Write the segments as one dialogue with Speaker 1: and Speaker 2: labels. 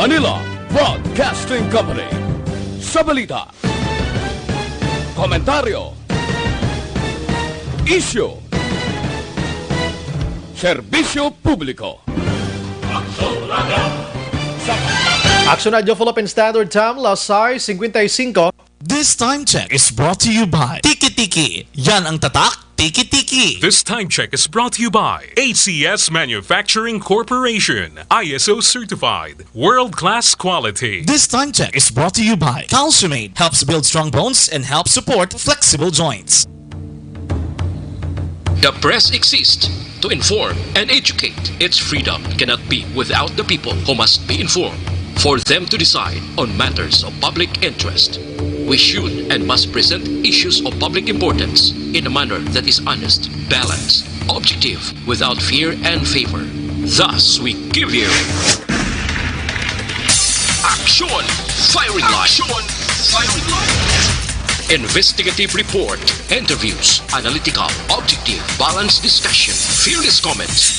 Speaker 1: Manila Broadcasting Company. Sa balita, komentaryo, issue, serbisyo publiko.
Speaker 2: Action Radio Philippine Standard Time, Lasay 55.
Speaker 3: This time check is brought to you by Tiki Tiki. Yan ang tatak, Tiki Tiki.
Speaker 4: This time check is brought to you by ACS Manufacturing Corporation, ISO certified, world-class quality.
Speaker 3: This time check is brought to you by Calciumate. Helps build strong bones and helps support flexible joints.
Speaker 5: The press exists to inform and educate. Its freedom cannot be without the people who must be informed, for them to decide on matters of public interest. We should and must present issues of public importance in a manner that is honest, balanced, objective, without fear and favor. Thus, we give you Action Firing Line. Investigative report, interviews, analytical, objective, balanced discussion, fearless comments.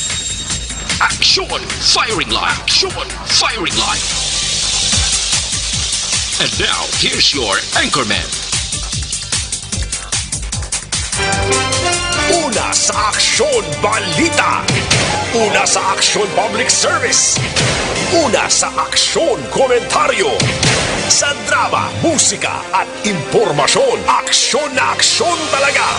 Speaker 5: Action Firing Line. And now, here's your anchorman.
Speaker 6: Una sa Aksyon Balita. Una sa Aksyon Public Service. Una sa Aksyon Komentaryo. Sa drama, musika at impormasyon. Aksyon na aksyon talaga.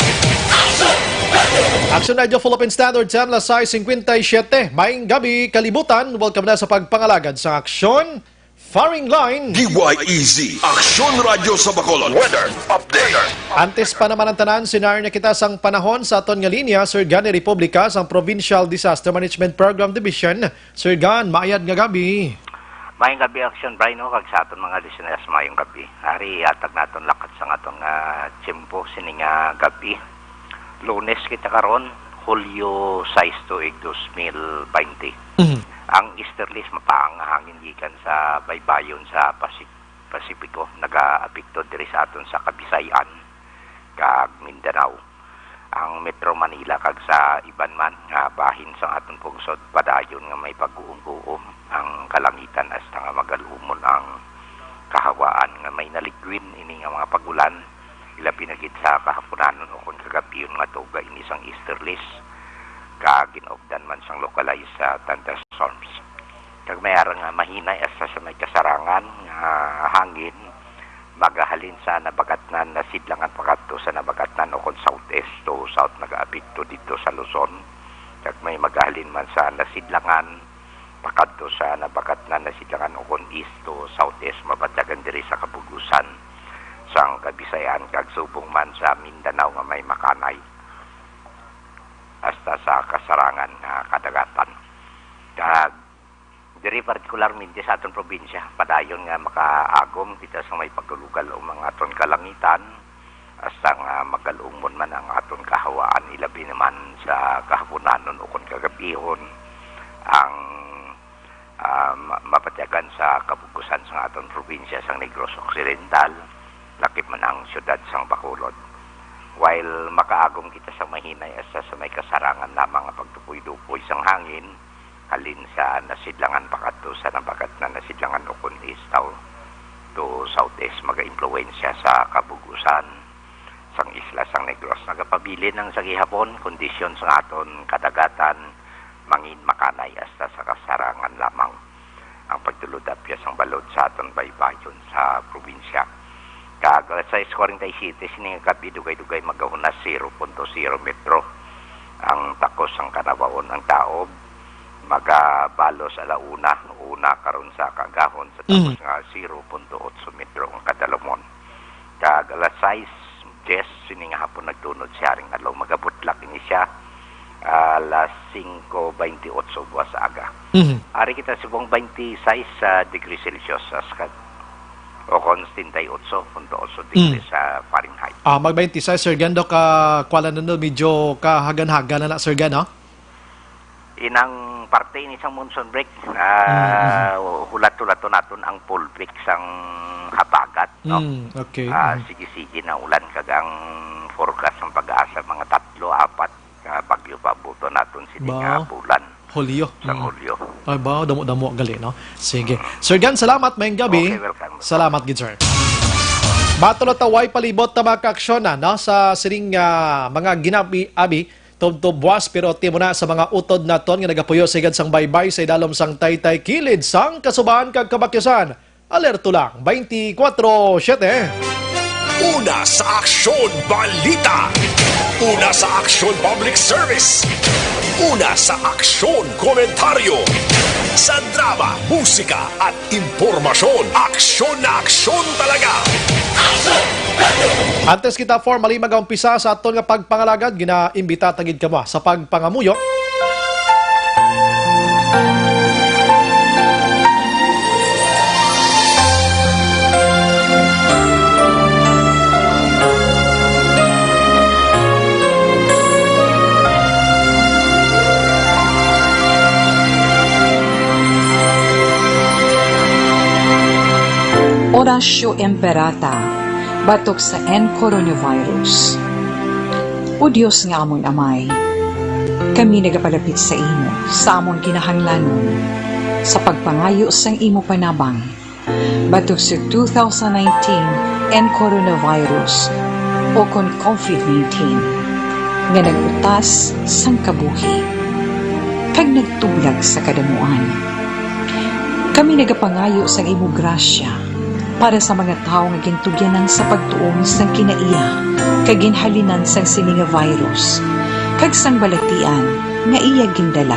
Speaker 2: Action Radio Philippine Standard Time, Lasay 57. Maing gabi, kalibutan. Welcome na sa pagpangalagad sa Aksyon Firing Line.
Speaker 6: DYEZ, Aksyon Radio sa Bacolod. Weather Update.
Speaker 2: Antes pa naman ang tanan, sinaryo na kita sang panahon sa aton nga linya, Sir Gan ni Republika, sang Provincial Disaster Management Program Division. Sir Gan, maayad nga gabi.
Speaker 7: Mayong gabi, Action Brian, no? Kag sa aton mga listeners, mayong gabi. Hari, atag naton lakat sa atong tiyempo, sining gabi. Lunes kita karon, Hulyo 6 to 2020. Ang easterlies mapangahangin gikan sa baybayon sa Pasipiko, naga-apekto diri sa aton sa Kabisayan kag Mindanao. Ang Metro Manila kag sa iban man nga bahin sa aton pungsod padayon nga may pag-uum-uum ang kalangitan hasta nga magalumon ang kahawaan nga may naligwin ini nga mga pagulan ilabi na gid sa kahaponanon o kun kagabiyon nga tuga ini sang easterlies kag ginobdan man sang localized sa thunderstorms. Kag mayroon nga mahinay asa sa may kasarangan nga hangin magahalin sa nabagatnan na sidlangan pakadto sa nabagatnan o kon southeast to south nagaapekto dito sa Luzon. Kag may magahalin man sa nasidlangan pakadto sa nabagatnan na sidlangan o kon east to southeast mabatagan diri sa kabugusan sang Kabisayan kag subong man sa Mindanao nga may makanay hasta sa kasarangan nga kadagatan. Kag diri partikularmente sa aton probinsya padayon nga makaagom kita sa may pagulugal o mga aton kalangitan hasta nga magalumon man ang aton kahawaan ilabi naman sa kahaponanon o kon kagabihon ang mapatyagan sa kabugusan sa aton probinsya sa Negros Occidental lakip man ang syudad sang Bacolod. While makaagom kita sa mahinay asa sa may kasarangan lamang nga pagtupoy-dupoy sang hangin halin sa nasidlangan pakadto sa nabagat na nasidlangan o kun east to southeast maga-impluwensya sa kabugusan sang isla sang Negros nagapabilin ng sa gihapon kondisyon sa aton kadagatan mangin makanay hasta sa kasarangan lamang ang pagtulod-apya sang balod sa aton baybayon sa probinsya. Kag sa scoring tay city sining gabi dugay-dugay magahuna 0.0 metro ang takos ang kanabaon ang taob magabalos una karon sa kagahon sa tapos nga 0.8 metro ang kadalomon. Kag alas 6 sining hapon nagtunod siya ring adlaw magabutlak ini siya alas 5:28 buwas aga. Ari kita subong 26 degree Celsius sa o kon 38.8 degrees sa Fahrenheit.
Speaker 2: Mag-26, Sir Gan, do ka Kuala Lumpur, medyo kahagan-hagan na Sir Gan, no?
Speaker 7: Inang parte ni sang monsoon break, hulat-hulato naton ang full break sang habagat, no?
Speaker 2: Okay.
Speaker 7: Sige-sige na ulan kagang forecast ng pag-asa mga 3-4 bagyo pabuto naton sining bulan.
Speaker 2: Hulyo.
Speaker 7: Sa Hulyo.
Speaker 2: Ay ba, damo-damo gali, no? Sige. Sir Gan, salamat, mayang gabi.
Speaker 7: Okay, welcome.
Speaker 2: Salamat, gid sir. Matulotaway palibot na mga kaaksyon na, no? Sa siring mga ginabi-abi, tubwas pero timo na sa mga utod naton nga nagapuyo sa igad sang baybay sa idalom sang taytay kilid sang kasubahan kag kabakyasan. Alerto lang, 24/7.
Speaker 6: Una sa Aksyon Balita. Una sa Aksyon Public Service. Una sa Aksyon Komentaryo. Sa drama, musika at impormasyon. Aksyon na aksyon talaga.
Speaker 2: Antes kita formally mag-umpisa sa aton nga pagpangalagad, ginaimbita tagid kamo sa pagpangamuyo.
Speaker 8: Orasyo Imperata, batok sa coronavirus. O Diyos nga amon amay, kami nagapalapit sa imo, sa amon kinahanglanon, sa pagpangayo sang imo panabang, batok sa 2019 coronavirus o kon COVID-19, nga nagutas sang kabuhi, kag nagtublag sa kadamuan. Kami nagapangayo sang imo grasya, para sa mga tao nga gintugyanan sa pagtuon sang kinaiya kag ginhalinan sang sini nga virus kag sang balatian nga iya gindala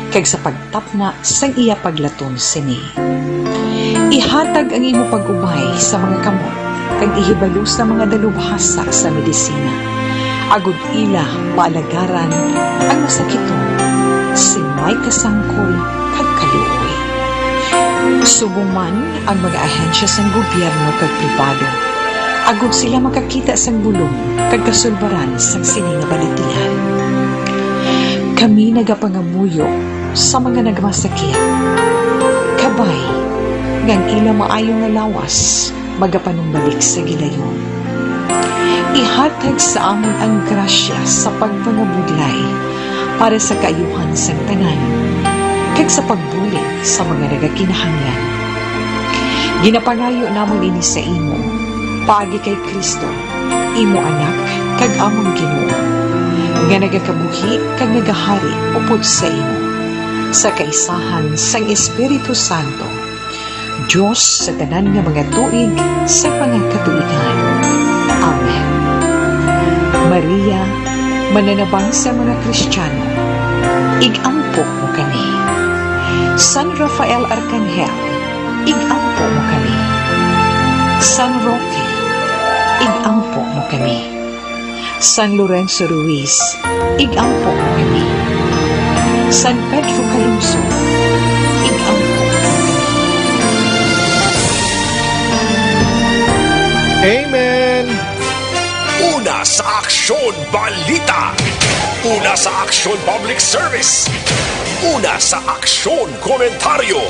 Speaker 8: kag sa pagtapna sang iya paglaton sini. Ihatag ang imo pag-ubay sa mga kamot kag ihibalo sa mga dalubhasa sa medisina. Agud ila maalagaran ang masakiton sing may kasangkol kag kaluoy. Subong man ang mga ahensya sang gobyerno kag pribado, agud sila makakita sang bulong kag kasulbaran sang sini nga balatian. Kami nagapangamuyo sa mga nagmasakit. Kabay, ngang ila maayo nga lawas, magapanumbalik sa gilayon. Ihatag sa amon ang grasya sa pagpangabudlay para sa kaayuhan sang tanan, kag sa pagbulit sa mga nagakinahanglan. Ginapangayo namon ini sa imo, paagi kay Kristo, imo anak, kag among Ginoo, nga nagakabuhi kag nagahari upod sa imo, sa kaisahan sang Espiritu Santo, Diyos sa tanan nga mga tuig sa pangagkatuigan. Amen. Maria, mananabang sa mga Kristiyano, igampo mo kami. San Rafael Arcangel, igampo mo kami. San Roque, igampo mo kami. San Lorenzo Ruiz, igampo mo kami. San Pedro Calungsod, igampo mo kami.
Speaker 2: Amen!
Speaker 6: Una sa Aksyon Balita. Una sa Aksyon Public Service. Una sa Aksyon Komentaryo.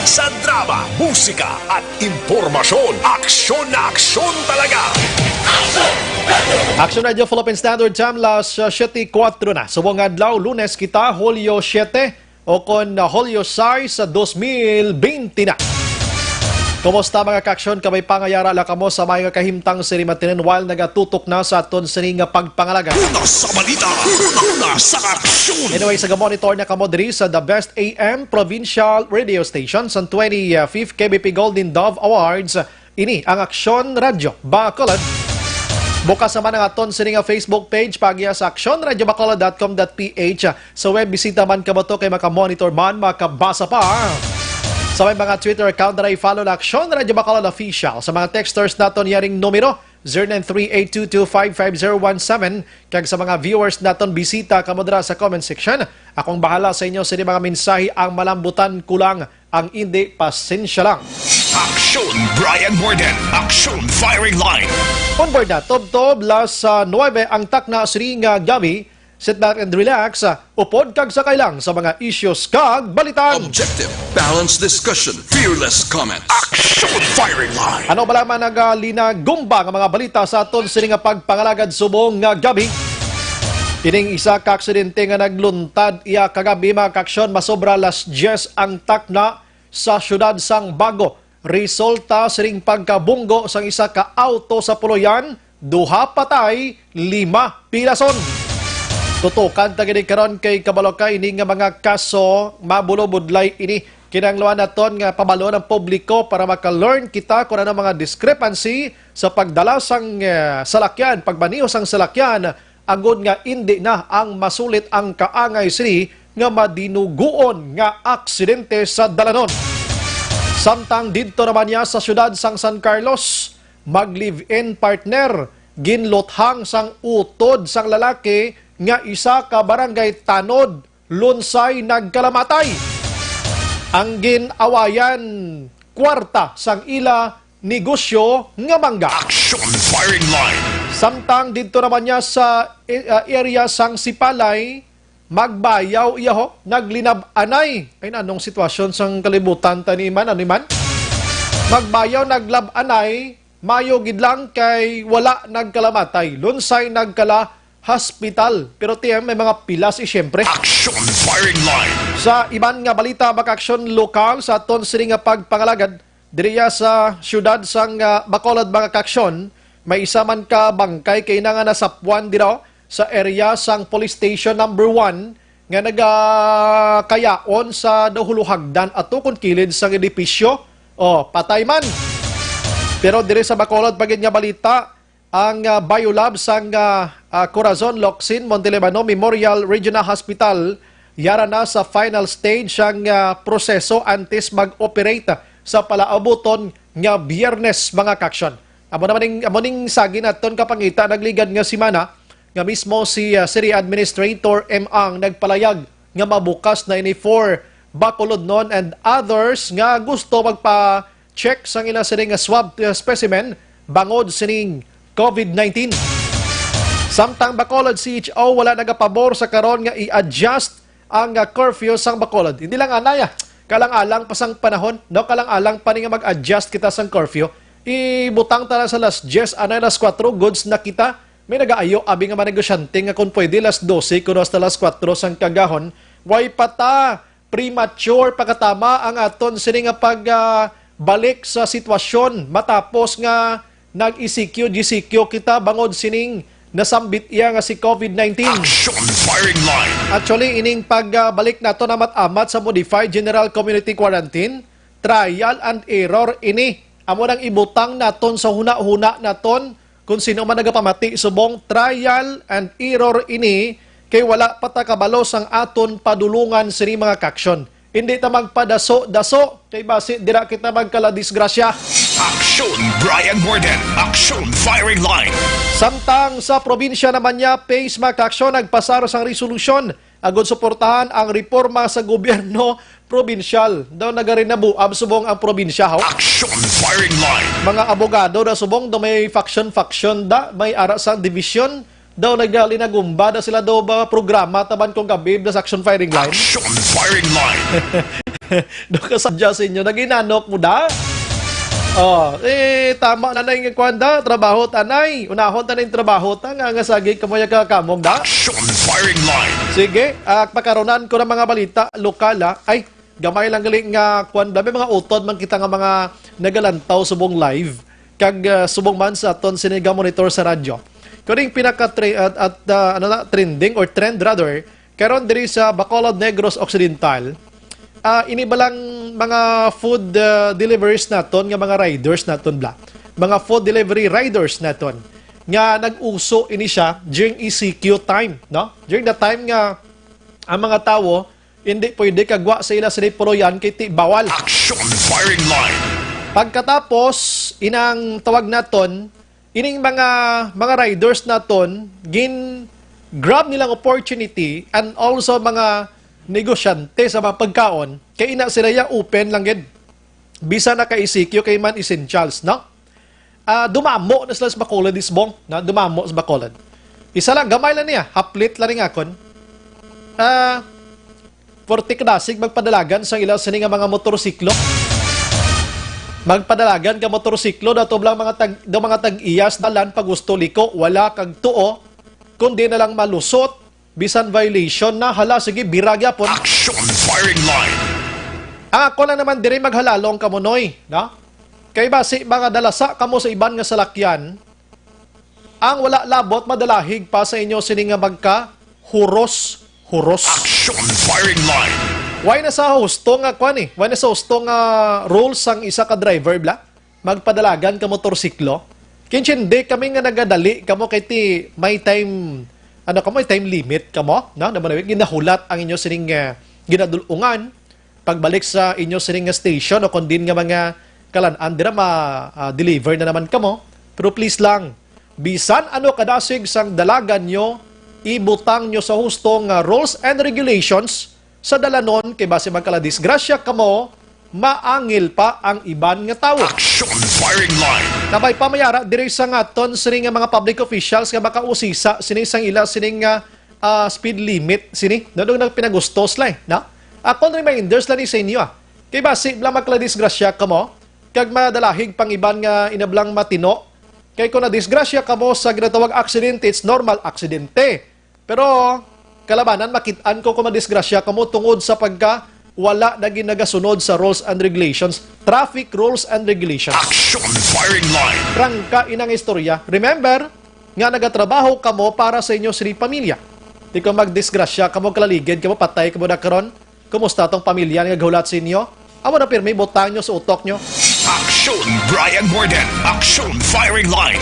Speaker 6: Sa drama, musika at impormasyon. Aksyon na aksyon talaga.
Speaker 2: Action Radio Philippine Standard Time, las 7:04 na. Subong adlaw, Lunes kita, Hulyo 7 o kon Hulyo 6 sa 2020 na. Kumusta mga kaaksyon? Kamay pangayara la kamo sa mga kahimtang sirimatinin while nagatutok na sa aton sining pagpangalaga.
Speaker 6: Una sa balita. Una sa aksyon.
Speaker 2: Anyway, sa monitor na kamo diri sa The Best AM Provincial Radio Station sa 25th KBP Golden Dove Awards. Ini ang Aksyon Radio Bacolod. Bukas naman ang aton sining Facebook page pagya sa aksyonradiobacolod.com.ph. Sa web bisita man kamo to kay makamonitor man, makabasa pa. Sa may mga Twitter account na i-follow na Aksyon Radio Bacolod Official. Sa mga texters naton yaring numero 0938225517. Kag sa mga viewers naton bisita kamodra sa comment section. Akong bahala sa inyo sa mga mensahe ang malambutan kulang ang hindi pasensya lang.
Speaker 6: Aksyon Brian Morden. Aksyon Firing Line.
Speaker 2: On board na, Tob-Tob, las 9 ang takna siring gabi. Sit back and relax. Upod kag sakay lang sa mga issues kag balitan.
Speaker 9: Objective, balanced discussion, fearless comments.
Speaker 6: Aksyon Firing Line.
Speaker 2: Ano bala man nagalina gumba nga mga balita sa aton sining pagpangalagad subong nga gabi. Ining isa ka aksidente nga nagluntad iya kagabi mga kaaksyon, masobra las 10 ang takna sa syudad sang Bago. Resulta siring pagkabunggo sang isa ka auto sa Puloyan, 2 patay, 5 pilason. Tutukan tagini karon kay kabalokay ini nga mga kaso mabulobudlay ini kinangluan naton nga pabalo ng publiko para maka-learn kita kung ano mga discrepancy sa pagdala sang salakyan, pagbaniho sang salakyan, agod nga hindi na ang masulit ang kaangay sini nga madinuguon nga aksidente sa dalanon. Samtang dito naman niya sa syudad sang San Carlos, mag-live-in partner, ginlothang sang utod sang lalaki nga isa ka barangay Tanod, Lunsay nagkalamatay. Ang ginawayan kwarta sang ila negosyo nga mangga.
Speaker 6: Action firing line.
Speaker 2: Samtang dito naman niya sa area sang Sipalay, magbayaw iya ho, naglinab-anay. Ay anong sitwasyon sang kalibutan taniman, ano man? Magbayaw, naglab-anay, mayo gidlang kay wala nagkalamatay. Lunsay nagkala hospital. Pero tiyem, may mga pilas siyempre.
Speaker 6: Action firing line.
Speaker 2: Sa iban nga balita, baka-aksyon lokal sa aton sini nga pagpangalagad, diriya sa syudad sang Bacolod mga kaaksyon, may isa man ka bangkay kay na nga nasapwan dito sa area sang police station number 1 nga nagakayaon sa dahuluhagdan ato kung kilid sang edipisyo. Patay man. Pero diri sa Bacolod pagid nga balita, ang biolab sang Corazon Locsin Montelebano Memorial Regional Hospital yara na sa final stage ang proseso antes mag-operate sa palaabuton nga Biyernes mga kaaksyon. Amo ning sagi naton kapangita nagligad nga simana nga mismo si City Administrator M. Ang nagpalayag nga mabukas na ini for Bacolod non and others nga gusto magpa-check sang ila sining swab specimen bangod sining COVID-19. Samtang Bacolod CHO wala nagapabor sa karon nga i-adjust ang curfew sang Bacolod. Hindi lang anaya, kalang-alang pasang panahon, no, kalang-alang pa nga mag-adjust kita sang curfew. Ibutang tala sa las 10, anay las 4 goods na kita. May nagaayo abi nga manegosyante nga kung pwede las 12 kuno hasta las 4 sang kagahon. Way pata premature pagkatama ang aton sini nga balik sa sitwasyon matapos nga nag-ECQ, GCQ kita bangod sining nasambit iya nga si COVID-19.
Speaker 6: Action firing line.
Speaker 2: Actually, ining pagbalik nato na amat-amat sa Modified General Community Quarantine, trial and error ini. Amo nang ibutang naton sa huna-huna naton kung sino man nagapamati subong trial and error ini kay wala patakabalo sang aton padulungan sini mga kaksyon. Hindi ta magpadaso-daso kay basi dira kita magkala disgrasya.
Speaker 6: Action Brian Borden. Action firing line.
Speaker 2: Samtang sa probinsya naman niya, PACE mga kaaksyon nagpasaro sang resolusyon agod suportahan ang reforma sa gobyerno probinsyal. Daw nagarin na buab subong ang probinsya.
Speaker 6: Action firing line.
Speaker 2: Mga abogado na subong daw may faction da, may ara sang division. Daw naglinagumba na sila daw ba programa taban kong kabib na action firing line.
Speaker 6: Action firing line.
Speaker 2: Daw kasadya sa inyo, naginanok mo da? Tama na yung kwanda, trabaho tanay. Unahon ta na yung trabaho ta, nga sagi kamaya kakamog da?
Speaker 6: Action firing line.
Speaker 2: Sige, pagkaronan ko ng mga balita lokal ay gamay lang galing nga kwanda. May mga utod man kita nga mga nagalantaw subong live kag subong man sa aton siniga monitor sa radyo. Kuning trending or trend rather, karon diri sa Bacolod Negros Occidental, inibalang mga food deliveries naton nga mga riders naton mga food delivery riders naton nga nag-uso ini siya during ECQ time, no? During the time nga ang mga tawo hindi pwede kagwa sa ila sa Puloyan kay bawal.
Speaker 6: Action firing line.
Speaker 2: Pagkatapos inang tawag naton ining mga riders naton grab nilang opportunity and also mga negosyante sa mga pagkaon kay ina sila ya open lang gid bisa na ka ECQ kay man essentials, no? Dumamo na sila sa Bacolod isbong, na dumamo sa Bacolod. Isa lang gamay lang niya, haplit lang akon. 40 kadasig magpadalagan sa ilaw sini nga mga motorsiklo. Magpadalagan ka motorsiklo dato lang mga tag-iyas dalan pag gusto liko wala kag tuo kundi na lang malusot bisan violation na hala sige biragya po.
Speaker 6: Action firing line.
Speaker 2: Ako lang naman diri maghalalong kamo noy, no? Kay basi mga dalasa kamo sa iban nga salakyan, ang wala labot madalahig pa sa inyo sini nga magka huros.
Speaker 6: Action firing line.
Speaker 2: Why na sa husto nga kwan eh? Why na sa husto nga rules ang isa ka driver bla? Magpadalagan ka motorsiklo. Kinchindi kami nga nagadali kamo kay ti may time may time limit kamo, no? Naman ginahulat ang inyo sining ginadulungan pagbalik sa inyo sining nga station o kung din nga mga kalan-an dira ma-deliver na naman kamo. Pero please lang, bisan ano kadasig sang dalagan nyo, ibutang nyo sa hustong rules and regulations sa dalanon kay base magkala disgrasya kamo, maangil pa ang iban nga tawo.
Speaker 6: Action firing line.
Speaker 2: Nabay pamayara diri sa ngaton sining nga mga public officials nga makausisa sining sang ila sining nga speed limit sini nadong nagpinagustos lay na. Ako reminders lang ni sa inyo kay base bla magkala disgrasya kamo kag madalahig pang iban nga inablang matino. Kay kung na-disgrasya ka mo sa ginatawag aksidente, it's normal aksidente. Pero kalabanan, makitaan ko kung ma-disgrasya ka mo tungod sa pagka wala na ginagasunod sa rules and regulations. Traffic rules and regulations.
Speaker 6: Action firing line.
Speaker 2: Rangka inang istorya. Remember, nga nagatrabaho ka mo para sa inyo sini pamilya. Di ko mag-disgrasya ka mo, kalaligid ka mo, patay ka mo na karon. Kumusta tong pamilya nga gahulat sa inyo? Amo na pirmi, butang nyo sa utok nyo.
Speaker 6: Action Brian Morden. Action firing line.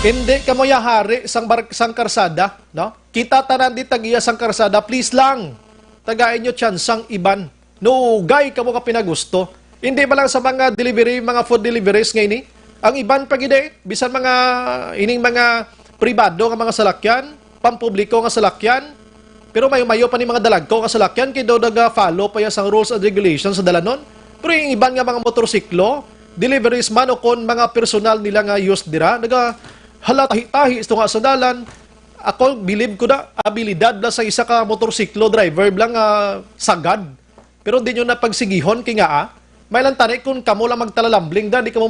Speaker 2: Hindi ka mo yahari sang karsada, no? Kita tanan di tagiya sang karsada, please lang. Tagain nyo tsansang iban. Nugay ka mo ka pinagusto. Hindi ba lang sa mga delivery, mga food deliveries ngayon ni? Ang iban pagide, bisan mga ining mga pribado nga mga salakyan, pampubliko nga salakyan, pero mayo pa ni mga dalagko nga salakyan kay daw naga-follow pa ya sang rules and regulations sa dalanon. Pero yung iban nga mga motorsiklo, deliveries man o kon mga personal nila nga use dira, naga halatahi-tahi ito nga sa dalan. Ako, believe ko na, abilidad na sa isa ka motorsiklo driver lang sagad. Pero di nyo na pagsigihon, kaya nga may lang tanay kung kamo lang magtalalambling da, di ka mo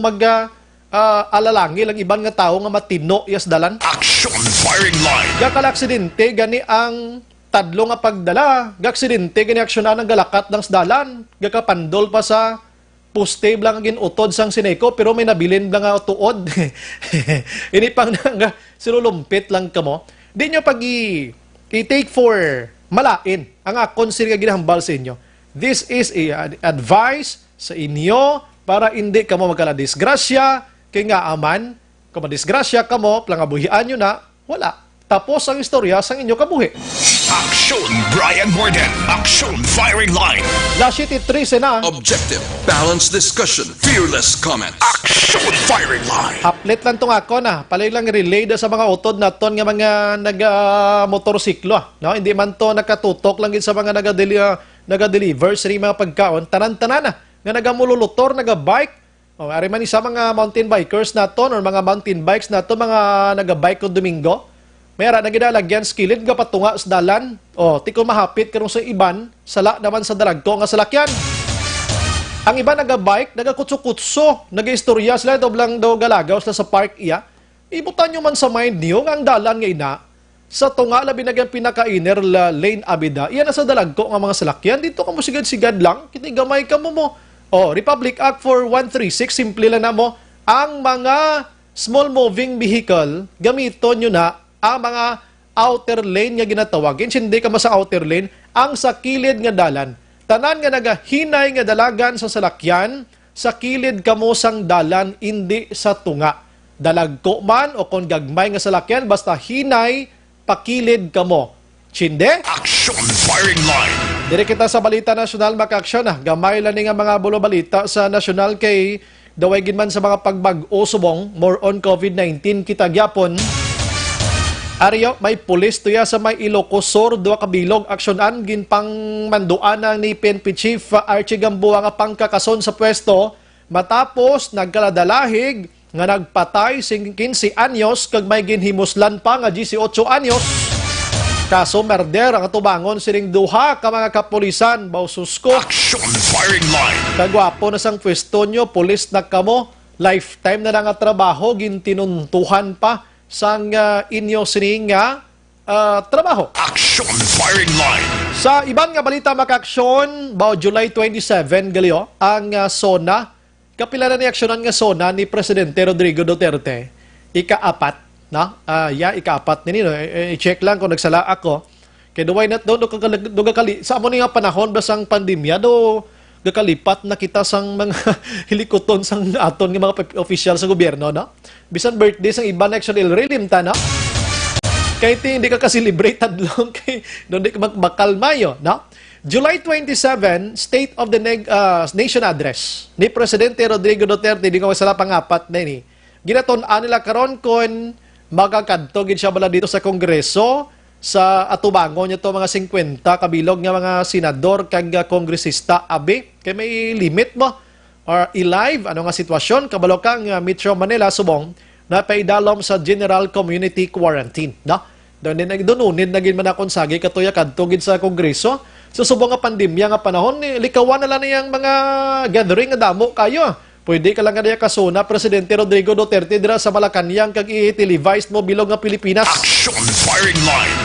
Speaker 2: alalangi lang ibang nga tao nga matino yas dalan.
Speaker 6: Action firing line.
Speaker 2: Gakal aksidente, gani ang tadlo nga pagdala. Gaksidente, gani aksyonan ng galakat ng dalan. Gakapandol pa sa poste lang ginutod sang sineko pero may nabilin lang nga tuod. Ini pang nga silulumpit lang kamo. Di nyo pag i-take for malain ang akon sila ginahambal sa inyo. This is a advice sa inyo para hindi kamo magkala-disgrasya kay nga aman kung madisgrasya kamo plangabuhian nyo na wala. Tapos ang istorya sang inyo kabuhi.
Speaker 6: Action Brian Morden. Action firing line.
Speaker 2: Last 13 na.
Speaker 9: Objective, balanced discussion, fearless comment.
Speaker 6: Action firing line.
Speaker 2: Uplet lang tong ako na. Palay lang relay sa mga utod na ton nga mga nag-motorsiklo. No? Hindi man to nakatutok lang sa mga naga-deliver sa mga pagkaon. Tanan-tanan na. Nga nagamululutor, naga-bike. Ari man isa mga mountain bikers na ton or mga mountain bikes na to, mga naga-bike ko Domingo. Mayara na ginalagyan skilid nga patunga sa dalan. Ti ko mahapit karong sa iban, sala naman sa dalagko nga salakyan. Ang iba naga-bike, nagakutso-kutso, nag-istorya sila, doblang daw galagaw sila sa park iya. Ibutan nyo man sa mind niyo nga ang dalan nga ina, sa tunga labi nagyang pinaka-inner lane abida, iyan na sa dalagko nga mga salakyan. Dito ka mo sigad-sigad lang, kinigamay ka mo. Republic Act for 136, simple lang na mo, ang mga small moving vehicle, gamito nyo na ang mga outer lane nga ginatawagin. Hindi ka mo sa outer lane, ang sa kilid nga dalan. Tanan nga nagahinay nga dalagan sa salakyan, sa kilid kamo sang dalan, hindi sa tunga. Dalagko man o kung gagmay nga salakyan, basta hinay, pakilid kamo. Chinde?
Speaker 6: Action firing line.
Speaker 2: Dire kita sa Balita Nasyonal maka-aksyon na. Gamay lang nga mga bulo balita sa nasyonal kay dawagin man sa mga pagbag-o subong, more on COVID-19 kita gyapon. Aryo, may pulis tuya sa may Ilocosur, 2 kabilog, aksyonan, ginpang manduanang ni PNP Chief Archie Gamboa nga pangkakason sa pwesto, matapos nagkaladalahig nga nagpatay 15 anyos, kag may ginhimuslan pa nga 18 anyos. Kaso murder ang atubangon sining duha ka mga kapulisan, baususko.
Speaker 6: Action firing line.
Speaker 2: Kagwapo na sang pwesto nyo, pulis na kamo, lifetime na nga trabaho, gintinuntuhan pa sang inyo sininga trabaho.
Speaker 6: Action firing line.
Speaker 2: Sa ibang nga balita maka-aksyon, July 27 galiyo, ang SONA, kapila na ni aksyonan nga SONA ni Presidente Rodrigo Duterte, ika-4, na? Ika-4 nini, no? I-check lang kung nagsala ako. Kaya duway na doon, sa amo nga panahon, basang pandemya, gakalipat na kita sang mga hilikoton sang aton ng mga official sa gobyerno, no? Bisan birthday sang iba na action limta, no? Kahit hindi ka kasi-celebrate tadlong kay doon di ka magbakal mayo, no? July 27, State of the Nation Address ni Presidente Rodrigo Duterte, di ko masala pang-4 na ini. Ginaton-an nila karon kon magakadto gid siya bala dito sa Kongreso sa atubangon niya to mga 50 kabilog nga mga senador kag kongresista abi kay may limit mo or i-live ano nga sitwasyon kabalo kang Metro Manila subong na paidalom sa General Community Quarantine, no? Doon naging manakon sagi katuya kadto gid sa Kongreso. So subong nga pandemya nga panahon likawan na lang niyang mga gathering nga damo kayo. Pwede ka lang nga niya kasuna Presidente Rodrigo Duterte dira sa Malacanang kag i-televised mo bilog nga Pilipinas.
Speaker 6: Action firing line.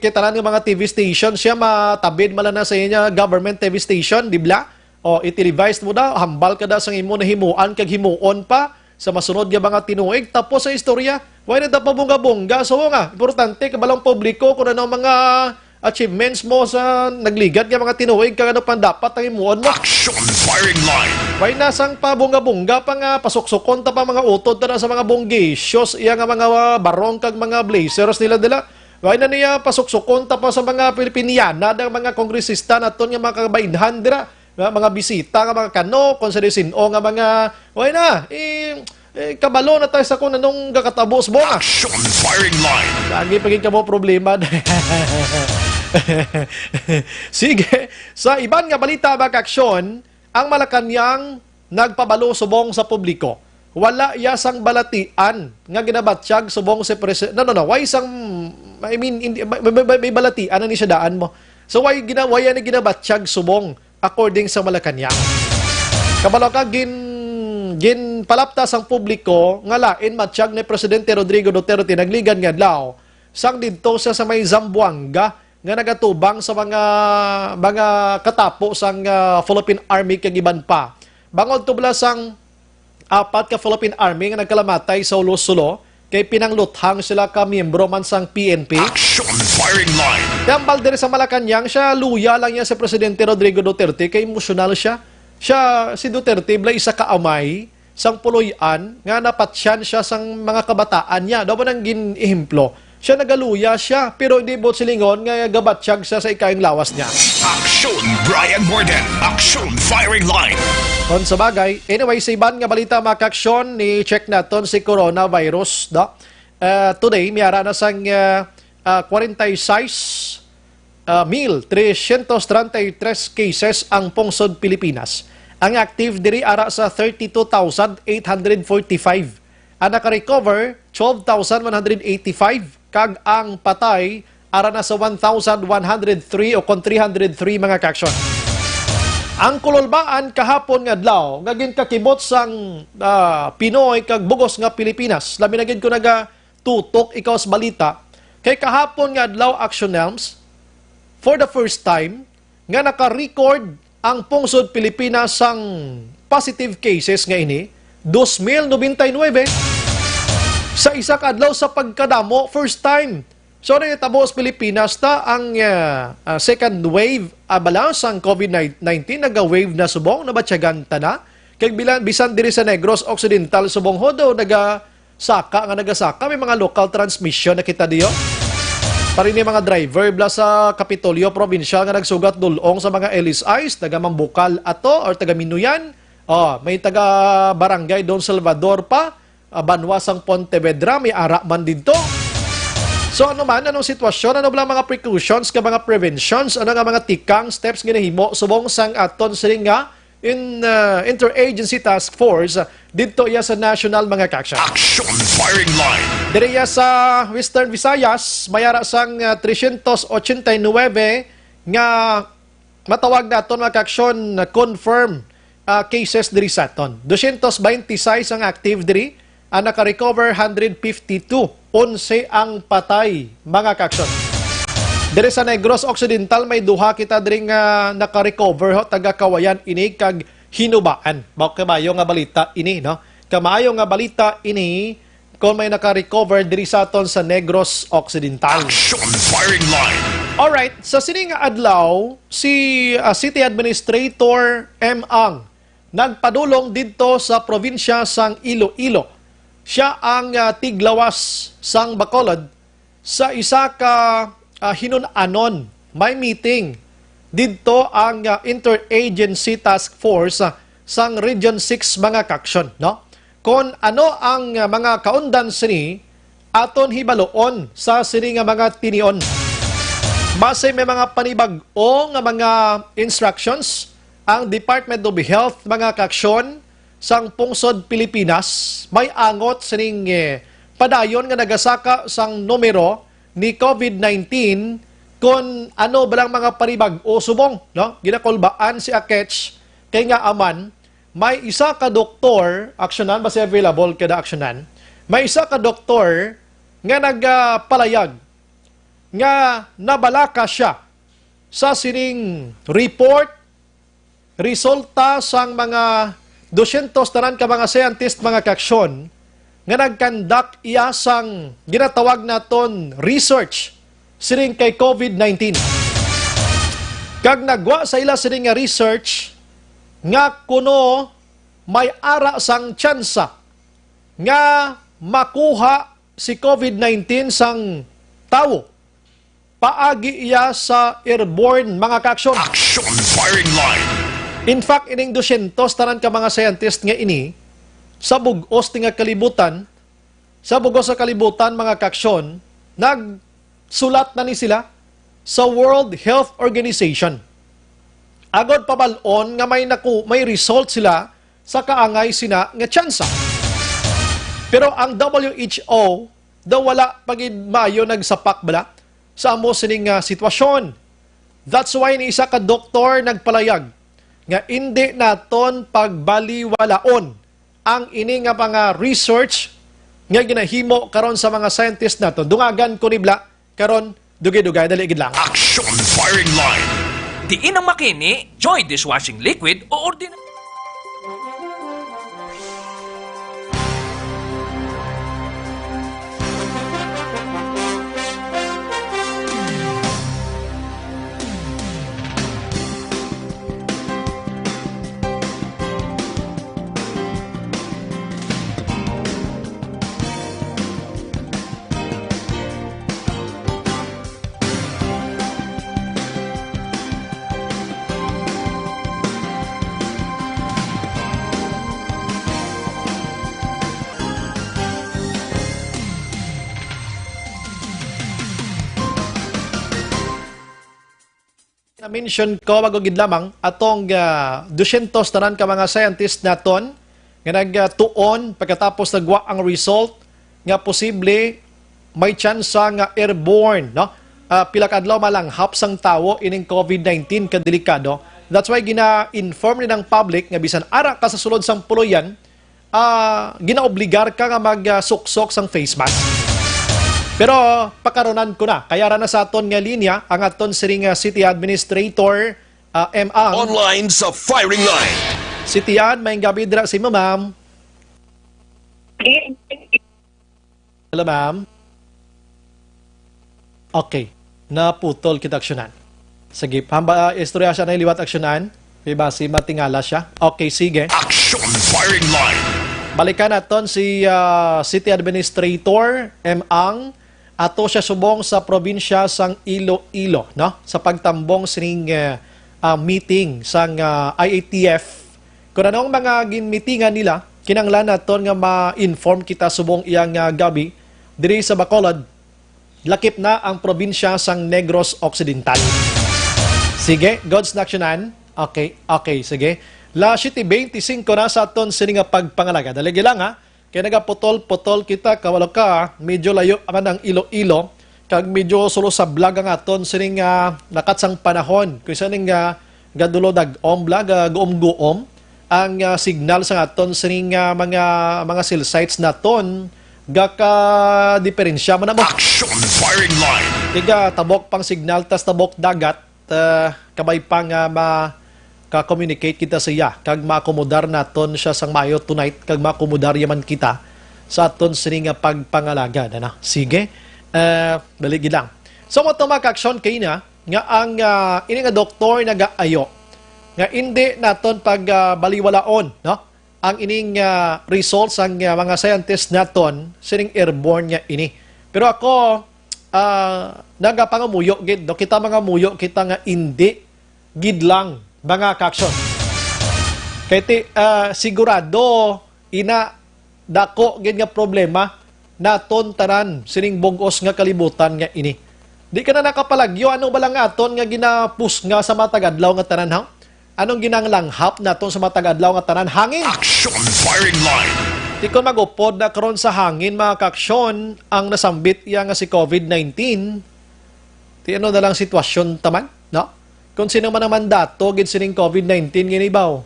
Speaker 2: Kita lang ng mga TV station siya matabid mala na sa inya government TV station, di ba? O i-televised mo na, hambal ka da sa imo na himuan kag himuon pa sa masunod nga mga tinuig tapos sa istorya why na tapabunga-bunga so nga importante kabalang publiko kung ano mga achievements mo sa nagligat nga mga tinuig kag ano pang dapat ang himuon mo.
Speaker 6: Action firing line.
Speaker 2: Why nasang pabunga-bunga pa nga pasuksukon ta pa mga utod ta na sa mga bonggisyos iya nga mga barong kag mga blazers nila dila. Why na niya pasuksukon ta pa sa mga Pilipiniana ng mga kongresista naton nga mga kabainhan dira mga bisita nga mga kano, konseresin o nga mga, why na, kabalo na tayo sa kung anong gakatabos mo nga.
Speaker 6: Action firing line.
Speaker 2: Lagi pagin ka mo problema. Sige, sa iban nga balita mag-aksyon, ang Malacanang nagpabalo subong sa publiko. Wala yasang balatian nga ginabatsyag subong si Presidente. No, why isang, may balatian na ni siya daan mo. So why yan na ginabatsyag subong according sa Malacanang. Kabalo ka gin palaptas ang publiko nga lain matsyag ni Presidente Rodrigo Duterte nagligan nga adlaw sang didto sa may Zamboanga nga nagatubang sa mga katapo sang Philippine Army kag iban pa. Bangod tubla sang 4 ka Philippine Army nga nagkalamatay sa Ulo-Sulo kay pinangluthang sila ka miyembro man sang PNP.
Speaker 6: Action firing line.
Speaker 2: Tambal diri sa Malacanang siya luya lang niya sa Presidente Rodrigo Duterte kay emosyonal siya. Si Duterte blay isa ka amay sang puloy-an nga napatsyan siya sang mga kabataan niya. Daw ba nang gin-ehemplo? Siya nagaluya siya pero hindi bot silingon nga gabatsyag siya sa ikaing lawas niya.
Speaker 6: Action Brian Morden. Action firing line.
Speaker 2: On sa bagay, anyway, sa iban nga balita maka-aksyon ni check naton si coronavirus, no? Today, miyara na sang 46,333 cases ang pungsod Pilipinas. Ang active diri ara sa 32,845. Ang naka-recover, 12,185. Kag ang patay, ara na sa 1,103 o kon 303 mga kaksyon. Ang kululbaan kahapon nga adlaw nga ginkakibot sang Pinoy kag bugos nga Pilipinas. Labi na gid ko naga tutok ikaw sa balita. Kay kahapon nga adlaw Action Elms for the first time nga naka-record ang pungsod Pilipinas sang positive cases nga ini 2,099 sa isa ka adlaw sa pagkadamo first time. So, tabos Pilipinas ta ang second wave balance ang COVID-19 naga-wave na subong nabatsyagan ta na. Kag bisan diri sa Negros Occidental subong hodo nagasaka may mga local transmission na kita diyo. Parin ni mga driver bla sa Kapitolyo probinsya nga nagsugat dulong sa mga LSIs taga Mambukal ato or taga Minuyan. May taga Barangay Don Salvador pa, Banwasang Pontevedra may ara man dito. So anong sitwasyon, ano ba mga precautions, ka mga preventions, ano nga mga tikang steps ginahimo subong sang aton sila nga interagency task force dito iya sa national mga kaksyon.
Speaker 6: Action firing line.
Speaker 2: Diri iya sa Western Visayas, mayara sang 389 nga matawag naton mga kaksyon confirm cases diri sa aton. 226 ang active diri ang naka-recover 152. 11 ang patay, mga kaksyon. Dire sa Negros Occidental may duha kita diri nga naka-recover taga Kawayan ini kag hinubaan. Mao kamayo nga balita ini, no? Kamayo nga balita ini kung may naka-recover diri sa aton sa Negros Occidental.
Speaker 6: Action firing line.
Speaker 2: Alright, sa sining nga adlaw si City Administrator M. Ang nagpadulong didto sa probinsya sang Iloilo. Siya ang tiglawas sang Bacolod sa isa ka hinunanon. May meeting didto ang Interagency Task Force sang Region 6 mga kaksyon, no? Kung ano ang mga kaundan sini aton hibaloon sa sini nga mga tinion. Base may mga panibag-o nga mga instructions ang Department of Health mga kaksyon sang pungsod Pilipinas may angot sining padayon nga nagasaka sang numero ni COVID-19 kung ano balang mga panibag-o subong, no? Ginakulbaan si Akech kay nga aman may isa ka doktor aksyonan base available kada aksyonan. May isa ka doktor nga nagpalayag nga nabalaka siya sa sining report resulta sang mga 200 tanan ka mga scientist mga kaksyon nga nagkandak iya sang ginatawag naton research sining kay COVID-19. Kag nagwa sa ila sining nga research nga kuno may ara sang tsansa nga makuha si COVID-19 sang tawo. Paagi iya sa airborne mga kaksyon.
Speaker 6: Action firing line.
Speaker 2: In fact, ining 200 tanan ka mga scientist nga ini sa bugos nga kalibutan, sa bugos sa kalibutan mga kaksyon, nagsulat na ni sila sa World Health Organization. Agod pabalon nga may result sila sa kaangay sina nga tsansa. Pero ang WHO daw wala pagid mayo nagsapak bala sa amo sining sitwasyon. That's why ni isa ka doktor nagpalayag nga hindi naton pagbaliwalaon ang ini nga mga research nga ginahimo karon sa mga scientist naton. Dungagan ko nibla karon dugay-dugay dali gid lang.
Speaker 6: Action firing line.
Speaker 10: Diin ang makini, Joy Dishwashing Liquid o ordinary.
Speaker 2: Na-mention ko magugid lamang atong 200 tanan ka mga scientist naton nga nagtuon pagkatapos nagwa ang result nga posible may tsansa nga airborne, no? Pila ka adlaw malanghap sang tawo ining COVID-19 kadelikado. That's why gina-inform ni ng public nga bisan ara ka sa sulod sang puloyan, ginaobligar ka nga magsuksok sang face mask. Pero pakaronan ko na. Kaya na sa aton nga linya ang aton siring City Administrator M. Ang.
Speaker 6: Online sa firing line.
Speaker 2: City Ad, may gabi dira si ma'am. Hello ma'am. Okay. Naputol kita aksyonan. Sige, hamba istorya siya na iliwat aksyonan. Diba si matingala siya. Okay, sige.
Speaker 6: Action firing line.
Speaker 2: Balikan naton si City Administrator M. Ang. Ato siya subong sa probinsya sang Iloilo, no? Sa pagtambong sining meeting sang IATF. Kung anong mga ginmitingan nila, kinanglan naton nga ma-inform kita subong iyang gabi diri sa Bacolod. Lakip na ang probinsya sang Negros Occidental. Sige, God's Naksyonan. Okay, sige. La 7:25 na sa aton sining pagpangalaga. Dalagi lang ha. Kaya nagaputol-putol kita, kawalo ka, medyo layo man ang Iloilo, kag medyo solo sa vlog ang aton, sining nakatsang panahon, kung sining gadulo dag-om vlog, guom-guom, ang signal sa aton sining mga cell sites naton gaka diferensya man mo.
Speaker 6: Action firing line.
Speaker 2: Tiga tabok pang signal tas tabok dagat kabay pang ka-communicate kita sa iya kag maakomodar naton siya sang mayo tonight kag maakomodar yaman kita sa aton sining pagpangalaga na. Sige. Baligi lang. So mo aksyon kay na nga ang ini nga doktor nagaayo nga hindi naton baliwalaon, no? Ang ining results ang mga scientists naton sining airborne nga ini. Pero ako nagapangamuyo gid, no? Kita mga muyo kita nga hindi gid lang mga kaksyon. Kaya sigurado ina dako gid nga problema naton tanan sining bugos nga kalibutan nga ini. Di ka na nakapalagyo ano balang aton nga ginapus nga sa matagadlaw nga tanan ha? Anong ginanglanghap naton sa matagadlaw nga tanan? Hangin.
Speaker 6: Action firing line.
Speaker 2: Di ko magupod na karon sa hangin mga kaksyon ang nasambit iya nga si COVID-19. Ti ano na lang sitwasyon taman, no? Kung sino man naman dato gid sining COVID-19 ginibaw.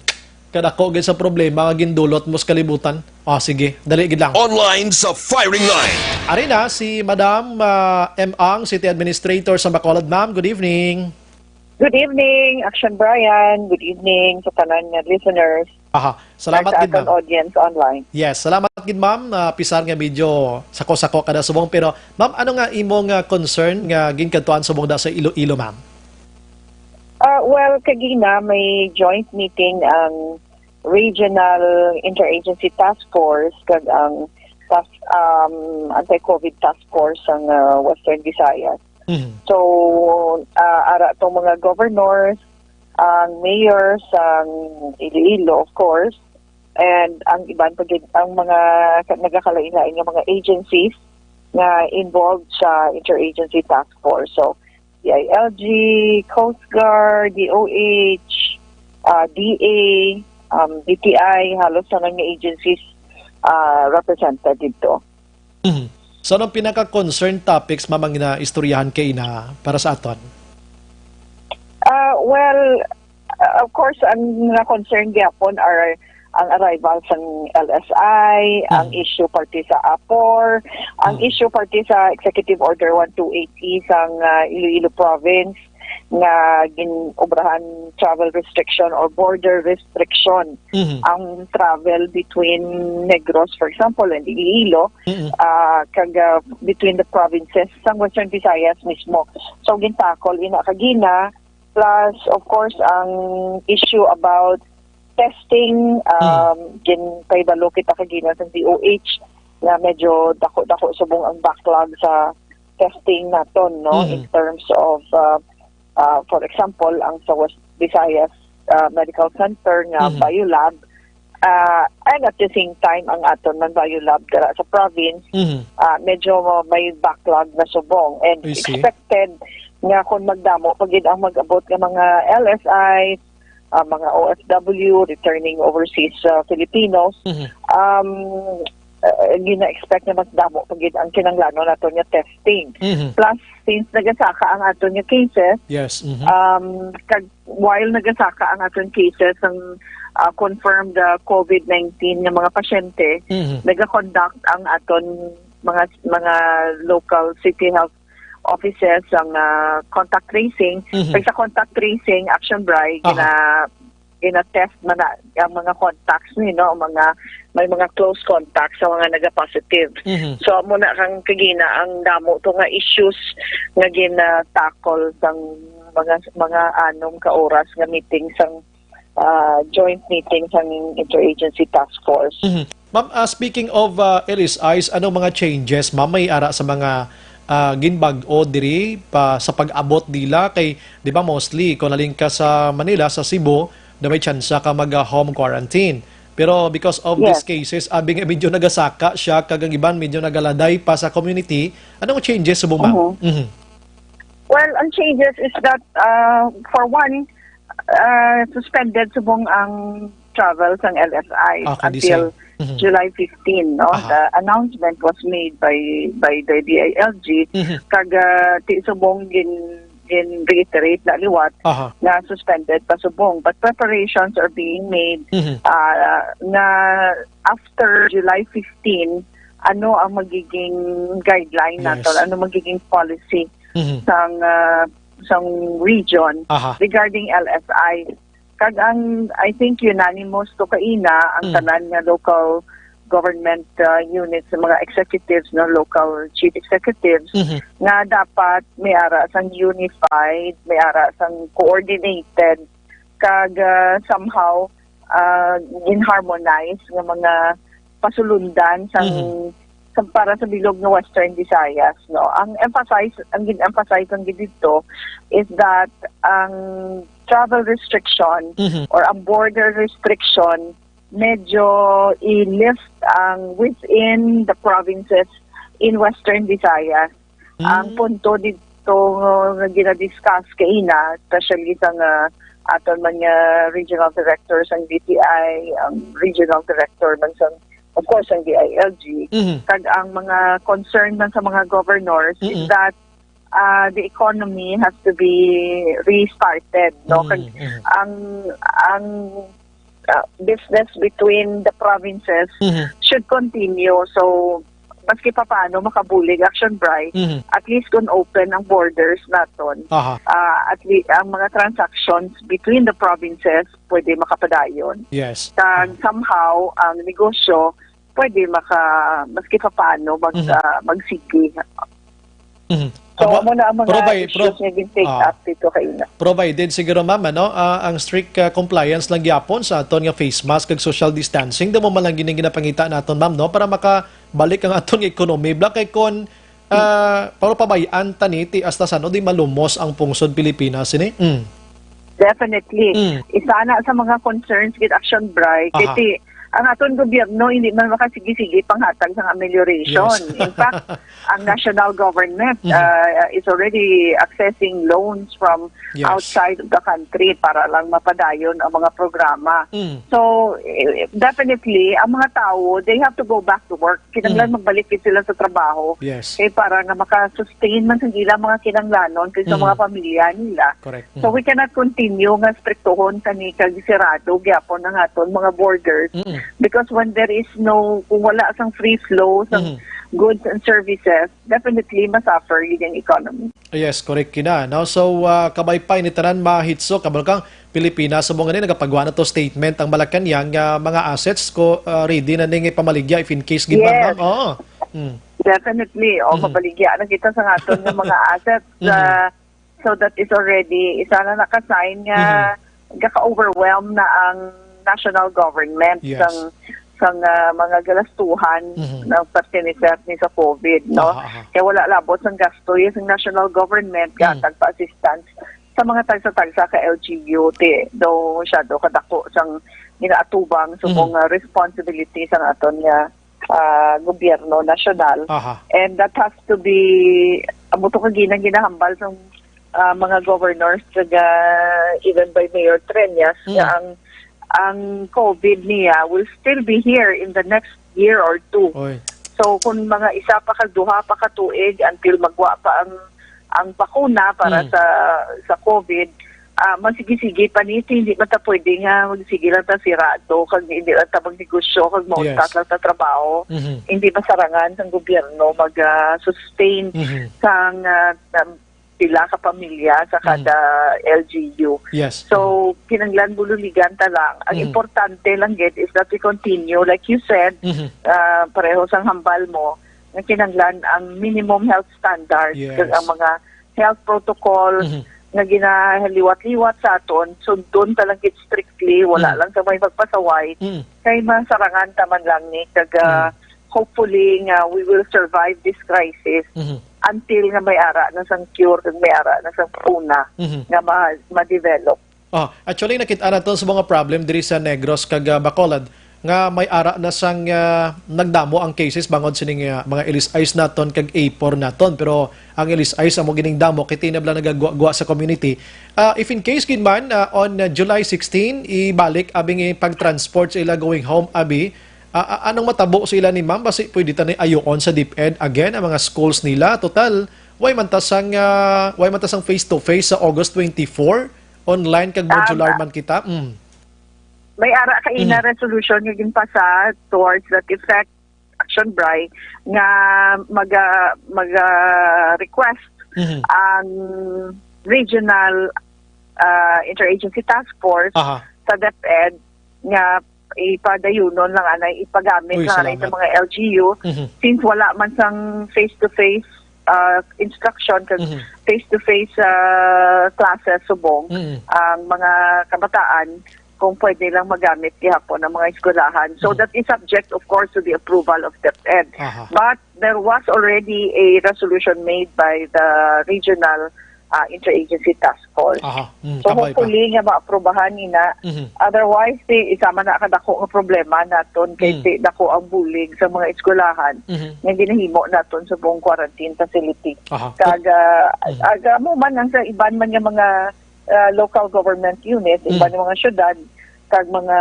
Speaker 2: Kadako gid sa problema nga gindulot mo sa kalibutan. Sige, dali gid lang.
Speaker 6: Online sa firing line.
Speaker 2: Ari na si Madam M. Ang, City Administrator sa Bacolod. Ma'am, good evening.
Speaker 11: Good evening, Action Brian. Good evening sa tanan nga listeners.
Speaker 2: Salamat gid ma'am.
Speaker 11: Audience online.
Speaker 2: Yes, salamat gid ma'am. Pisar nga medyo sako-sako kada subong pero ma'am ano nga imong concern nga ginkadtuan subong da sa Iloilo ma'am?
Speaker 11: Well, kagina may joint meeting ang Regional Interagency Task Force kag ang Anti-COVID Task Force ang Western Visayas. So, ara itong mga governors, ang mayors, ang Iloilo, of course, and ang iban ang mga nagakalain-lain ng mga agencies na involved sa Interagency Task Force. So, DILG, Coast Guard, DOH, DA, DTI, halos na ng agencies represented dito.
Speaker 2: So, anong pinaka-concern topics, mamang na istoryahan kay na para sa aton?
Speaker 11: Well, of course, ang na-concern gyapon are ang arrival sa LSI, ang issue party sa APOR, ang issue party sa Executive Order 128E sa Iloilo Province nga ginobrahan travel restriction or border restriction ang travel between Negros, for example, and Iloilo, between the provinces sa Western Visayas mismo. So gintakol ina kagina, plus of course ang issue about testing, ginpaibalo kita kagina sa DOH na medyo dako-dako subong ang backlog sa testing naton, no, in terms of for example, ang sa West Visayas Medical Center nga Biolab, and at the same time, ang aton ng Biolab dara sa province, medyo may backlog na subong. And expected nga kung magdamo, pagid ang mag-abot ng mga LSI, mga OFW, returning overseas Filipinos, gina-expect na mas damo pagid ang kinanglano nato nga testing. Plus, since nagasaka ang ato nga cases, while nagasaka ang aton cases ang confirmed COVID-19 nga mga pasyente, naga-conduct ang aton mga local city health offices ang contact tracing. Pag sa contact tracing, Action Bright, ina-test man ang mga contacts no, may mga close contacts sa mga naga-positive. So muna kang kagina ang damo to nga issues nga gina-tackle sang mga anong ka oras nga meeting sang joint meeting sang Interagency Task Force.
Speaker 2: Ma'am, speaking of LSIs, anong mga changes ma'am may ara sa mga ginbag-o diri pa sa pag-abot nila kay di ba mostly kung naling ka sa Manila, sa Cebu, na may tsansa ka mag-home quarantine. Pero because of these cases, abing medyo nagasaka siya, kagang iban medyo nagaladay pa sa community. Anong changes sa buma?
Speaker 11: Well, ang changes is that, for one, suspended subong ang travel ng LSI until July 15. No? The announcement was made by the DILG. Kaga ti subong reiterate na liwat
Speaker 2: Aha.
Speaker 11: na suspended pasubong. But preparations are being made na after July 15, ano ang magiging guideline nato, ano magiging policy sang region regarding LSI. Kag ang I think unanimous to kaina ang tanan nga local government units, mga executives, no, local chief executives, nga dapat may ara sang unified, may ara sang coordinated, kag somehow in-harmonize ng mga pasulundan sang para sa bilog ng Western Visayas. No? Ang gin-emphasize ang dito is that ang travel restriction or ang border restriction medyo i-lift ang within the provinces in Western Visayas. Ang punto dito nga gina-discuss kaina, especially sa aton mga regional directors ang DTI, ang regional director man sa, of course, ang DILG, kag ang mga concern man sa mga governors is that the economy has to be restarted, no? Ang business between the provinces should continue. So, maski pa paano makabulig Action Bright, at least kung open ang borders naton, at least ang mga transactions between the provinces pwede makapadayon.
Speaker 2: Yes.
Speaker 11: Kag somehow ang negosyo pwede maski pa paano magsigi. So, mo na ang mga issues nga take up dito kayo na.
Speaker 2: Provided siguro ma'am, ang strict compliance lang gyapon sa aton nga face mask kag social distancing, damo man lang ginapangita naton ma'am, no, para makabalik ang aton nga economy. Bla kay kon para pabayan tani ti hasta sano di malumos ang pungsod Pilipinas ini.
Speaker 11: Definitely. Isa na sa mga concerns with Action Bright, kasi ang aton gobyerno hindi man makasigi-sige panghatag sa amelioration. In fact, ang national government is already accessing loans from outside of the country para lang mapadayon ang mga programa. So, definitely, ang mga tao, they have to go back to work. Kinanglan magbalik sila sa trabaho. Eh, para na makasustain man sa nila mga kinanglanon kasi sa mga pamilya nila.
Speaker 2: Correct.
Speaker 11: So, we cannot continue nga striktohon kani kagisirado gyapon ng aton mga borders. Because when there is kung wala sang free flow sang goods and services, definitely masuffer yung economy.
Speaker 2: Yes, correct kina. Now, so kabay pa ni tanan mahitso kabalkang Pilipinas sa mga nagapagawa na to statement ang Malacanang mga assets ko ready na ning pamaligya if in case giban ma'am.
Speaker 11: Definitely. Mabaligya na kita sa aton ng mga assets so that is already isa na nakasign nga gaka-overwhelm na ang national government sang mga galastuhan ng pertiniser ni sa COVID, no? Kaya wala labot sang gasto yung national government gatag pa assistance sa mga tagsa-tagsa ka LGU do masyado kadako sang ginaatubang sa mga responsibility sang aton nga gobyerno nasyonal. And that has to be amuto ka ginahambal sang mga governors even by Mayor Treñas ang COVID niya will still be here in the next year or two. So kung mga isa pa duha pa ka tuig until magwa pa ang bakuna para sa COVID, magsigi-sige pa nito, hindi man ta pwede nga magsige lang ta sirado kag hindi lang ta magnegosyo kag maustat lang ta trabaho. Hindi masarangan sang gobyerno mag-sustain sang pila ka pamilya sa kada LGU. So, kinanglan bululigan ta lang. Ang importante lang is that we continue, like you said, pareho sang hambal mo, na kinanglan ang minimum health standards, ang mga health protocol na ginahaliwat-liwat sa aton, so doon talang strictly, wala lang sa may magpasaway, kay masarangan taman lang ni, hopefully we will survive this crisis until nga may ara na sang cure, may ara na sang puna nga ma-develop.
Speaker 2: Actually, nakita na to sa mga problem diri sa Negros kag Bacolod nga may ara na sang nagdamo ang cases bangod sining mga Ellis Ice naton kag A4 naton, pero ang Ellis Ice amo gining damo kiti na bala nagagwa sa community. If in case kin man on July 16 ibalik abing pag-transport sa ila going home abi, anong matabo sila ni ma'am? Basi pwede tanay ayoon sa DepEd again ang mga schools nila. Total, Way man tasang face to face sa August 24 online kag modular man kita.
Speaker 11: May ara kay na resolution nga ginpasa towards that effect Action Bri nga request ang regional interagency task force sa DepEd nga ipadayunon lang anay ipagamit lang anay sa mga LGU since wala man sang face-to-face instruction kag face-to-face classes subong ang mga kabataan kung pwede lang magamit gihapon ng mga eskwelahan. So that is subject, of course, to the approval of DepEd. But there was already a resolution made by the regional interagency task force. So hopefully nga maaprobahan nina. Otherwise, isama na kadako nga problema naton kay dako ang bullying sa mga eskwelahan nga ginahimo naton sa buong quarantine facility. Kag aga mo man ang sa iban man nga mga local government unit, iban mga syudad, kag mga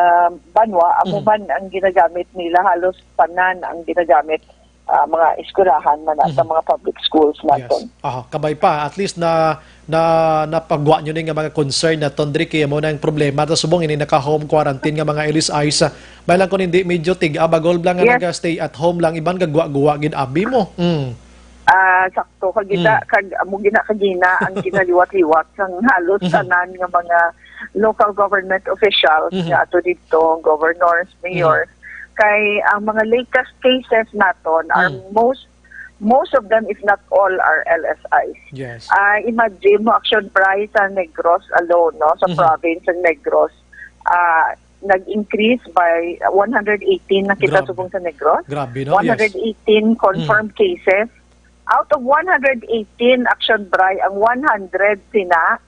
Speaker 11: banwa, amo man ang ginagamit nila, halos tanan ang ginagamit mga eskwelahan man at mga public schools naton.
Speaker 2: Kabay pa, at least na napagwa nyo nga mga concern na tondri kaya mo na yung problema ta subong ini naka-home quarantine nga mga LSIs. May lang kung hindi medyo bagol lang nga naga-stay at home lang, iban kagwa-guwa gid abi mo.
Speaker 11: Sakto kagita kag amo kagina ang kinaliwat-liwat sang halos tanan nga mga local government officials nga ato dito, governors, mayors, kay ang mga latest cases naton are most of them, if not all, are LSIs.
Speaker 2: Yes.
Speaker 11: Imagine mo Action Bri sa Negros alone, no, sa province ng Negros, nag-increase by 118 na kita subong sa Negros.
Speaker 2: Grabe, no?
Speaker 11: 118 confirmed cases. Out of 118 Action Bri, ang 100 sina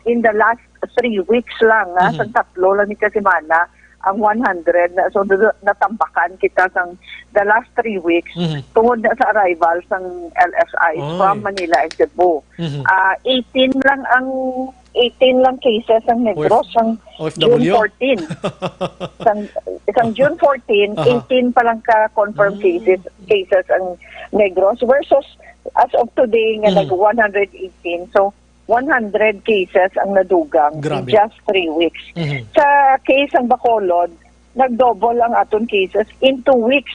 Speaker 11: in the last 3 weeks lang, sa tatlo lang ni kasimana, ang 100 na so natambakan kita sang the last 3 weeks tungod na sa arrival sang LSI from Manila and Cebu. 18 lang cases ang Negros sang June 14. Isang June 14, 18 pa lang ka confirmed cases ang Negros versus as of today nga nag 118. So 100 cases ang nadugang in just 3 weeks. Sa case ang Bacolod, nagdouble ang aton cases in 2 weeks.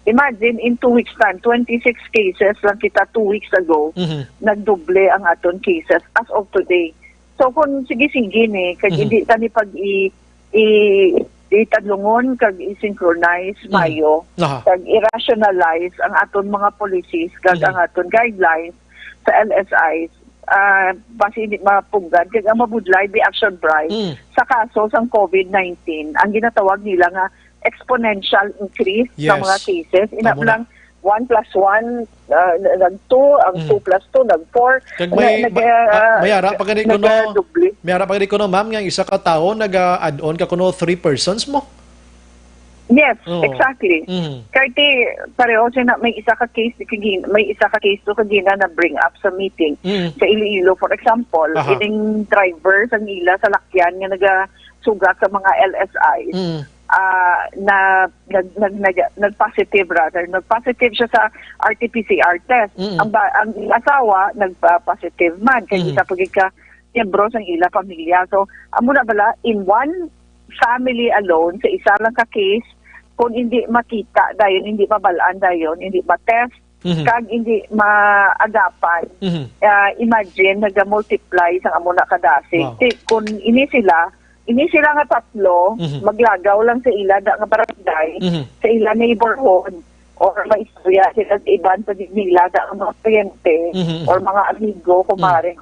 Speaker 11: Imagine, in 2 weeks time, 26 cases lang kita 2 weeks ago, nagdoble ang aton cases as of today. So kung sige-sige ni, kag hindi tani pag itadlungon, kag i-synchronize mayo, kag i-rationalize ang aton mga policies, kag ang aton guidelines sa LSIs, basi hindi mapugad kaya mabudlay the Action Bri sa kaso ng COVID-19 ang ginatawag nila nga exponential increase ng mga cases lang 1 plus 1 nag-2 ang 2 plus 2 nag-4
Speaker 2: mayara pag kuno ma'am nga isa ka tawo nag-add-on ka kuno 3 persons mo.
Speaker 11: Yes, exactly. Kahit pareho siya may isa ka case to kagina na bring up sa meeting sa Iloilo, for example, ining driver sa nila sa lakyan nga nagasugat sa mga LSI na nag-positive siya sa RT-PCR test. Ang asawa nag-positive man kay isa pagig ka miyembro sa ila pamilya. So amo na bala in one family alone sa isa lang ka case kung hindi makita dayon, hindi mabalaan dayon, hindi ma-test, kag hindi maagapan. Imagine naga-multiply sa amo na kadasi. Kung ini sila nga tatlo, maglagaw lang sa ila da nga barangay, sa ila neighborhood, or maistorya sila sa iban sa nila da ang mga kliyente, or mga amigo, kumpare.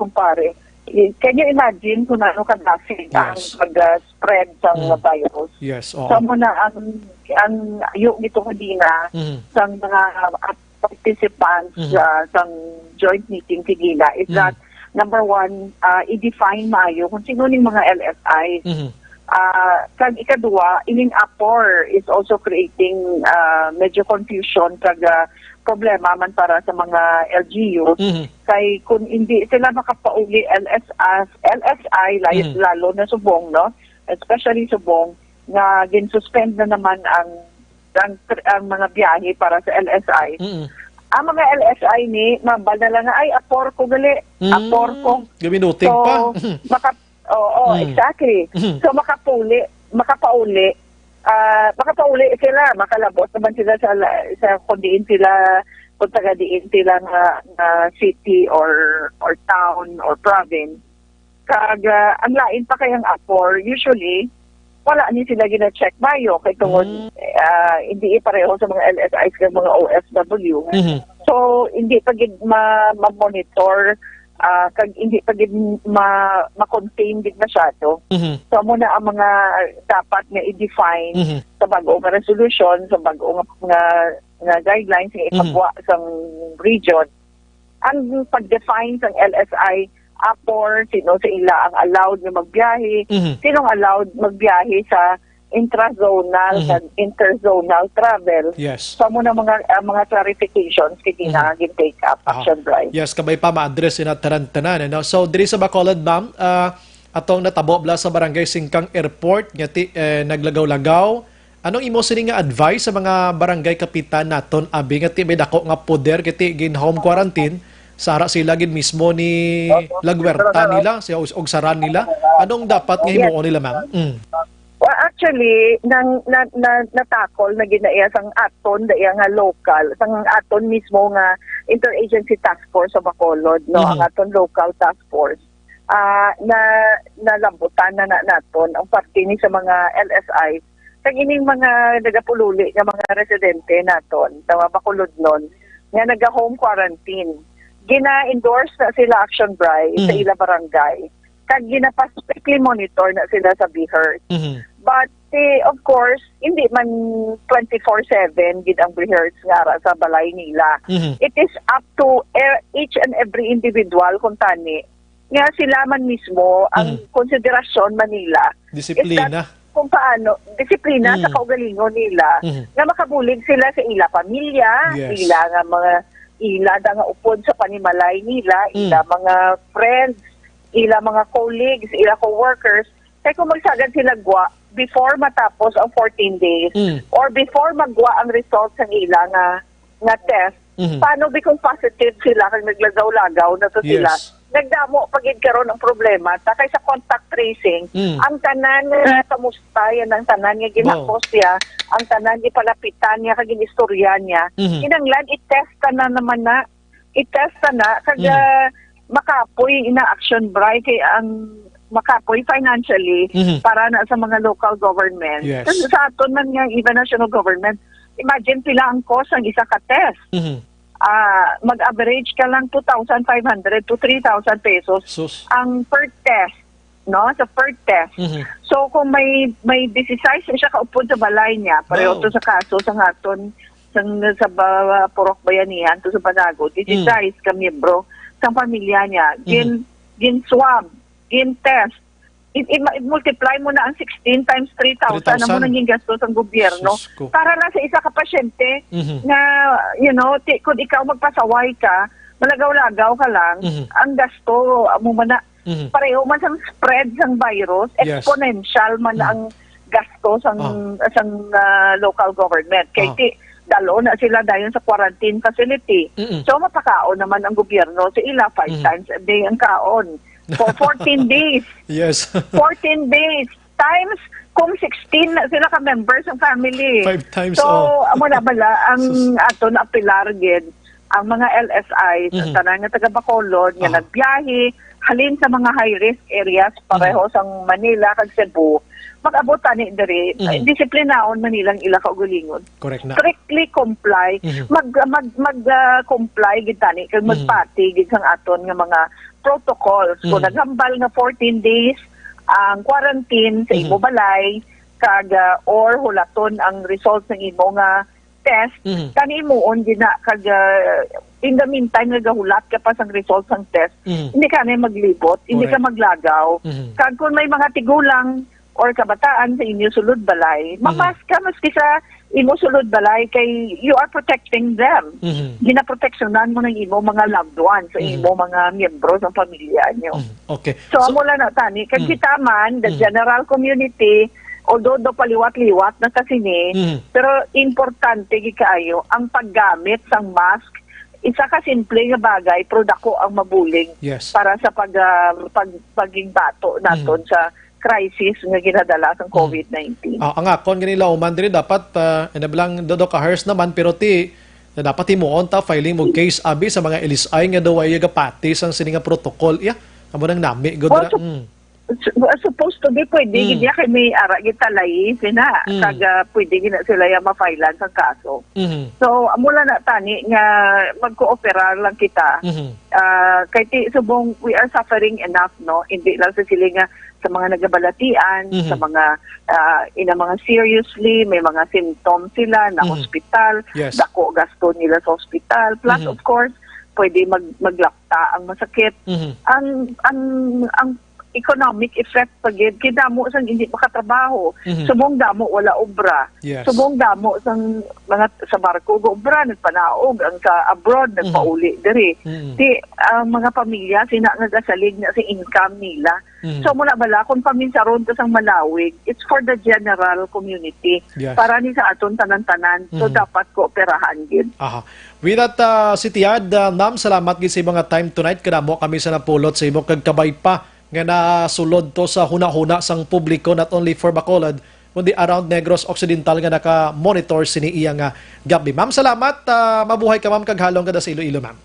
Speaker 11: Can you imagine kung ano kadasi ang mag-spread sa virus?
Speaker 2: Yes.
Speaker 11: So muna ang yung ito kadina sa mga participants sa joint meeting sigila is that number one, i-define mayo kung sino ning mga LSI. Kag ikadua, ining appor is also creating medyo confusion kag problema man para sa mga LGU. Kay kung hindi sila makapauli LSI lalo na subong, no? Especially subong na gin-suspend na naman ang mga biyahe para sa LSI. Ang mga LSI ni mabal na lang nga, ay apor ko gali, apor ko.
Speaker 2: Gaminuting pa.
Speaker 11: Exactly. So makapauli sila, makalabot naman sila sa kundiin sila, kung taga-diin sila na city or town or province. Kag ang lain pa kayang apor, usually wala ni sila gina-check mayo kay tungod hindi pareho sa mga LSIs kag mga OFW. So hindi pa gid ma-monitor kag hindi pa gid ma-contain gid masyado. So muna ang mga dapat nga i-define sa bag-o nga resolution, sa bag-o nga guidelines nga ipagwa sa region. Ang pag-define sa LSI apor, sino sa ila ang allowed na magbiyahe, sinong allowed magbiyahe sa intrazonal and interzonal travel.
Speaker 2: Yes.
Speaker 11: So muna mga clarifications kiti na take up action drive.
Speaker 2: Yes, kabay pa ma-address ina tanan-tanan. No? So diri sa Bacolod, ma'am, atong natabo bla sa Barangay Singkang Airport ngati naglagaw-lagaw. Anong imo sini nga advice sa mga barangay kapitan naton abi ngati may dako nga poder kiti gin home quarantine? Sara sila gid mismo ni lagwerta nila, og saran nila. Anong dapat nga himuon nila, ma'am?
Speaker 11: Well, actually, natakol na ginaiya sang aton daiya nga local, sang aton mismo nga interagency task force sa Bacolod, no, ang aton local task force. Na nalambutan na naton ang parte ni sa mga LSI. Kag ining mga nagapululi nga mga residente naton sa Bacolod nun nga naga-home quarantine. Gina-endorse na sila action drive sa ila barangay. Kag gina-strictly monitor na sila sa BHERT. But of course, hindi man 24/7 gid ang BHERT nga sa balay nila. It is up to each and every individual kung tani nga sila man mismo ang konsiderasyon man nila.
Speaker 2: Disiplina.
Speaker 11: Kung paano, disiplina sa kaugalingon nila nga makabulig sila sa ila pamilya, ila nga mga ila nga upod sa panimalay nila, ila mga friends, ila mga colleagues, ila co-workers. Kaya kung magsagad sila gwa before matapos ang 14 days or before magwa ang results ng ila nga test, paano kung positive sila kung naglagaw-lagaw na to sila? Nagdamo pagid karon ang problema takay sa contact tracing ang tanan nga kamusta yan ang tanan nga ginapos niya ang tanan nga palapitan niya kag ginistorya niya kinanglan i-test na naman na i-test na kag makapoy ina action bright kay ang makapoy financially para na sa mga local government kasi sa aton man nga even national government imagine pila ang cost ang isa ka test mag-average ka lang 2,500 to 3,000 pesos ang per test, no? Sa per test. So kung may 16 siya kaupod sa balay niya, pareho to sa kaso sa aton sa Purok Bayanihan to sa Banago, 16 ka miyembro sa pamilya niya, gin swab, gin test. I-multiply mo na ang 16 times 3,000 na mo naging gastos ang gobyerno para lang sa isa ka pasyente na, you know, kung ikaw magpasaway ka, malagaw-lagaw ka lang, ang gasto mo man na, pareho man sang spread sang virus, exponential man ang gasto sang local government. Kaya dalo na sila dayon sa quarantine facility. So mapakaon naman ang gobyerno sa ila 5 times a day ang kaon. For 14 days. Yes. 14 days. Times kung 16 na sila ka-members ng family.
Speaker 2: 5 times.
Speaker 11: So, amo na bala, ang ato na apilar gid ang mga LSI sa tanan nga taga Bacolod nga nagbiyahe halin sa mga high-risk areas pareho sang Manila kag Cebu. Mag-abot tani diri disiplinaon man nilang ila kaugalingon.
Speaker 2: Correct na.
Speaker 11: Strictly comply. Comply gid tani kag magpati gid sang aton nga mga protocols. Kung naghambal nga 14 days ang quarantine sa imo balay kag or hulaton ang results ng imo nga test kani moon gid na kag in the meantime nagahulat ka pa sang results ng test hindi ka na maglibot, hindi ka maglagaw. Kag kung may mga tigulang or kabataan sa inyo sulod balay, mamas ka maski sa imo sulod balay kay you are protecting them. Ginaproteksyonan mo ng imo mga loved ones, sa imo mga miyembro ng pamilya niyo.
Speaker 2: Okay.
Speaker 11: So amo lang na tani kag kita man the general community although do paliwat-liwat na kasini pero importante gid kaayo ang paggamit sang mask isa ka simple nga bagay pero dako ang mabuling
Speaker 2: Yes.
Speaker 11: para sa paging bato naton sa crisis nga ginadala sa COVID-19.
Speaker 2: Ang akon ganila uman diri dapat inabilang dodo ka hers naman pero na dapat himuon ta filing mo case abi sa mga LSI nga daw ay gapati sang sini nga protocol. Amo nang nami gud
Speaker 11: Well,
Speaker 2: ra.
Speaker 11: supposed to be pwede gid kay may ara gitalay sina kaga pwede gid na sila ya ma-filean sa kaso. So mula na tani nga magkooperar lang kita. Kay subong we are suffering enough no hindi lang sa sila nga sa mga nagabalatian, sa mga ina mga seriously may mga symptoms sila na hospital,
Speaker 2: Yes.
Speaker 11: dako gasto nila sa hospital plus of course pwede maglapta ang masakit. Ang economic effect pagid kay damo sang hindi makatrabaho. Subong damo wala obra.
Speaker 2: Yes.
Speaker 11: Subong damo sang mga sa barko go obra nagpanaog ang sa abroad nagpauli diri. Di ang mga pamilya sina nga gasalig na sa income nila. So mula bala kung paminsaron ka sang malawig, it's for the general community.
Speaker 2: Yes.
Speaker 11: Para ni sa aton tanan-tanan. So dapat kooperahan gid.
Speaker 2: Aha. With that, si Tiad, ma'am, salamat gid sa mga time tonight. Kadamo kami sa napulot sa imo kag kabay pa nga nasulod to sa huna-huna sang publiko not only for Bacolod kundi around Negros Occidental nga naka-monitor sini iya nga gabi. Ma'am, salamat. Mabuhay ka, ma'am, kag halong kada sa Iloilo, ma'am.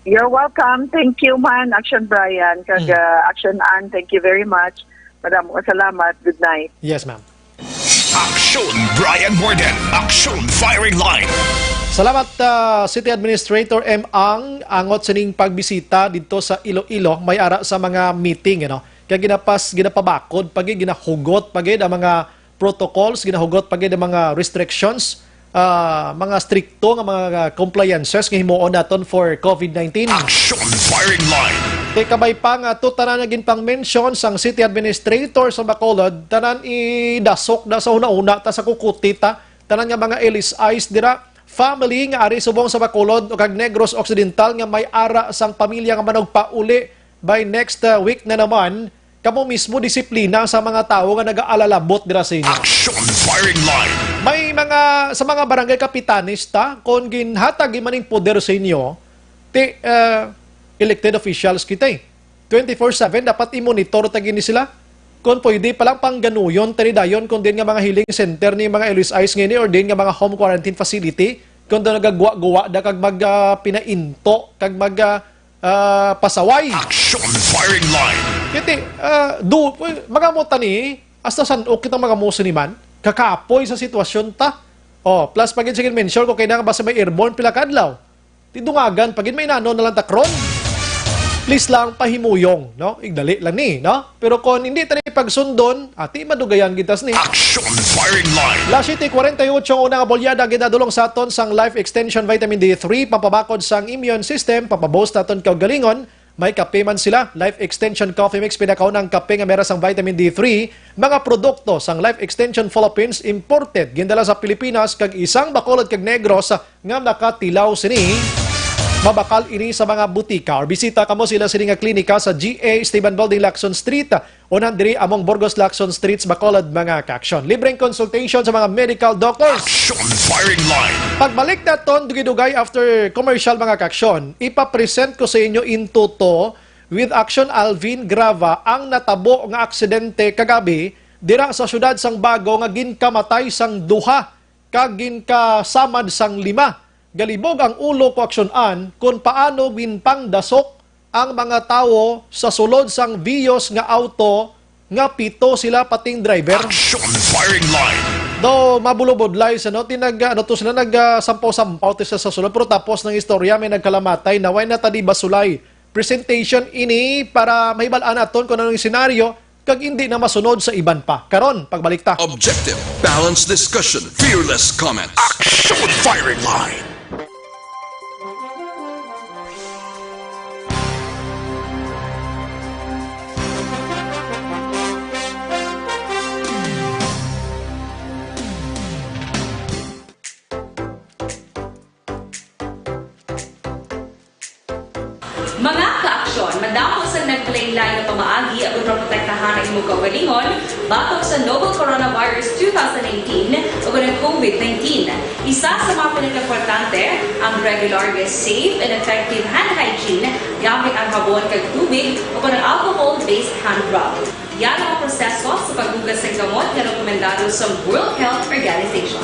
Speaker 11: You're welcome. Thank you, man. Action Brian. Kag Action Ann. Thank you very much. Maraming salamat. Good night.
Speaker 2: Yes, ma'am.
Speaker 6: Aksyon Brian Morgan. Aksyon Firing Line.
Speaker 2: Salamat City Administrator M. Ang angot sining pagbisita dito sa Iloilo may ara sa mga meeting kaya ginapabakod pagi ginahugot pagi ang mga protocols ginahugot pagi ang mga restrictions mga stricto nga mga compliances nga himuon naton for COVID-19.
Speaker 6: Aksyon Firing Line.
Speaker 2: Kabay pa nga to tanan naging pang mention sang City Administrator sa Bacolod tanan idasok na sa una-una ta sa kukutita tanan nga mga LSIs dira family nga ari subong sa Bacolod o kag Negros Occidental nga may ara sang pamilya nga managpauli by next week na naman kamo mismo disiplina sa mga tao nga nagaalalabot dira sa inyo.
Speaker 6: Action Firing Line.
Speaker 2: May mga sa mga barangay kapitanista kon ginhatag maning poder sa inyo elected officials kita 24/7 dapat i-monitor tagin ni sila kung pwede palang pangganuyon, tanidayon, kung din nga mga healing center ni mga LSIs ngayon or din nga mga home quarantine facility, kung doon nagagawa-gawa da kag mag-pinainto, kag pasaway.
Speaker 6: Action Firing Line.
Speaker 2: Kiti, mga mo tani, hasta saan o kitang mga mo siniman, kakapoy sa sitwasyon ta. Plus pagin sige mention ko kailangan basta may airborne pila kadlaw. Tidungagan, pagin may nano na lang takron. Please lang pahimuyong, no? Igdali lang ni, no? Pero kung hindi tayo pagsundon, ati madugayan gitas ni.
Speaker 6: Action Firing Line.
Speaker 2: Last City 48 ang unang abolyada ginadulong sa aton sang Life Extension Vitamin D3 pampabakod sang immune system, pampabost aton kaugalingon. May kape man sila, Life Extension Coffee Mix pinakaunang kape nga meron sang vitamin D3, mga produkto sang Life Extension Philippines imported gindala sa Pilipinas kag isang Bacolod kag Negros nga nakatilaw sini. Mabakal ini sa mga butika or bisita kamo sila sa nga klinika sa GA Esteban Building Lacson Street unan diri among Burgos Lacson Streets Bacolod mga kaaksyon. Libreng consultation sa mga medical doctors.
Speaker 6: Action Firing Line.
Speaker 2: Pagbalik naton dugay-dugay after commercial mga kaaksyon, ipapresent ko sa inyo in toto with Action Alvin Grava ang natabo nga aksidente kagabi dira sa syudad sang Bago nga ginkamatay sang duha kag ginkasamad sang 5. Galibog ang ulo ko aksyonan kung paano ginpangdasok ang mga tao sa sulod sang Vios nga auto nga pito sila pating driver.
Speaker 6: Action Firing Line.
Speaker 2: Do mabulobodlay sa sila nagsampaw-sampaw sa sulod pero tapos ng istorya may nagkalamatay na way na tadi basulay. Presentation ini para mahibalaan naton kung anong senaryo kag hindi na masunod sa iban pa. Karon pagbalik ta.
Speaker 9: Objective, balanced discussion, fearless comments.
Speaker 6: Action Firing Line.
Speaker 12: Mga ka-aksyon, madamo sa naglaylay na pamaagi at protektahan ang imong kaugalingon batok sa novel coronavirus 2018 o ng COVID-19. Isa sa mga pinaka-importante ang regular, safe, and effective hand hygiene gamit ang habon kag tubig o ng alcohol-based hand rub. Yan ang proseso sa paghugas ng gamot na rekomendado sa World Health Organization.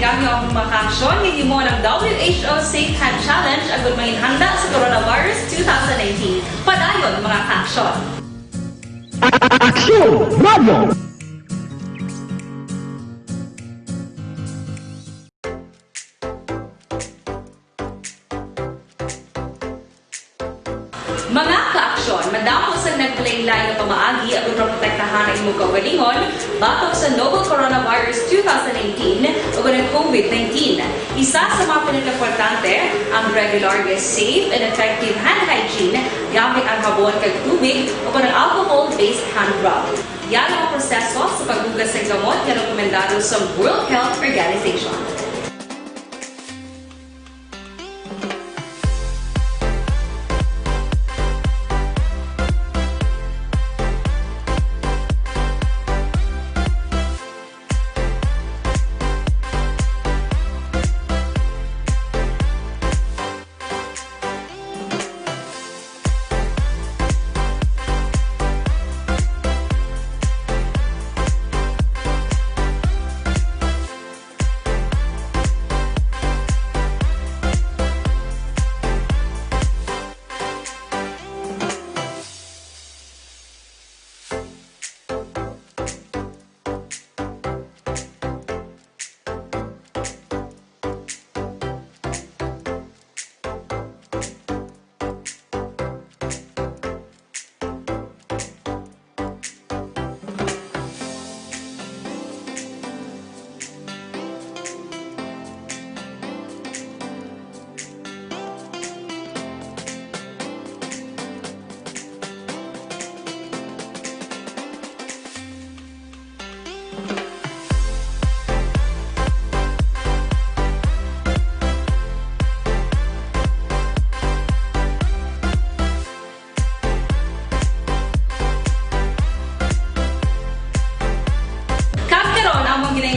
Speaker 12: Gamyo ang makaksyon ninyo mo ng WHO Safe Hand Challenge agad may handa sa coronavirus 2019. Padayon mga kaksyon!
Speaker 13: Aksyon! Radio!
Speaker 12: Mga kaaksyon, madamo sa naglaylay na pamaagi at protektahan ang imong kaugalingon batok sa novel coronavirus 2018 o ng COVID-19. Isa sa mga pinaka-importante ang regular, safe, and effective hand hygiene gamit ang habon kag tubig o ng alcohol-based hand rub. Yan ang proseso sa paghugas ng gamot na rekomendado sa World Health Organization.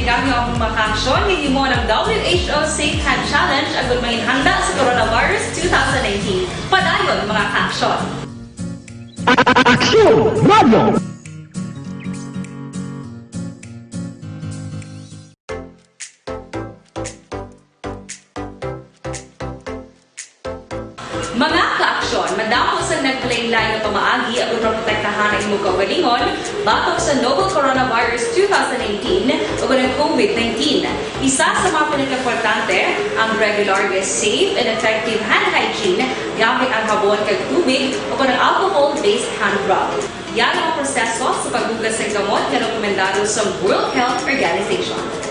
Speaker 12: Gamyo ang makaksyon ninyo mo ng WHO Safe Hand Challenge agad may handa sa coronavirus 2019. Padayon mga kaaksyon!
Speaker 13: Aksyon! Radio!
Speaker 12: Mga kaaksyon, madamo sa naglaylay na pamaagi at protektahan ang imong kaugalingon batok sa novel coronavirus 2018 o ng COVID-19. Isa sa mga pinaka-importante ang regular, safe, and effective hand hygiene gamit ang habon kag tubig o ng alcohol-based hand rub. Yan ang proseso sa paghugas ng gamot na rekomendado sa World Health Organization.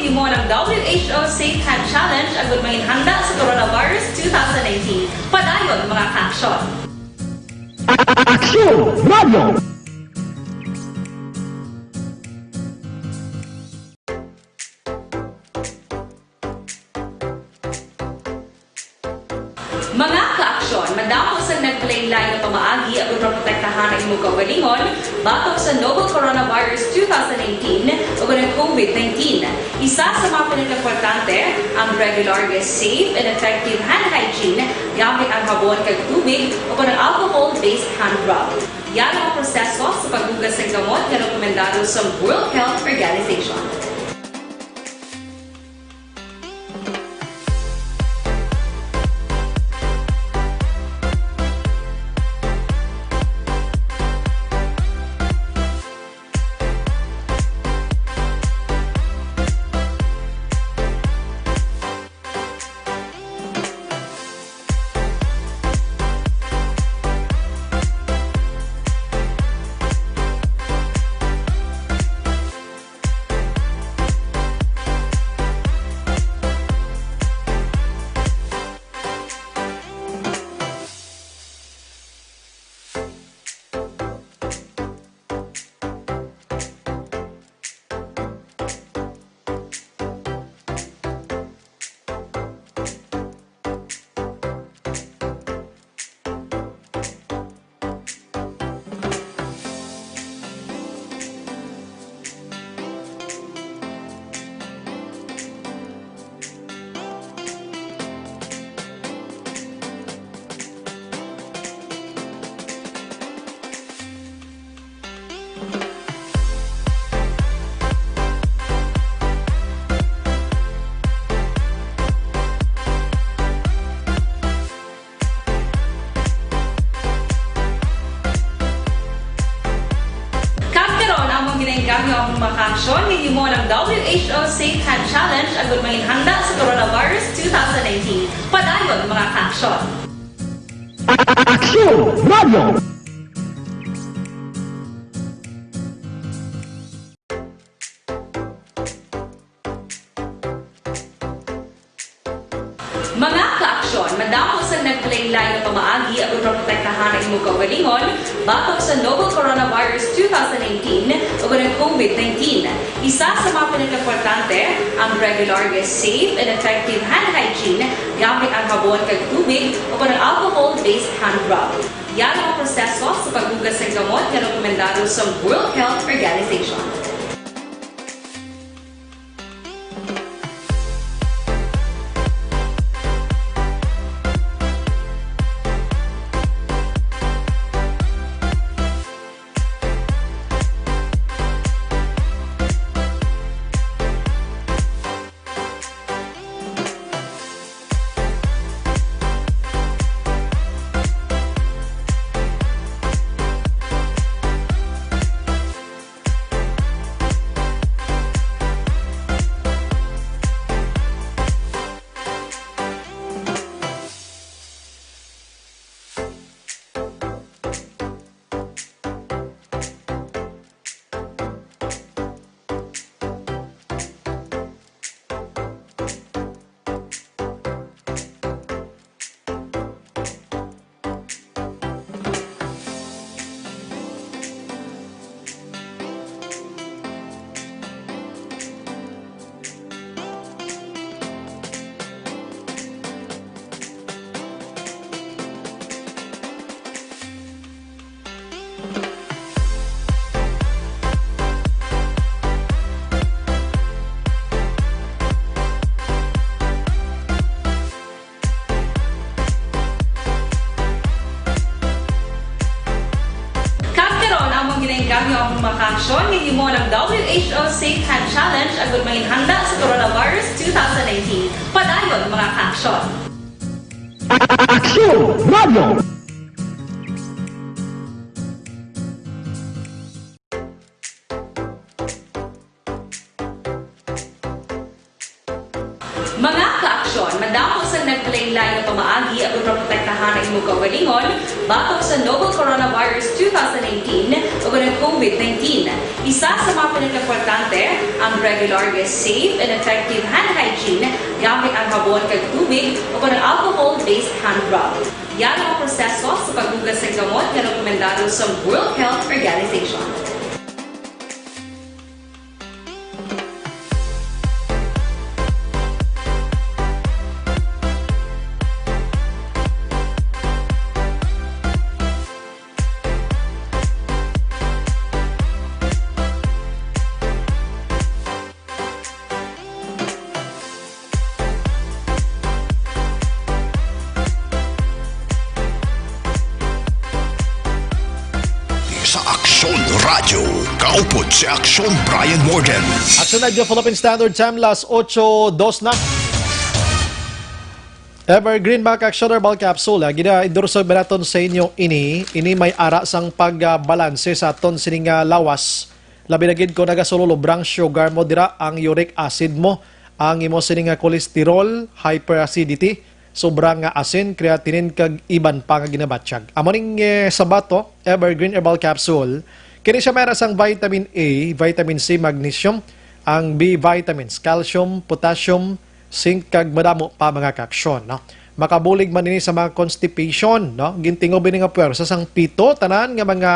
Speaker 12: ngayon mo ng WHO Safe Hand Challenge ang gulmangin handa sa Coronavirus 2019. Padayon mga ka-aksyon!
Speaker 13: Aksyon Radio!
Speaker 12: Mga ka-aksyon, madamo sa nagpalaylay ng pamaagi at protektahan ang imong kaugalingon batok sa novel coronavirus 2018 o ng COVID-19. Isa sa mga pinaka-importante ang regular, safe, and effective hand hygiene gamit ang habon kag tubig o ng alcohol-based hand rub. Yan ang proseso sa paghugas ng gamot na rekomendado sa World Health Organization. Ginenggamyo ang makaksyon ngayon mo ng WHO Safe Hand Challenge ang gulmangin handa sa Coronavirus 2019. Padayon mga ka-aksyon!
Speaker 13: Aksyon Radio!
Speaker 12: Mga ka-aksyon, madamo sa nagpalaylay ng pamaagi at protektahan ang imong kaugalingon batok sa novel coronavirus 2018 o ng COVID-19. Isa sa mga pinaka-importante ang regular, safe, and effective hand hygiene gamit ang habon kag tubig o ng alcohol-based hand rub. Yan ang proseso sa paghugas ng gamot na rekomendado sa World Health Organization. Ginenggamyo ang makaksyon ngayon mo ng WHO Safe Hand Challenge ang gulmangin handa sa Coronavirus 2019. Padayon mga ka-aksyon!
Speaker 13: Aksyon Radio!
Speaker 12: Mga ka-aksyon, aksyon, madamo sa nagpalain-lain ng pamaagi at protektahan ang imong kaugalingon batok sa novel coronavirus 2018 o ng COVID-19. Isa sa mga pinaka-importante ang regular, safe, and effective hand hygiene gamit ang habon kag tubig o ng alcohol-based hand rub. Yan ang proseso sa paghugas ng gamot na rekomendado sa World Health Organization.
Speaker 6: Sa Aksyon Radio, kaupod si Aksyon Brian Morgan.
Speaker 2: Aksyon Radio Philippine Standard Time, las 8:02 na. Evergreen mga Aksyon Herbal Capsule. Gina-endorso naton sa inyo ini may ara sang pagbalanse sa aton sining lawas. Labi na gid ko nagasululobrang sugar mo dira ang uric acid mo, ang imo sining cholesterol, hyperacidity, sobrang asin, creatinine kag iban pa nga ginabatsyag. Amo ning sabato, Evergreen Herbal Capsule, kini siya mayroon sang vitamin A, vitamin C, magnesium, ang B vitamins, calcium, potassium, zinc kag madamo pa mga kaaksyon, no? Makabulig man ini sa mga constipation, no? Gintingob ini nga puwersa sang pito tanan nga mga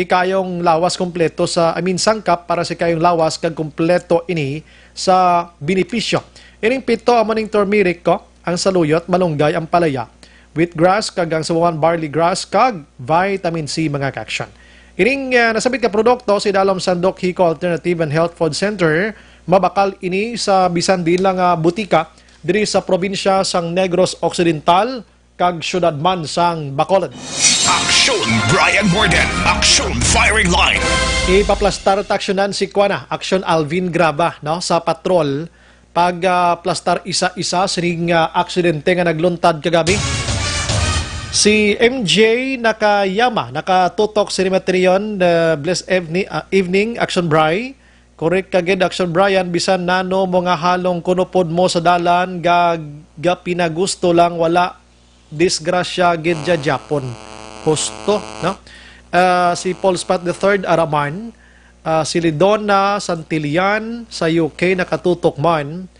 Speaker 2: ikayong lawas kompleto sa sangkap para sa ikayong lawas kag kompleto ini sa benepisyo. Ining pito amo ning turmeric ko, ang saluyot, malunggay, ang palaya, wheatgrass, kag ang sawawan barley grass, kag vitamin C mga kaaksyon. Ining nasabit ka produkto si Dalom Sandok Hiko Alternative and Health Food Center, mabakal ini sa bisan din lang butika diri sa probinsya sang Negros Occidental, kag syudad man sang Bacolod.
Speaker 6: Aksyon Brian Morgan, Aksyon Firing Line.
Speaker 2: Ipaplastar taksyonan si Kuana, Aksyon Alvin Graba, no, sa patrol, pag-plastar isa-isa sining aksidente nga nagluntad kagabi. Si MJ nakayama, nakatutok sa Rimatrion, blessed evening, Action Bri. Correct kagid, Action Brian, bisan nano mga halong kunupod mo sa dalan, ga pinagusto lang, wala disgrasya gid ja Japon. Husto, no? Si Paul Spat III Araman, si Lidona Santillan sa UK nakatutok man.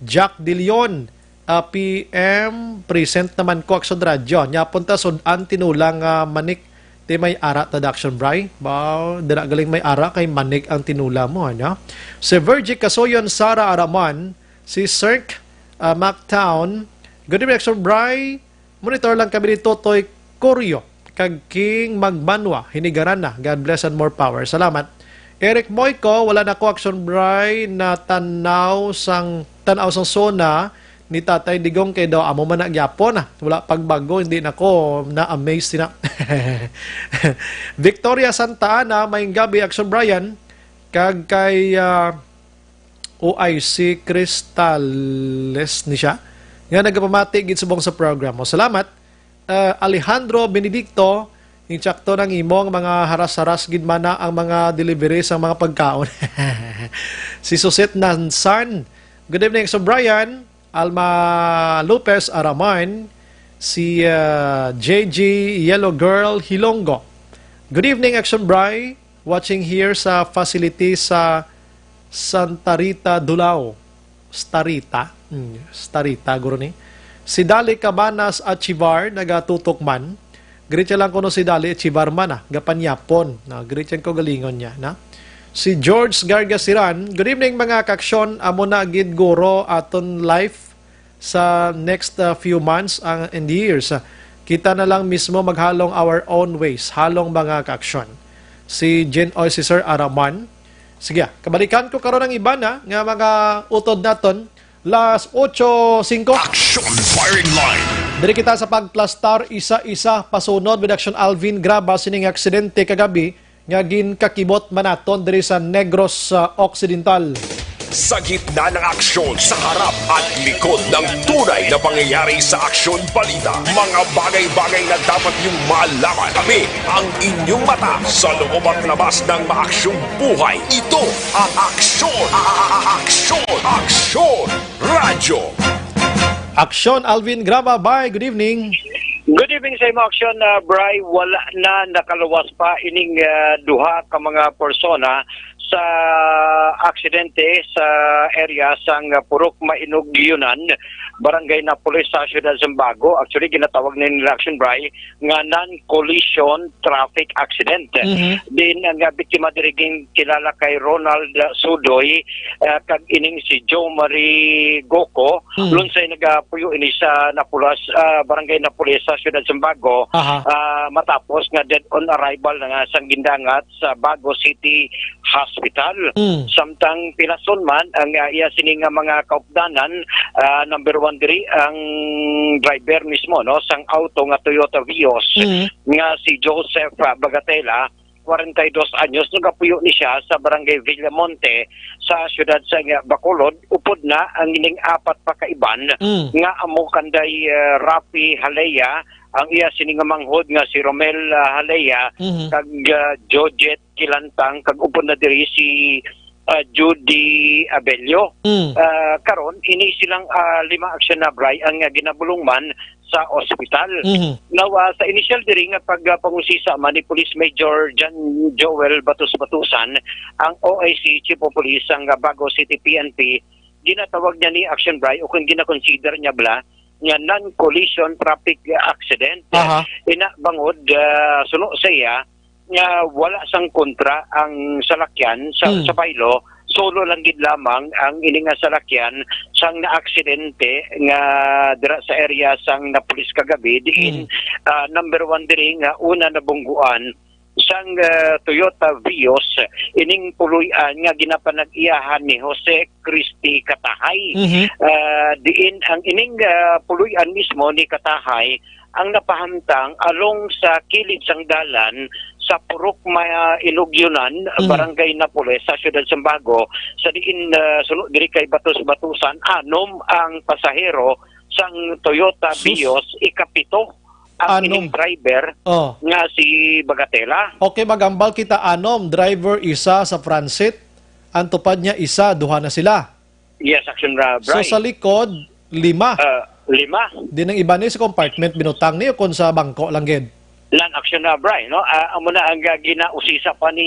Speaker 2: Jack De Leon, PM, present naman ko Aksyon Radio. Nya punta sudan tinulang manik ti may ara ta Action Bri. Ba, dira galing may ara kay manik ang tinula mo, ano? Si Virgie Kasoyon Sara Araman, si Cirque Mactown. Good evening Action Bri. Monitor lang kami ni Totoy Koryo kag King Magbanwa, hinigaran na. God bless and more power. Salamat. Eric Moico, wala na ko Action Bri na tanaw sang zona ni Tatay Digong kay daw amo man nagyapon na. Wala pagbago, hindi na ko na-amaze na. Victoria Santa Ana, may gabi Action Brian, kag kay OIC Cristales ni siya. Nga nagpamati gid subong sa program mo. Salamat. Alejandro Benedicto, insakto ng imong mga haras-haras gid man na ang mga delivery sa mga pagkaon. Si Suset Nansan, good evening so Brian. Alma Lopez Araman, si JG Yellow Girl Hilongo. Good evening Action Bri, watching here sa facility sa Santa Rita Dulao. Starita guro ni. Si Dali Cabanas at Chivar nagatutok man. Gritya lang ko no si Dali Chivar man gapanyapon. Na grityan ko galingon niya na. Si George Gargasiran, good evening mga kaksyon, amo na gid guro aton life sa next few months and years. Kita na lang mismo maghalong our own ways, halong mga kaksyon. Si Jen o si Sir Araman. Sige, kabalikan ko karon ng iba na nga mga utod naton. Las 8:05.
Speaker 6: Action Firing Line.
Speaker 2: Diri kita sa pagplastar isa-isa pasunod with Action Alvin Graba sining aksidente kagabi nga ginkakibot manaton diri sa Negros Occidental.
Speaker 6: Sa gitna ng aksyon, sa harap at likod ng tunay na pangyayari sa Aksyon Balita, mga bagay-bagay na dapat niyong malaman. Kami ang inyong mata sa loob at labas ng maaksyong buhay. Ito ang Aksyon! Aksyon! Aksyon! Radyo!
Speaker 2: Aksyon Alvin Graba, bye, good evening.
Speaker 13: Good evening sa imo, Aksyon, Bri. Wala na nakaluwas pa ining duha ka mga persona sa aksidente sa area sang Purok Mainog Yunan, Barangay Napoles sa Ciudad Zimbago. Actually, ginatawag na nila, Aksyon, Bri, nga non-collision traffic accident. Din ang biktima diriging kilala kay Ronald Sudoy, kag ining si Joe Marie Goko. Lunsay nagapuyo ini sa Napoles, Barangay Napoles sa Ciudad Zimbago, matapos nga dead on arrival nga sang gindangat sa Bago City Hospital. Samtang pinason man ang iya sini nga mga kaupdanan, number 1 diri ang driver mismo, no, sang auto nga Toyota Vios, nga si Joseph Bagatela, 42 anyos, nagapuyo ni siya sa Barangay Villamonte sa siyudad sa Bacolod. Upod na ang ining apat pa kaiban nga amo kanday Rafi Halea, ang iya sining manghod nga si Romel Halea, kag Jojet Kilantang, kag upod na diri si Judy Abelio. Karon ini silang 5 aksyon na, Bri, ang ginabulong man sa ospital. Now, sa initial diri nga pagpangusisa man ni Police Major John Joel Batus-Batusan, ang OIC Chief of Police ang Bago City PNP, ginatawag niya ni action, Bri, o kung gina-consider niya bala nga non-collision traffic accident. Inabangod suno sa iya nga wala sang kontra ang salakyan sa baylo, solo lang gid lamang ang ini nga salakyan sang naaksidente nga dira sa area sang Napoles kagabi. Diin number 1 diri nga una nabungguan sang Toyota Vios, ining puluyan nga ginapanag-iyahan ni Jose Cristi Katahay. Diin ang ining puluyan mismo ni Katahay ang napahamtang along sa kilid sang dalan sa Purok Mainog Yunan, Barangay Napoles sa Ciudad Zimbago. Sa diin sunod diri kay Batus-Batusan, 6 ang pasahero sang Toyota Vios, ikapito ang ining driver nga si Bagatela.
Speaker 2: Okay, magambal kita, 6 driver, isa sa transit, ang tupad niya isa, duha na sila.
Speaker 13: Yes, Action, Bri.
Speaker 2: So sa likod 5.
Speaker 13: 5.
Speaker 2: Din ang iba ni sa compartment binutang niyo kon sa bangko lang gid.
Speaker 13: Lan action na, Bri, no? Amo na ang ginausisa pa ni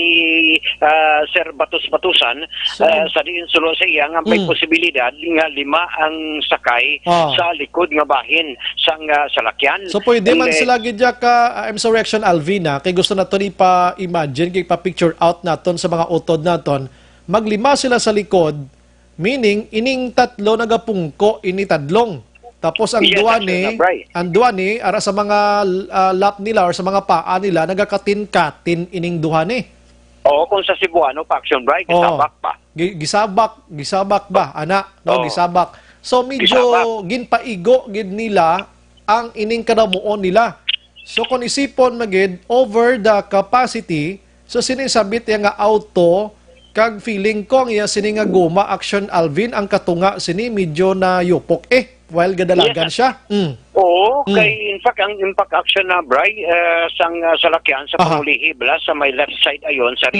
Speaker 13: Sir Batus-Batusan sa diin sulo sa iya nga may posibilidad nga 5 ang sakay sa likod nga bahin sang salakyan.
Speaker 2: So pwede man sila gid ka insurrection, Alvina, kay gusto naton ipa-imagine, kay pa-picture out naton sa mga utod naton, maglima sila sa likod, meaning ining tatlo nagapungko ini tadlong. Tapos ang duwa ni ara sa mga lap nila or sa mga paa nila nagakatin-katin ining duha ni.
Speaker 13: Oo, kung sa Cebuano pa, Action, Bri, gisabak pa.
Speaker 2: Gisabak ba ana, no, gisabak. So medyo ginpaigo gid nila ang ining kadamuon nila. So kung isipon magid over the capacity, so sinisabit nga auto kag feeling ko nga sini nga guma, Action, Alvin, ang katunga sini medyo na yupok while gadalagan siya.
Speaker 13: Oo, kay in fact ang impact action na, Bri, sang salakyan sa pangulihi bala sa may left side ayon sa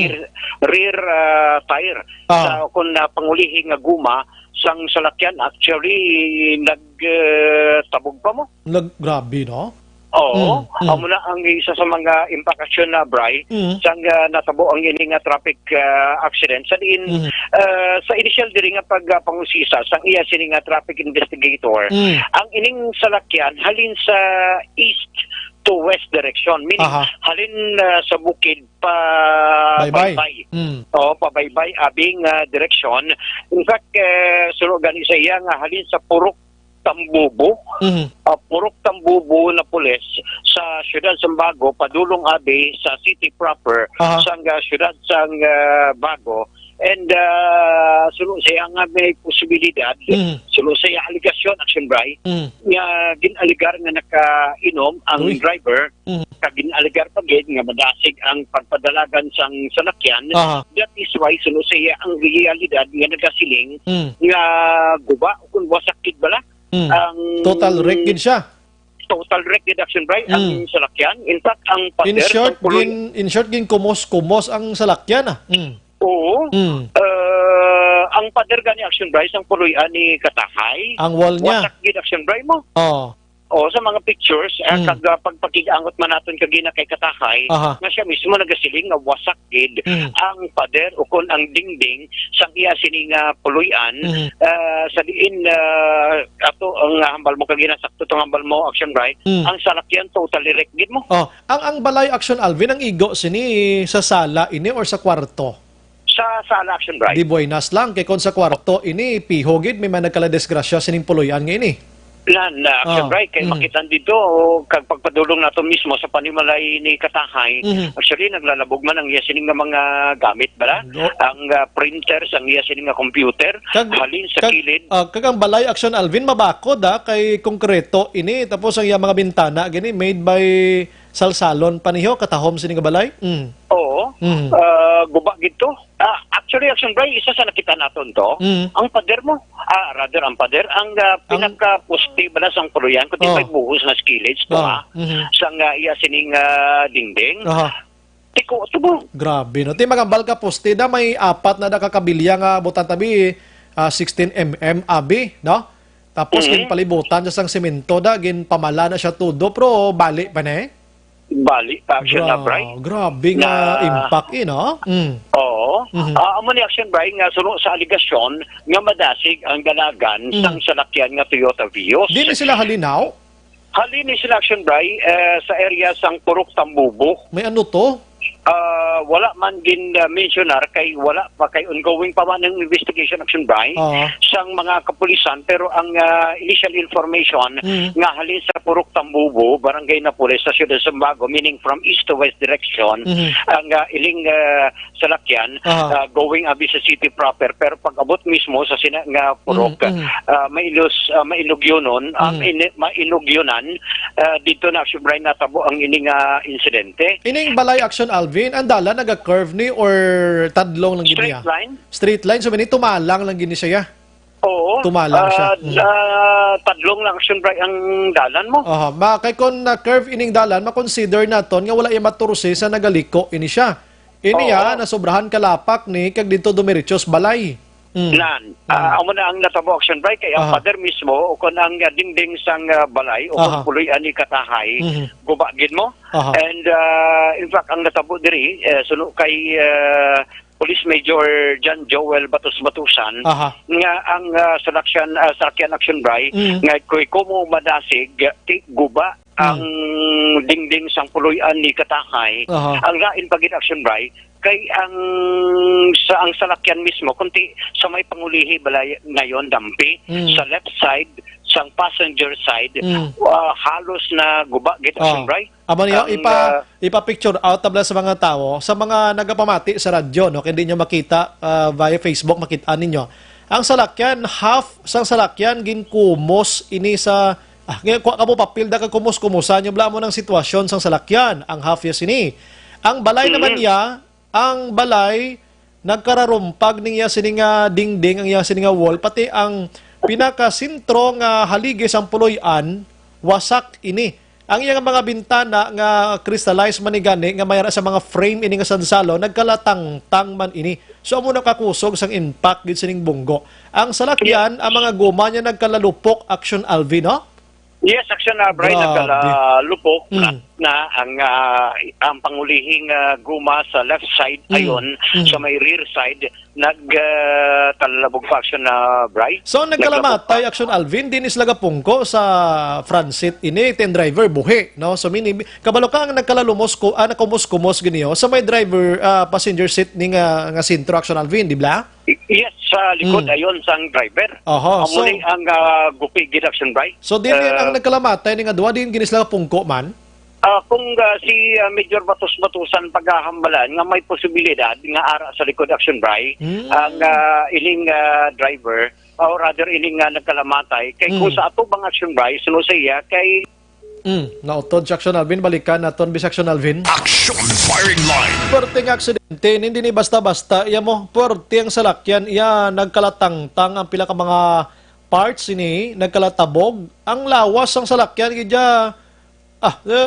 Speaker 13: rear tire. Sa kung pangulihi nga guma sang salakyan, actually nagtabog pa mo.
Speaker 2: Grabe, no?
Speaker 13: Oo, amo na ang isa sa mga impact action na, Bri, sang natabo ang ini nga traffic accident sa diin sa initial diri nga pagpangusisa sang iya sini nga traffic investigator, ang ining salakyan halin sa east to west direction, meaning halin sa bukid pa baybay. Pa baybay abing direction. In fact, surugan isa iya nga halin sa Purok Tambubo, Purok Tambubo na Napoles sa Ciudad Zimbago, padulong abi sa city proper sang Ciudad sang Bago. And sulo siya nga may posibilidad, sulo siya aligasyon, Action, Bri, nga ginaligar nga nakainom ang driver, kag ginaligar pa gid nga madasig ang pagpadalagan sang salakyan. That is why sulo siya ang realidad nga nagasiling nga guba kung wasakid bala. Ang
Speaker 2: total wreck gid siya.
Speaker 13: Total wreck reduction, Bri, ang salakyan. In fact, ang pader
Speaker 2: in short gin kumos ang salakyan. Oo.
Speaker 13: ang pader gani Action Bray sang puloy-an ni Katahay.
Speaker 2: Ang wall niya.
Speaker 13: Wasak gid Action Bray mo.
Speaker 2: Oh.
Speaker 13: O sa mga pictures, kag pagpakigangot man naton kagina kay Katahay,
Speaker 2: Aha.
Speaker 13: nga siya mismo nagasiling nga wasak gid ang pader o kon ang dingding sang iya sini nga puloy-an sa diin ato ang hambal mo kagina sakto tong hambal mo Action Bray, ang salakyan totally wreck gid mo.
Speaker 2: Oh, ang balay Action Alvin ang igo sini sa sala ini or sa kwarto?
Speaker 13: Sa sala Action Bray.
Speaker 2: Di buenas lang kay kon sa kwarto ini pihogid may man nagkala disgrasya sining puloy-an nga ini.
Speaker 13: Action Bray, kay makitan dito kag pagpadulong nato mismo sa panimalay ni Katahay, actually naglalabog man ang iya sining nga mga gamit bala, ang printers, ang iya sining nga computer, halin sa kilid.
Speaker 2: Kag ang balay Action Alvin mabakod kay konkreto ini tapos ang iya mga bintana gani made by salsalon paniho katahom sining nga balay.
Speaker 13: Oo. Guba gito. Actually, Action Bray, isa sa nakita naton to, ang pader mo, rather ang pader, ang pinaka-poste bala sang puloyan, kundi may buhos na skillage to sang iya sining dingding. Tiko, ito mo.
Speaker 2: Grabe, no? Ti magambal ka poste da, may apat na nakakabilya nga butan tabi, 16 mm abi, no? Tapos kin palibutan sa sang semento da, gin pamala na siya tudo, pero bali pa na
Speaker 13: Bali, Action na Bray.
Speaker 2: Grabe nga impact no?
Speaker 13: Oo. Amo ni Action Bray nga suno sa aligasyon nga madasig ang dalagan sang salakyan nga Toyota Vios.
Speaker 2: Di ni sila halinaw?
Speaker 13: Halin ni sila Action Bray sa area sang Purok Tambubo.
Speaker 2: May ano to?
Speaker 13: Wala man gin mentionar kay wala pa kay ongoing pa man ng investigation Action Bray sang mga kapulisan, pero ang initial information nga halin sa Purok Tambubo, Barangay Napoles sa Ciudad Sambago, meaning from east to west direction, ang iling salakyan going abi sa city proper, pero pag abot mismo sa nga Purok, mailugyonon mailugyonan dito na Action Bray natabo ang ining insidente.
Speaker 2: Ining balay Action Alvin, ang dala naga-curve ni or tadlong lang gini niya?
Speaker 13: Straight line.
Speaker 2: Straight line, so minito tumalang lang gini siya.
Speaker 13: Oo.
Speaker 2: Tumalang siya.
Speaker 13: Tadlong lang Action Bray ang dalan mo.
Speaker 2: Kay kon na curve ining dalan, ma-consider naton nga wala iya maturse sa nagaliko ini siya. Ini na sobrahan kalapak ni kag dito dumiretsos balay.
Speaker 13: Amo na ang natabo Action Bray kay ang pader mismo o kon ang dingding sang balay o kon puloy-an ni Katahay gubagin mo. And in fact ang natabo diri suno kay Police Major John Joel Batus-Batusan nga ang salakyan Action Bray nga kumo madasig ti guba ang dingding sang puloy-an ni Katahay. Ang lain pagit Action Bray kay ang salakyan mismo kunti sa may pangulihi balay ngayon dampi sa left side sang passenger side halos na guba gid Action Bray.
Speaker 2: Amo niyo ipa-picture out tabla sa mga tao, sa mga nagapamati sa radyo no, kaya hindi niyo makita via Facebook, makita ninyo. Ang salakyan, half sang salakyan ginkumos ini sa kamo papil da ka kumos-kumusan niyo bla mo ng sitwasyon sang salakyan, ang half yes ini. Ang balay naman niya, ang balay nagkararumpag niya sining dingding, ang iya sining wall, pati ang pinakasintro nga haligis ang puloy-an wasak ini. Ang iyang mga bintana nga crystallized man ni gani nga mayara sa mga frame ini nga sansalo nagkalatang-tang man ini. So amo nakakusog sang impact gid sining bunggo. Ang salakyan, ang mga guma niya nagkalalupok Action Alvin, no?
Speaker 13: Yes, Action Bray, nagkalalupok na ang pangulihing guma sa left side ayon sa may rear side nagkalalabog pa Action Bray.
Speaker 2: So nagkalamatay Action Alvin din is lagapungko sa front seat ini ten driver buhi, no? So kabalo ka ang nagkalalumos ko nakumos-kumos ganiyo sa may driver passenger seat ni nga sintro Action Alvin, di ba?
Speaker 13: Yes, sa likod ayon sang driver. Amuning ang gupi gid Action Bray.
Speaker 2: So din ang nagkalamatay ni nga duwa din ginis lagapungko man.
Speaker 13: Kung si Major Batus-Batusan paghahambalan nga may posibilidad nga ara sa likod Action Bray ang iling driver or rather iling nagkalamatay kay kung sa ato bang Action Bray suno sa iya kay
Speaker 2: nautod sa Action Alvin, balikan naton bis Action Alvin.
Speaker 6: Action Firing Line.
Speaker 2: Perting aksidente, hindi ni basta-basta. Iya mo, perting salakyan, iya nagkalatang-tang ang pila ka mga parts ini, nagkalatabog. Ang lawas ng salakyan, kaya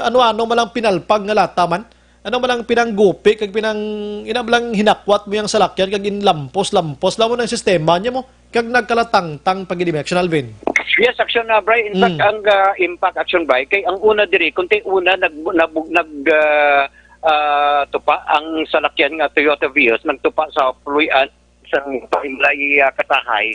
Speaker 2: ano-ano malang pinalpag nga lata man. ano malang pinanggupi kag ina malang hinakwat mo yang salakyan kag inlampos lamo ng sistema niya mo kag nagkalatangtang pag Alvin.
Speaker 13: Yes, Action Bray. In fact, ang impact Action Bray kay ang una diri kunti una tupa ang salakyan nga Toyota Vios nagtupa sa puluyan sa Pahimlay Katahay.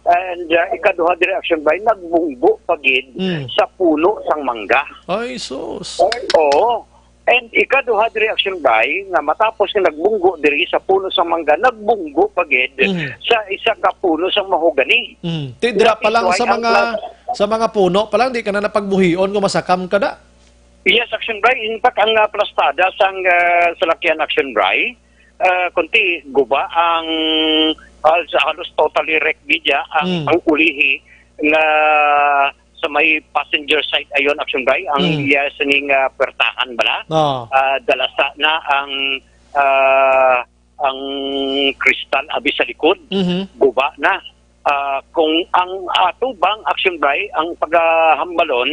Speaker 13: And ikaduha diri Action Bray nagbunggo pagid sa puno sang mangga.
Speaker 2: Ay sus.
Speaker 13: Oo. And ikaduha diri Action Bay nga matapos nga nagbunggo diri sa puno sa mangga nagbunggo pagid sa isa ka puno sa mahogani.
Speaker 2: Tidra pa lang sa mga puno pa lang di ka na napagbuhion kung masakam ka da.
Speaker 13: Yes, Action Bay. In fact, ang plastada sang salakyan Action Bay kunti guba ang halos totally wreck gidya ang ulihi nga sa may passenger side ayon Action Bay ang sining pertahan bala dalasa na ang kristal abi sa likod guba na kung ang atubang Action Bay ang paghambalon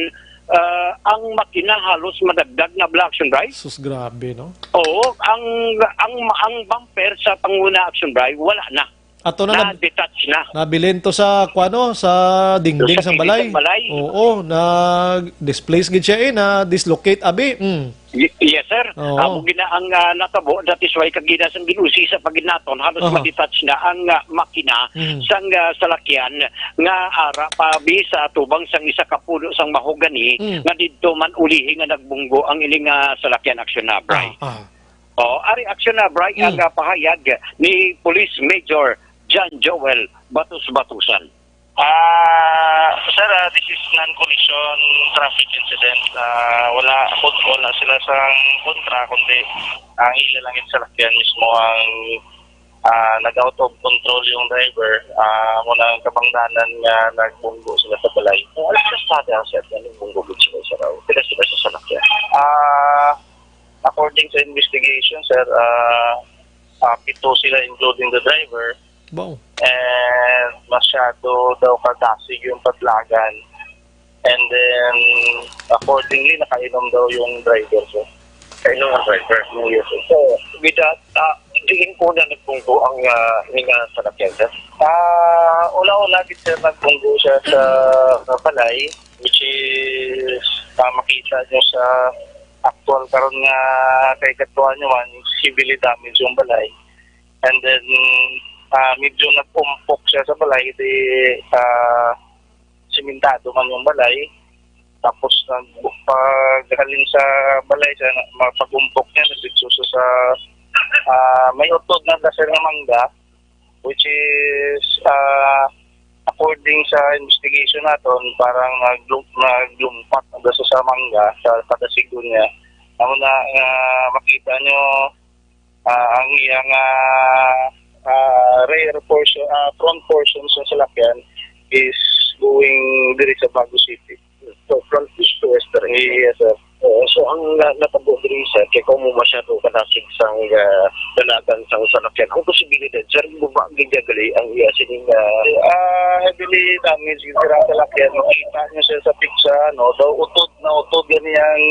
Speaker 13: ang makina halos madagdag na bala Action Bay.
Speaker 2: Sus grabe no.
Speaker 13: Oo, ang bumper sa panguna Action Bay wala na.
Speaker 2: Ato na
Speaker 13: detach na.
Speaker 2: Nabilin to sa sa dingding sa balay. Oo, na-displace gid siya na dislocate abi.
Speaker 13: Yes sir. Amo gina ang natabo that is why kagina sang ginusi sa paginaton halos ma-detach na ang makina sang salakyan nga ara pabi sa tubang sang isa ka puno sang mahogani nga didto man ulihi nga nagbunggo ang ining salakyan Action na Bray. Ari Action na Bray ang pahayag ni Police Major John Joel Batus-Batusan.
Speaker 14: Sir, this is non-collision traffic incident. Wala sila sa kontra, kundi ang ilalangin sa lakyan mismo ang nag-out of control yung driver. Muna ang kabangdanan nga nagbunggo sila sa balay. Wala sa sada, sir, nagbunggo sila sa raw. Sila sa salakyan. According to investigation, sir, 7 sila including the driver.
Speaker 2: Wow.
Speaker 14: And masyado daw kadasig yung padlagan. And then, accordingly, nakainom daw yung driver. So, kainom ang driver. Yes. So, with that, diin po na nagbunggo ang salakyan, sir? Una-una, sir, nagbunggo siya sa balay, which is makita nyo sa actual karon nga kay katuan nyo man, severely damage yung balay. And then, medyo nagpumpok siya sa balay, simintado man yung balay. Tapos paghalin sa balay, pag-umpok niya, nagditsuso sa may utod na laser ng mangga, which is according sa investigation natin, parang naglumpat sa mangga, sa kadasigo niya. Ang makita nyo, ang iyang rear portion, front portion sa salakyan is going diri sa Bago City. So, from east to west, yes, sir. So, ang natabo diri, sir, kaya kung masyado kadasig sang dalagan sang salakyan, ang posibilidad, sir, bumagin gali ang iya sining heavily damage yung salakyan. Makita nyo sir sa picture, daw utod ganyan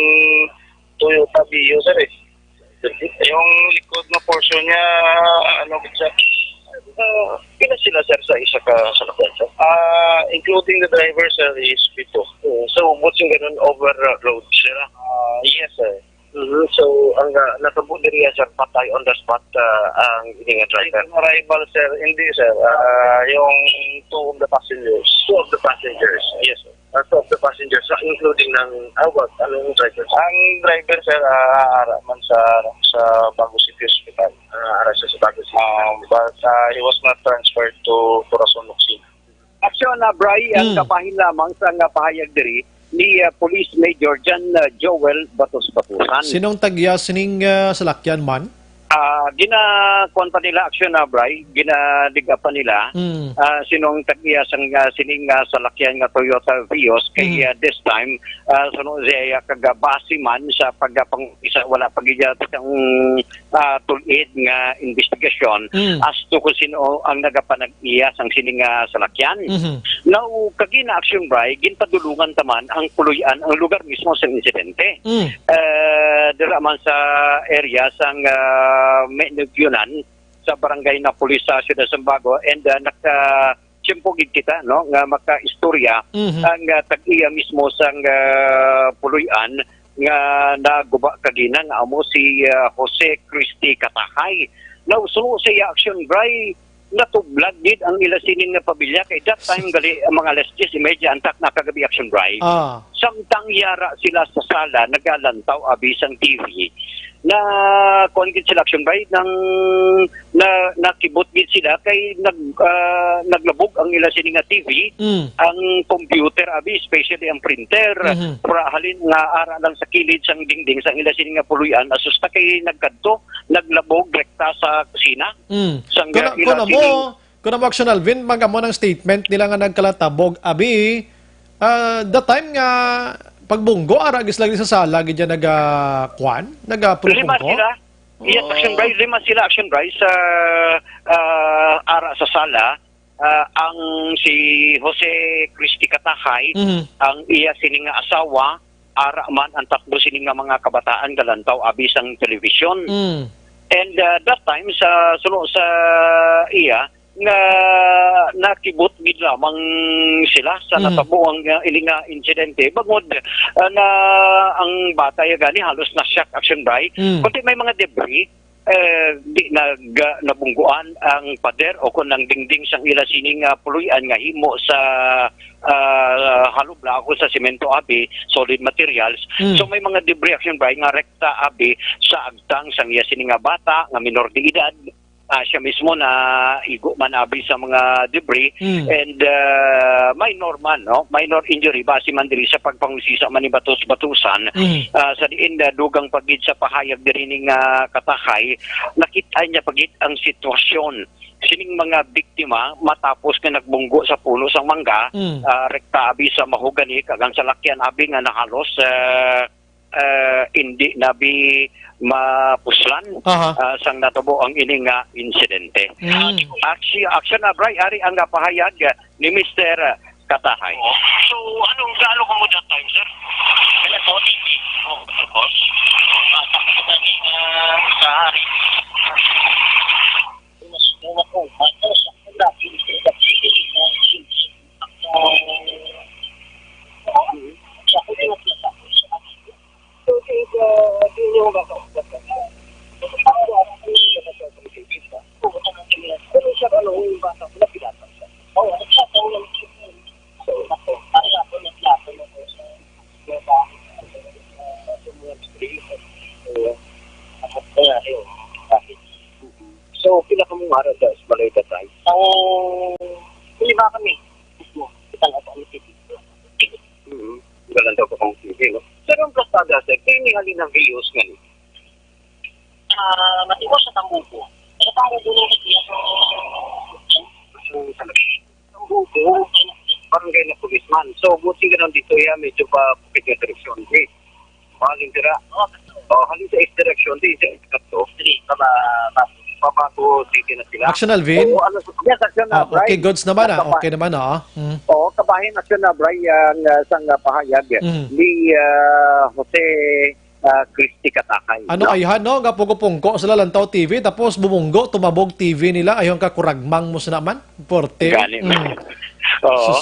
Speaker 14: Toyota Vios, sir, yung likod na portion niya, pila sila, sir, sa isa ka salakyan, sir? Including the driver, sir, is 7. So, what's yung ganun overload, sir? Yes, sir. So, ang natabo diri, sir, patay on the spot ang ininga driver. Yung arrival, sir, hindi, sir. Yung 2 of the passengers. 2 of the passengers, yes, sir. 2 of the passengers, including ng anong driver? Ang driver, sir, ara man sa Bago City Hospital. Ara siya sa Bago City. But he was not transferred to Corazon Luxin.
Speaker 13: Action na Bray ang kapahin lamang sa pahayag diri ni Police Major John Joel Batus-Batusan.
Speaker 2: Sinong tagya sining salakyan man?
Speaker 13: Ginakuan pa nila aksyon na Bray, ginadiga pa nila sinong tag-iya sang sining salakyan nga Toyota Vios kay this time sunod siya kagabasi man sa pagpang isa wala pagija ang tulid nga investigasyon as to kung sino ang nagapanag-iya sang sining salakyan. Now kagina aksyon Bray, ginpadulungan taman ang puluyan ang lugar mismo sa insidente. Dira man sa area sang Menugyunan sa barangay na pulis sa Ciudad Sambago and naka-tsimpogid kita no nga maka-istorya ang tag-iya mismo sang puluyan nga naguba kagina nga amo si Jose Cristi Katahay. Now suno sa action Bray natublag gid ang ila sinin nga pabilya kay that time gali mga alas 10:30 antak na kagabi action Bray. Samtang yara sila sa sala nagalantaw abisang TV na kongit sila action Bray nang nakibot gid sila kay naglabog ang ila sini nga TV ang computer abi especially ang printer para halin nga ara lang sa kilid sang dingding sang ila sini nga puluyan asusta kay nagkadto naglabog rekta sa kusina sang
Speaker 2: kuno mo action Alvin magamo ng statement nila nga nagkalatabog abi the time nga pagbunggo aragis lagi sa sala gid nagakwan nagapulong ko.
Speaker 13: Yes, action Bray, 5 sila action Bray sa ara sa sala. Ang si Jose Cristi Katahay, ang iya sining asawa, ara man ang tatlo sining mga kabataan galantaw abi sang television. And that time sa suno sa iya nga nakibot gid lamang sila sa natabo ang ilinga insidente bagod na ang bata gani halos na shock action Bray kundi may mga debris di nabungguan ang pader o kun ang dingding sang ila sining puluyan nga himo sa halublago sa semento abi solid materials so may mga debris action Bray nga rekta abi sa agtang sang iya sining bata nga minor de edad siya mismo na igo manabi sa mga debris and minor man no minor injury base man diri sa pagpangusisa man ni batos-batusan sa diin dugang pagid sa pahayag diri ning Katahay nakita niya pagid ang sitwasyon sining mga biktima matapos nga nagbunggo sa puno sang mangga rekta abi sa mahogani kagang salakyan abi nga nahalos hindi nabi mapuslan sang natabo ang ining insidente. Action na Bray, ari ang pahayag ni Mr. Katahay.
Speaker 14: So, anong gaano ka mo that time, sir? Kaya po, tapos, sa hari.
Speaker 13: So, pila ka mong araw sa balay ka tayo?
Speaker 14: Lima kami. Kita nga po ang TV.
Speaker 13: Galang daw ko kong TV, no? Sir, ang plastada, sir, kayo ni halin ng videos nga ni?
Speaker 14: Matiwas sa tambuko. Sa tambuko nung kasiya
Speaker 13: Tambuko? Parang kayo na policeman. So, buti ka nang dito yan, medyo pa pupit yung direksyon. Halin tira. Halin sa is-direksyon, di isa ikato. Papago city na sila.
Speaker 2: Action Alvin?
Speaker 13: Yes, action na, Bray.
Speaker 2: Okay, goods naman okay naman
Speaker 13: kabahin action na, Bray, ang sang pahayag ni Jose Cristi Katahay.
Speaker 2: Ano ayhan no? Gapugupungko sa Lantaw TV tapos bumunggo, tumabog TV nila ayon ka kuragmang mo sa naman. Porte.
Speaker 13: Gani. So,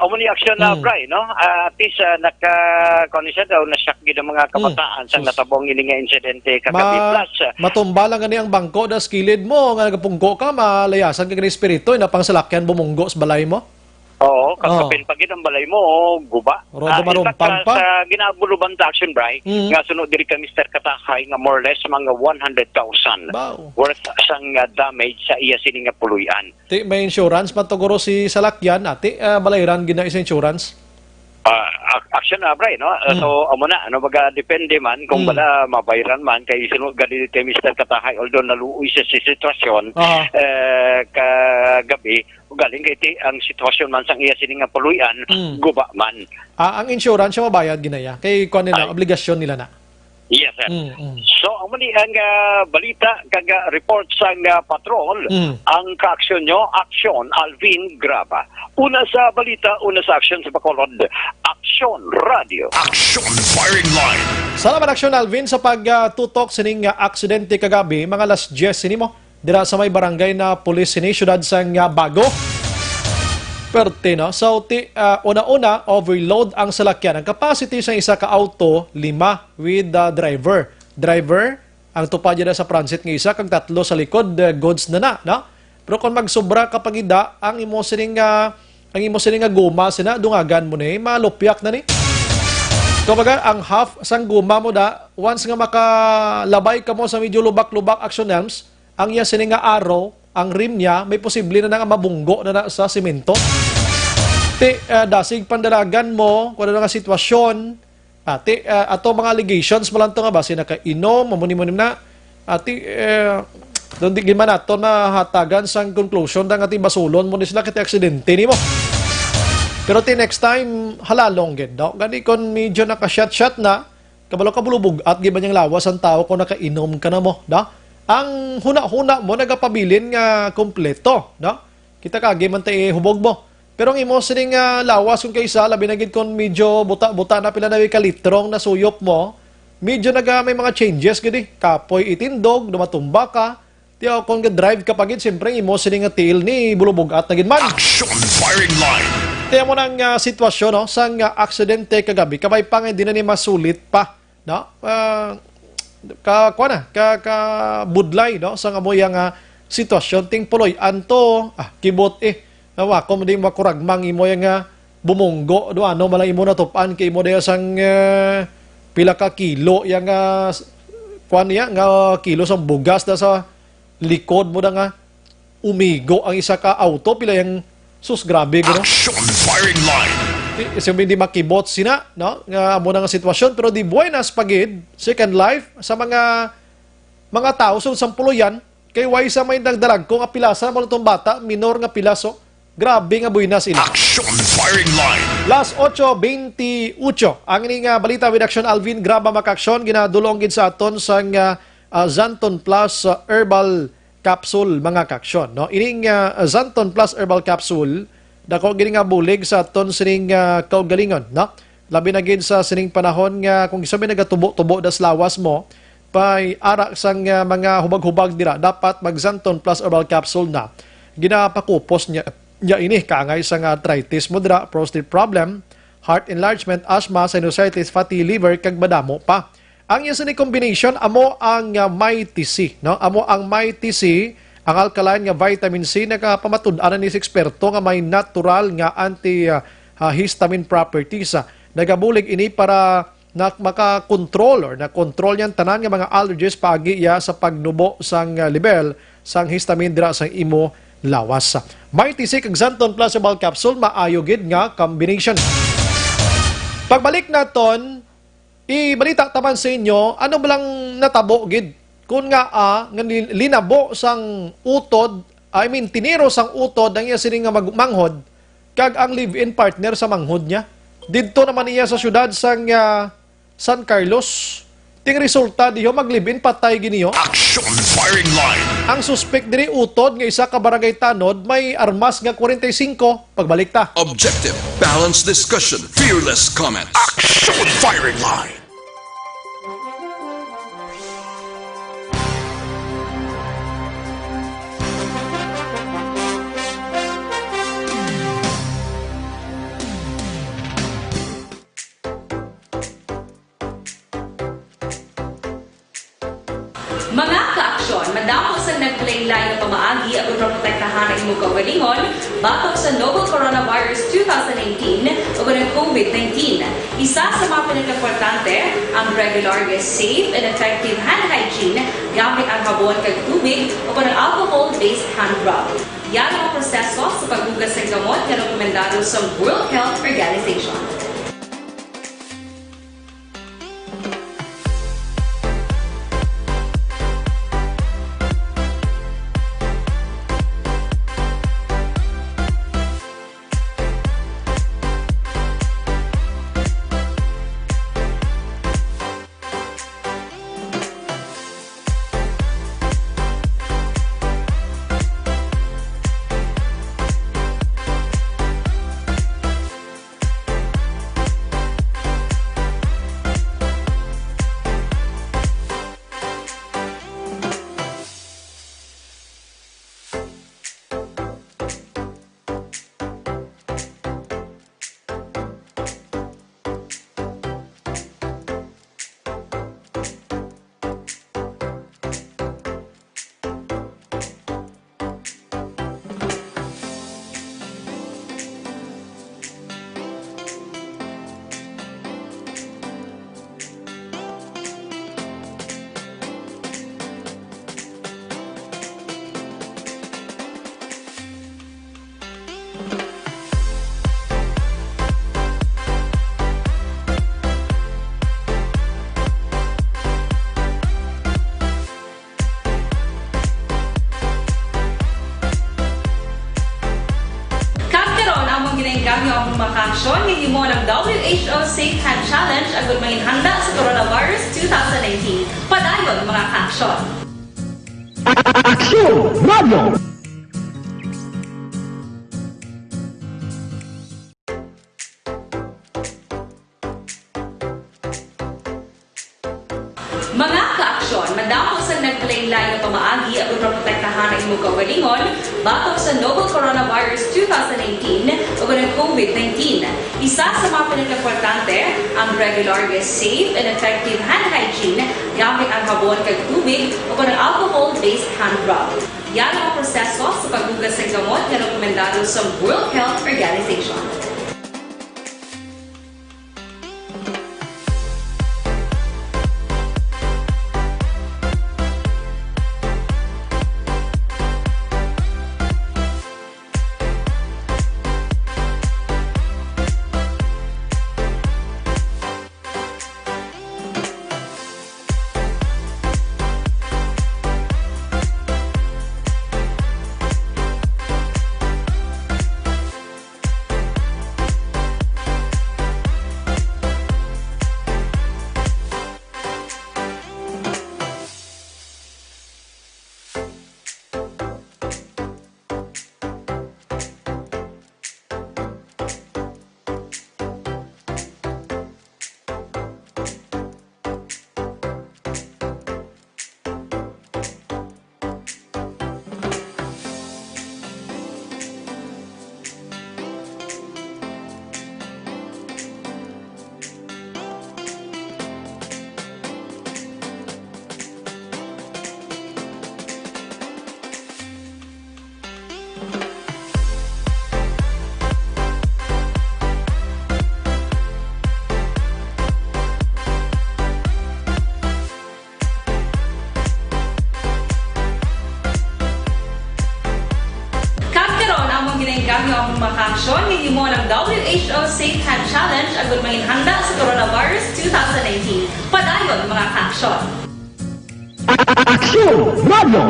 Speaker 13: amo ni action na Bray, no? At least naka-condition daw na shock gid ang mga kabataan sang natabong ini nga insidente kagabi plus.
Speaker 2: Matumba lang gani ang bangko das kilid mo nga nagapungko ka malayasan ka gani espiritu na pangsalakyan bumunggo sa balay mo.
Speaker 13: Oo, kakapin pagid ang balay mo, guba.
Speaker 2: Rodo marumpang pa.
Speaker 13: Sa ginabuluban ta action, Bray, nga sunod diri ka Mr. Katahay nga more or less mga 100,000 worth sang damage sa iya sini nga puluyan.
Speaker 2: May insurance matuguro si salakyan ati balayran gina is insurance.
Speaker 13: Action na, Bray, no? So, amo na, ano baga, depende man, kung bala mabayran man, kay sinunod gali kay Mr. Katahay, although naluoy siya sa sitwasyon, kagabi, galing kay ang sitwasyon man sang iya sining nga puluyan, guba man.
Speaker 2: Ang insurance, mabayad ginaya. Kay kung nila, obligasyon nila na.
Speaker 13: Yes, sir. So, amo ni ang balita, kaga report sang patrol, ang ka-aksyon nyo, Aksyon Alvin Graba. Una sa balita, una sa aksyon sa Bacolod, Aksyon Radio.
Speaker 6: Aksyon Firing Line.
Speaker 2: Salamat Aksyon Alvin sa pagtutok sining aksidente kagabi, mga alas 10 sinimo. Dira sa may barangay na pulis sini, syudad sang Bago. Perte, no? So, una-una, overload ang salakyan. Ang capacity sa isa ka auto, 5 with the driver. Driver, ang tupad niya sa transit ng isa, kag 3 sa likod, goods na, no? Pero kung magsobra kapag ida, ang imo sining guma, dungagan mo ni, malupyak na ni. Kumbaga, ang half sang guma mo da, once nga makalabay ka mo sa medyo lubak-lubak action arms, ang iya sining arrow, ang rim niya, may posible na nga mabunggo na sa simento. Dasig pandalagan mo, kung ano nga sitwasyon, ato mga allegations mo lang ito nga ba, sinakainom, mamuni-munim na, doon di man nato na hatagan sang conclusion ng ating basulon mo ni sila kiti aksidente ni mo. Pero next time, halalong gid, no? Gani kon medyo naka-shot na, kabalo-kabulubog at giba niyang lawas ang tao kung nakainom ka na mo, no? Ang huna-huna mo nagapabilin nga kompleto, no? Kita kagi man tay hubog mo. Pero ang imo sining lawas kung kaysa labi na gid kon medyo buta-buta na pila na kalitrong na suyop mo, medyo may mga changes gid kapoy itindog, dumatumba ka. Tiyo kung drive ka pagid siyempre imo sining tail ni bulubog at nagid man.
Speaker 6: Action Firing Line.
Speaker 2: Tiyo mo nang sitwasyon, no, sang aksidente kagabi, kabay pa nga di na ni masulit pa, no? Budlay, no, sa amoy ang sitwasyon ting puloy anto kibot nawa ko din makuragmang imo yang bumunggo do ano malay imo natupan kay imo daya sang pila ka kilo yang kuan niya nga kilo sang bugas da sa likod mo da nga umigo ang isa ka auto pila yang sus grabe gano.
Speaker 6: Action Firing Line.
Speaker 2: Hindi makibot sina, no? Nga amo nga sitwasyon, pero di buenas pagid, second life, sa mga tao, so sampuluyan, kay way sa may nagdalag ko nga pilasa, mo itong bata, minor nga pilaso, grabe nga buenas ina.
Speaker 6: Action Firing Line.
Speaker 2: Last 8:28, ang ini nga balita with Action Alvin, graba makaksyon, ginadulong gid sa aton sa Zanton Plus Herbal Capsule, mga kaksyon, no? Ini Zanton Plus Herbal Capsule, dako gini nga bulig sa aton sining kaugalingon, no? Labi na gid sa sining panahon nga kung isabi nagatubo-tubo das lawas mo, pay ara sang mga hubag-hubag dira, dapat mag-Zanton Plus Herbal Capsule na. Ginapakupos niya ini kaangay sa arthritis mo dira, prostate problem, heart enlargement, asthma, sinusitis, fatty liver kag madamo pa. Ang isa ni combination amo ang Mighty C, no? Amo ang Mighty C, ang alkaline nga vitamin C nagapamatud-anan ni eksperto nga may natural nga anti-histamine properties. Nagabulig ini para makakontrol or na-control yan tanan nga mga allergies paagi ya sa pagnubo sang level sang histamine dira sang imo lawas. Mighty C kag Zanton Plus Herbal Capsule maayo gid nga combination. Pagbalik naton, ibalita taman sa inyo, ano balang natabo gid? Kung nga linabo sang utod, tiniro sang utod ang iya sining nga manghod, kag ang live-in partner sa manghod niya. Dito naman iya sa syudad sang San Carlos. Ting resulta diho mag-live-in patay giniyo.
Speaker 6: Action Firing Line.
Speaker 2: Ang suspect diri utod nga isa ka barangay tanod may armas nga 45. Pagbalik ta.
Speaker 9: Objective, balanced discussion, fearless comments.
Speaker 6: Action Firing Line.
Speaker 12: Mga ka-aksyon, madamo sa naglaylay na pamaagi ang protektahan ng imong kaugalingon batok sa novel coronavirus 2018 o ng COVID-19. Isa sa mga pinaka-importante ang regular, safe, and effective hand hygiene gamit ang habon kag tubig o ng alcohol-based hand rub. Yan ang proseso sa paghugas ng gamot na rekomendado sa World Health Organization. Safe Hand Challenge ang gulmangin handa sa Coronavirus 2019. Padayon mga kaaksyon!
Speaker 15: Aksyon Radio!
Speaker 12: Mga kaaksyon, madamo sa nagpalaylay ng pamaagi at protektahan ang imong kaugalingon batok sa novel coronavirus 2018 o ng COVID-19. Isa sa mga pinaka-importante ang regular, safe and effective hand hygiene gamit ang habon kag tubig o ng alcohol-based hand rub. Yan ang proseso sa paghugas ng gamot na rekomendado sa World Health Organization. Ginagawa ang mga aksyon ng mo ng WHO Safe Hand Challenge ang gulmangin handa sa Coronavirus 2019. Padayon mga aksyon!
Speaker 15: Aksyon Radio!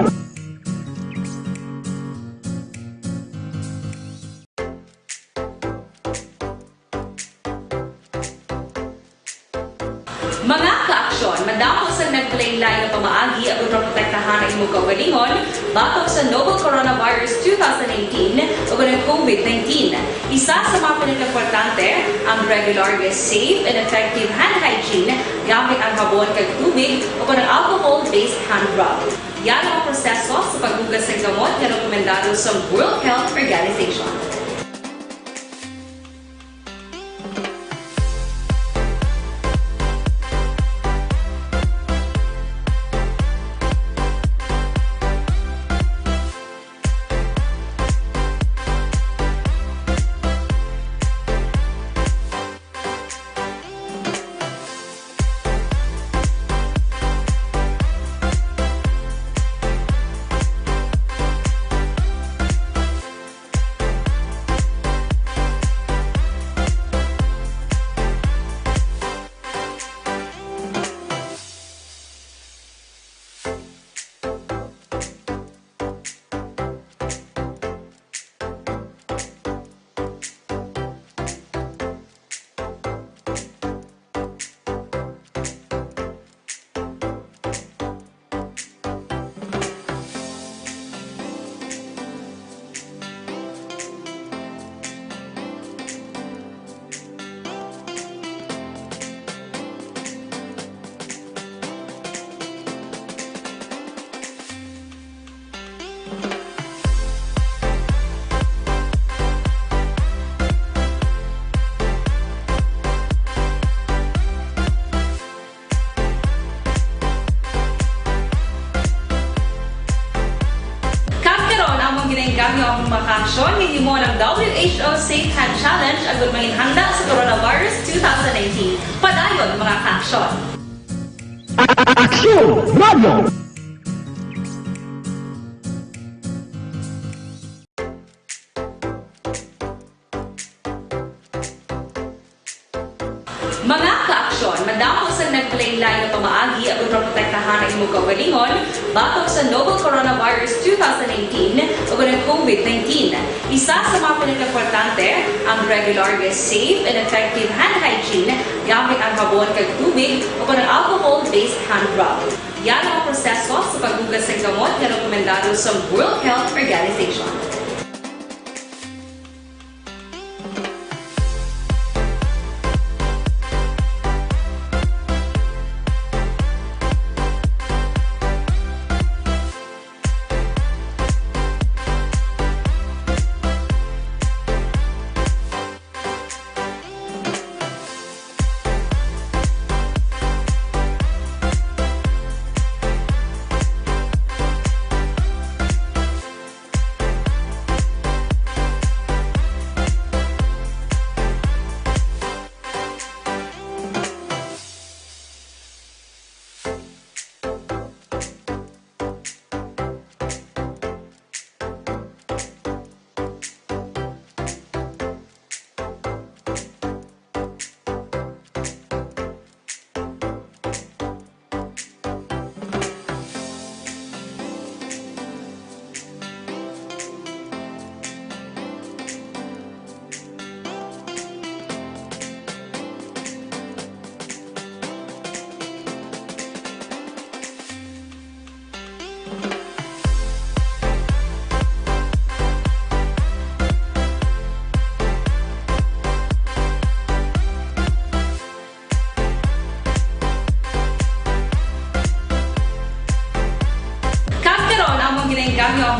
Speaker 12: Mga kaaksyon, madamo sa nagpalaylay ng pamaagi at protektahan ang imong kaugalingon batok sa novel coronavirus 2018 o ng COVID-19. Isa sa mga pinaka-importante ang regular, safe and effective hand hygiene gamit ang habon kag tubig o ng alcohol-based hand rub. Yan ang proseso sa paghugas ng gamot na rekomendado sa World Health Organization. Ginagawa ang mga aksyon ng mo ng WHO Safe Hand Challenge ang gulmangin handa sa Coronavirus 2019. Padayon mga kaaksyon!
Speaker 15: Aksyon Radio!
Speaker 12: Mga kaaksyon, madamo madamos ang nagpalaylay na pamaagi at protektahan ang imong kaugalingon batok sa novel coronavirus 2018 o ng COVID-19. Isa sa mga pinaka-importante ang regular, safe, and effective hand hygiene gamit ang habon kag tubig o ng alcohol-based hand rub. Yan ang proseso sa paghugas ng gamot na rekomendado sa World Health Organization.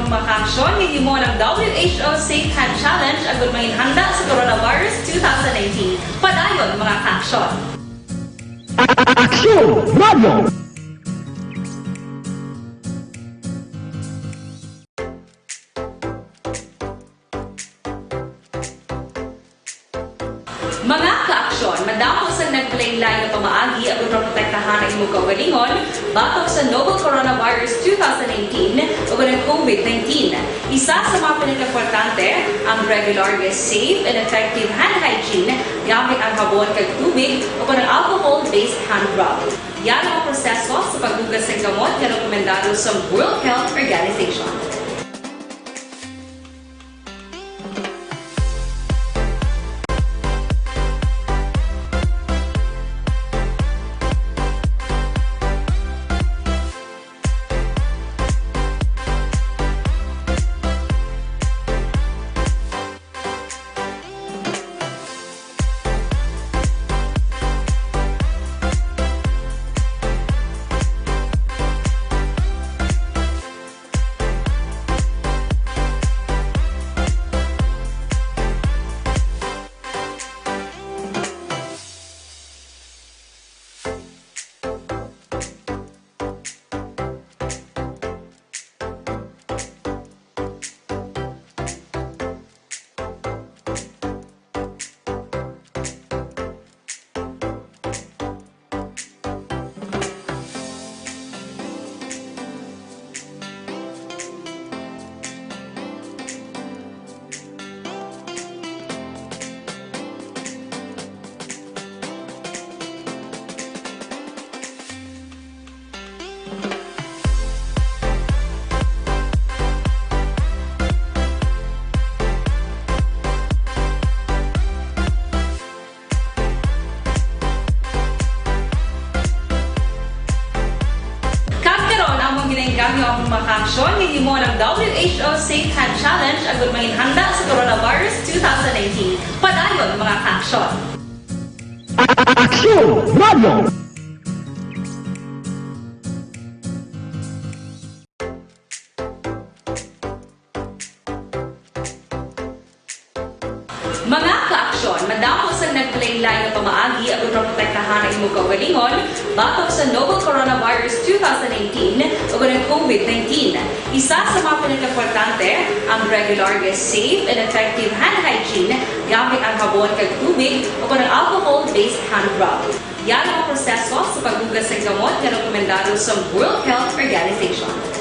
Speaker 12: Ang makaaksyon ng imo ng WHO Safe Hand Challenge agud mahinhanda sa coronavirus 2019. Padayon mga kaaksyon.
Speaker 15: Aksyon Radio!
Speaker 12: Mga kaaksyon, madamos ang nagpalaylay na pamaagi at protektahan ang imong kaugalingon batok sa novel coronavirus 2018 o ng COVID-19. Isa sa mga pinaka-importante ang regular, safe, and effective hand hygiene gamit ang habon kag tubig o ng alcohol-based hand rub. Yan ang proseso sa paghugas ng gamot na rekomendado sa World Health Organization. ang makaaksyon ng imo ng WHO Safe Hand Challenge agud mahinhanda sa coronavirus 2019. Padayon mga kaaksyon.
Speaker 15: Aksyon Radio!
Speaker 12: Mga kaaksyon, madamos ang nagpalaylay na pamaagi at protektahan ang imong kaugalingon batok sa novel coronavirus 2018 o ng COVID-19. Isa sa mga pinaka-importante ang regular, safe, and effective hand hygiene gamit ang habon kag tubig o ng alcohol-based hand rub. Yan ang proseso sa paghugas ng gamot na rekomendado sa World Health Organization.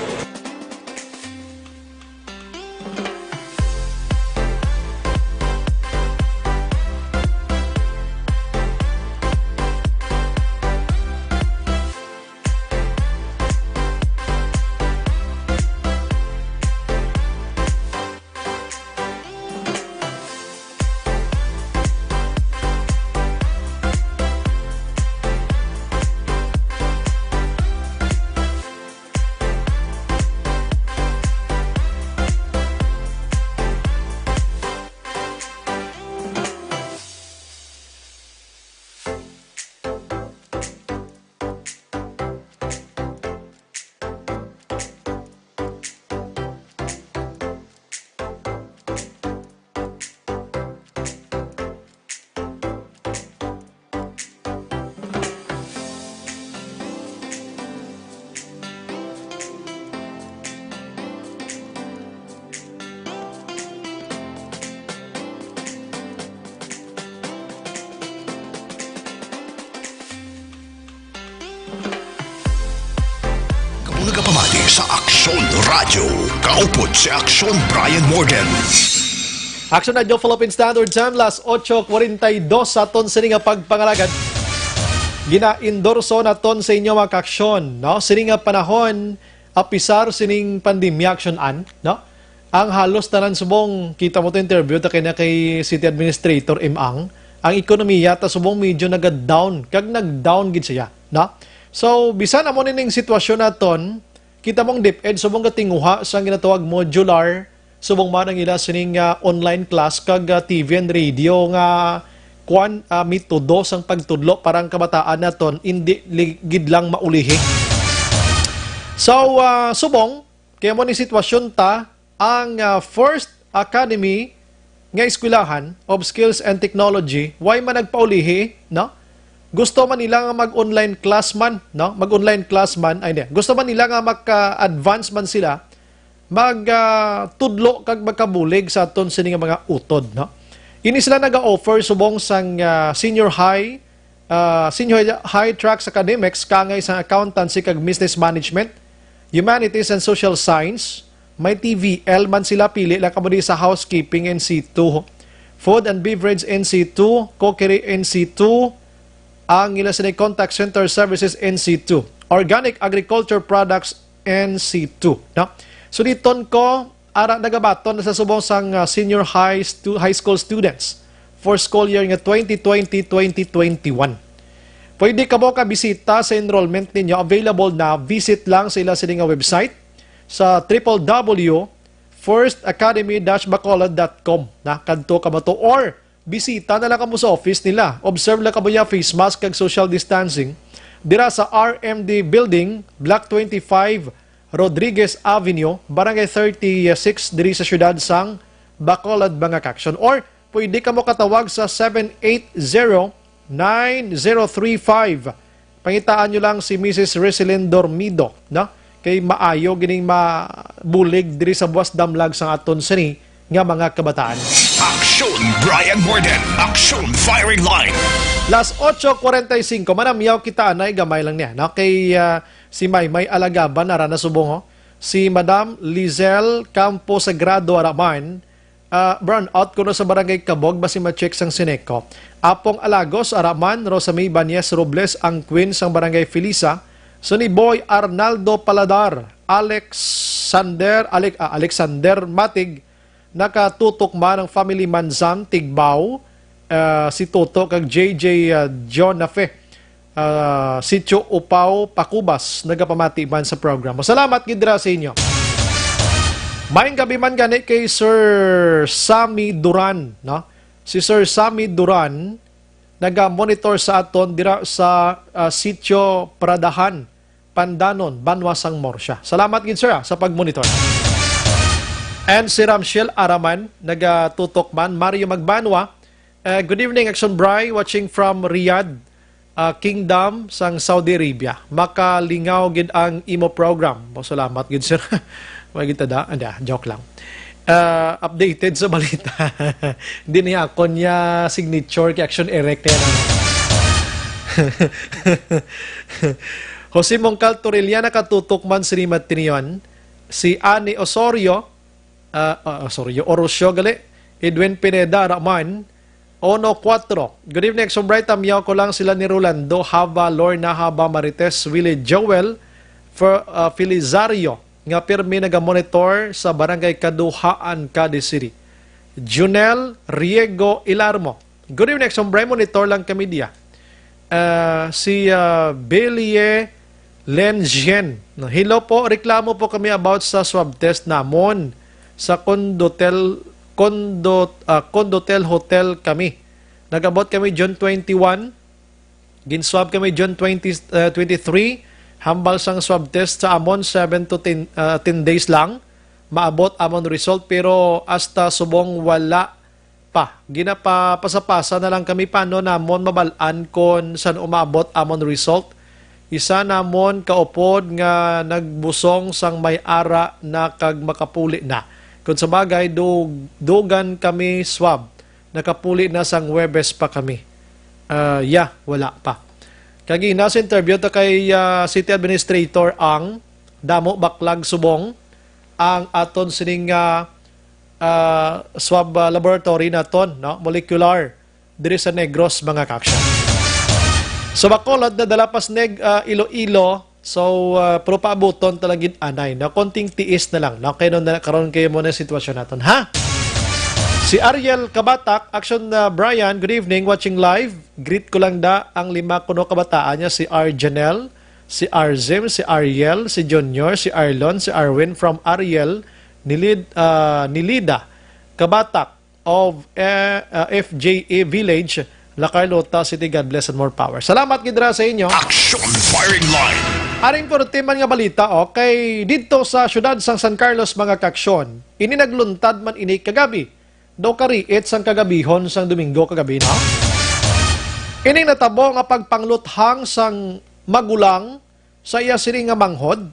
Speaker 6: sa Aksyon Radio. Kaupod si Aksyon Brian Morden.
Speaker 2: Action Radio Philippine Standard Time, las 8:42 sa ton sini nga pagpangalagad. Gina-endorso na ton sa inyo mga kaaksyon, no? Sini nga panahon, apisar sining pandemya action no? Ang halos tanan subong, kita mo to interview, ta kay City Administrator Imang, ang ekonomiya ta subong medyo nag-down, kag nag-down gid siya, no? So, bisan amo ning sitwasyon naton, kita mong DepEd subong katinguha sa ginatawag modular, subong man ang ila sining online class kag TV and radio nga metodo sang pagtudlo parang kabataan naton hindi gid lang maulihi. So subong kaya mo ni sitwasyon ta ang First Academy nga eskwelahan of Skills and Technology why man nagpaulihi, no? Gusto man nila nga mag-online class man, no? Mag-online class man ay di. Gusto man nila nga maka-advance man sila tudlo kag magkabulig sa aton sining mga utod, no? Ini sila naga-offer subong sang senior high tracks academics kangay sa accountancy kag business management, humanities and social science. May TVL man sila pili lang kamo sa housekeeping NC2, food and beverage NC2, cookery NC2, ang ila sa contact center services NC2, organic agriculture products NC2, no? So diton ko ara nagabaton sa subong sang senior high school students for school year nga 2020-2021. Pwede ka mo kabisita sa enrollment ninyo. Available na. Visit lang sa ila sining website sa www.firstacademy-bacolod.com. Kadto ka mo to or bisita na lang ka mo sa office nila. Observe lang ka mo yung face mask kag social distancing. Dira sa RMD Building, Block 25, Rodriguez Avenue, Barangay 36, diri sa syudad sang Bacolod, mga kaaksyon. Or pwede ka mo katawag sa 780-9035. Pangitaan nyo lang si Mrs. Resilin Dormido, no? Kay maayo gining mabulig diri sa buwas damlag sang aton sini nga mga kabataan.
Speaker 6: Aksyon Brian Morden. Aksyon Firing Line.
Speaker 2: Las 8:45 manamyaw kita anay gamay lang niya, no? Kay si May Alagaban nara na subong ho. Si Madam Lizelle Campo Sagrado Araman, burn out ko no sa barangay Kabog basi ma-check sang Sineco. Apong Alagos Araman, Rosamay Banyes Robles ang queen sang barangay Felisa. So ni Boy Arnaldo Paladar, Alexander Matig, nakatutok man ang family Manzan Tigbaw, si Toto kag JJ John Nafe. Sitio Upaw Pakubas nagapamati man sa programa. Salamat gidra sa inyo. Maayong gabi man gani kay Sir Sammy Duran, no? Si Sir Sammy Duran naga-monitor sa aton dira sa Sitio Pradahan, Pandanon, Banwasang Morsya. Salamat gid sir sa pag-monitor. And si Ramshel Araman nagatutok man. Mario Magbanwa, good evening Action Bri, watching from Riyadh, Kingdom sang Saudi Arabia. Makalingaw gid ang imo program. Salamat gid sir. Wag kita da, joke lang. Updated sa balita. Hindi niya ako niya signature kay Action Erect yan. Jose Mongcal Torrelia nakatutok man si Rimat Tinion. Si Ani Osorio, Orosio gali. Edwin Pineda Raman. Ono 4. Good evening, so bright. Amyaw ko lang sila ni Rolando, Haba, Lorna, Haba, Marites, Willie Joel, Filizario, nga pirmi nagamonitor sa Barangay Kaduhaan, Cadiz City. Junel Riego Ilarmo. Good evening, so bright. Monitor lang kami diya. Si Belie Lenjien. Hello po, reklamo po kami about sa swab test namon sa Condotel Hotel kami. Nagabot kami June 21. Ginswab kami June 23. Hambal sang swab test sa amon 7 to 10 days lang. Maabot amon result pero hasta subong wala pa. Ginapapasa-pasa na lang kami paano namon mabalaan kon saan umabot amon result. Isa namon kaupod nga nagbusong sang may ara na kag makapuli na. Kung sa bagay, dugan kami swab. Nakapuli na sang Webes pa kami. Wala pa. Kagi nasa interview ta kay City Administrator ang damo baklag subong ang aton sining swab laboratory naton, no? Molecular diri sa Negros, mga kaksyon. So Bacolod na dalapas Iloilo, so pero paabuton talagin anay na konting tiis na lang, no? Kaya na karon kayo mo na sitwasyon naton, ha? Si Ariel Kabatak, Action Brian, good evening, watching live. Greet ko lang ang 5 kuno kabataan niya, si Arjanel, si Arzim, si Ariel, si Junior, si Arlon, si Arwin from Ariel, Nilida, Kabatak of FJA Village, La Carlota City. God bless and more power. Salamat gidra sa inyo.
Speaker 6: Action Firing Line.
Speaker 2: Aring kortiman nga balita, kay dito sa syudad sang San Carlos, mga kaksyon, ini nagluntad man ini kagabi. Do kariit sang kagabihon sang Domingo kagabi, na? Ini natabo nga pagpangluthang sang magulang sa iya sining nga manghod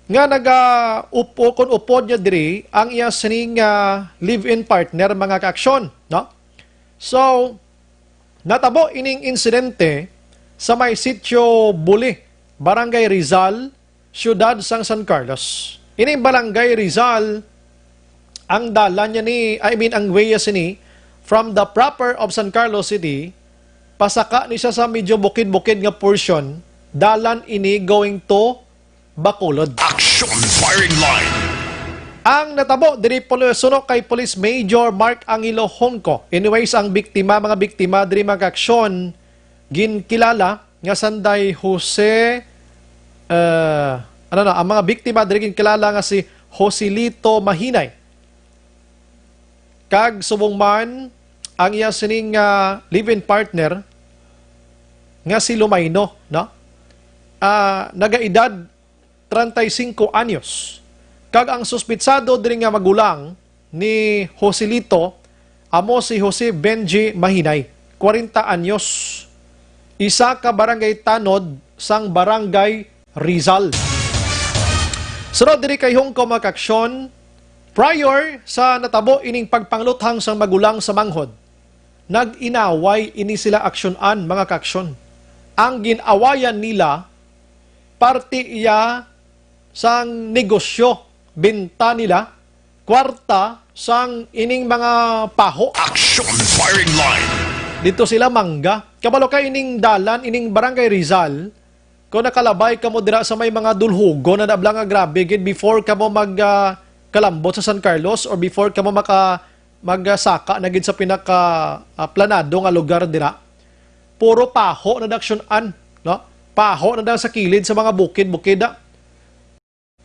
Speaker 2: nga naga-upo kon upod niya diri ang iya sining live-in partner, mga kaaksyon, no? So natabo ining insidente sa may sitio Buli, Barangay Rizal, siyudad sang San Carlos. Ining Barangay Rizal, ang dalan niya ang way niya sini from the proper of San Carlos City, pasaka ni siya sa medyo bukid-bukid nga portion, dalan ini going to Bacolod.
Speaker 6: Action Firing Line.
Speaker 2: Ang natabo diri sunok kay Police Major Mark Angelo Honco. Anyways, ang mga biktima diri mga aksyon ginkilala nga sanday Jose ang mga biktima diri ginkilala nga si Joselito Mahinay. Kag subong man ang iya sining live-in partner nga si Lumayno, no? Nagaedad 35 anyos. Kag ang suspitsado diri nga magulang ni Joselito amo si Jose Benji Mahinay, 40 anyos. Isa ka barangay tanod sang Barangay Rizal. Sunod diri kay Hongko, mga kaksyon, prior sa natabo ining pagpangluthang sang magulang sa manghod, nag-inaway ini sila aksyonan, mga kaksyon. Ang ginawayan nila, parte iya sang negosyo, benta nila, kwarta sang ining mga paho.
Speaker 6: Action Firing Line.
Speaker 2: Dito sila mangga. Kabalo kay ining dalan, ining Barangay Rizal, kung nakalabay ka mo dira sa may mga dulhugo na nablang nga grabe, before ka mo kalambot sa San Carlos or before ka mo magsaka na gid sa pinaka planado nga lugar dira, puro paho na daksyonan, no? Paho na sa kilid sa mga bukid-bukid da.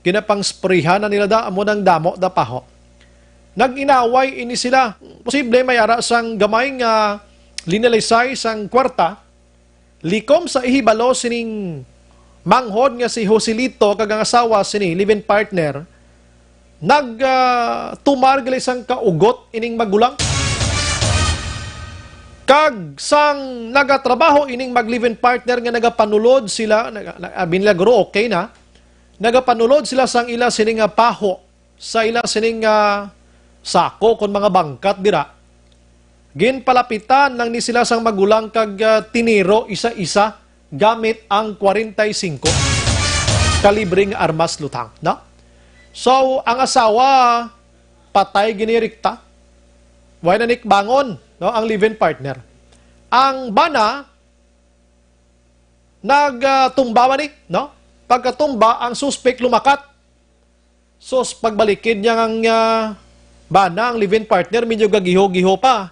Speaker 2: Kinapang sprayhan na nila da amo nang damo da paho. Nag-inaway ini sila. Posible may ara sang gamay nga linalisay sang kwarta, likom sa ihibalo sining manghod nga si Joselito kag ang asawa sini live-in partner, tumargal isang kaugot ining magulang. Kag sang nagatrabaho ining mag-live-in partner nga nagapanulod sila, binila guro okay na, nagapanulod sila sang ila sining paho, sa ila sining sako kon mga bangkat dira. Ginpalapitan lang ni sila sang magulang kag tiniro isa-isa gamit ang 45 kalibring armas lutang, no? So, ang asawa, patay ginirikta. Why na bangon, no? Ang live-in partner. Ang bana, nagtumba man no? Pagkatumba, ang suspect lumakat. So, pagbalikin niya ang bana, ang live-in partner, medyo gagiho-giho pa.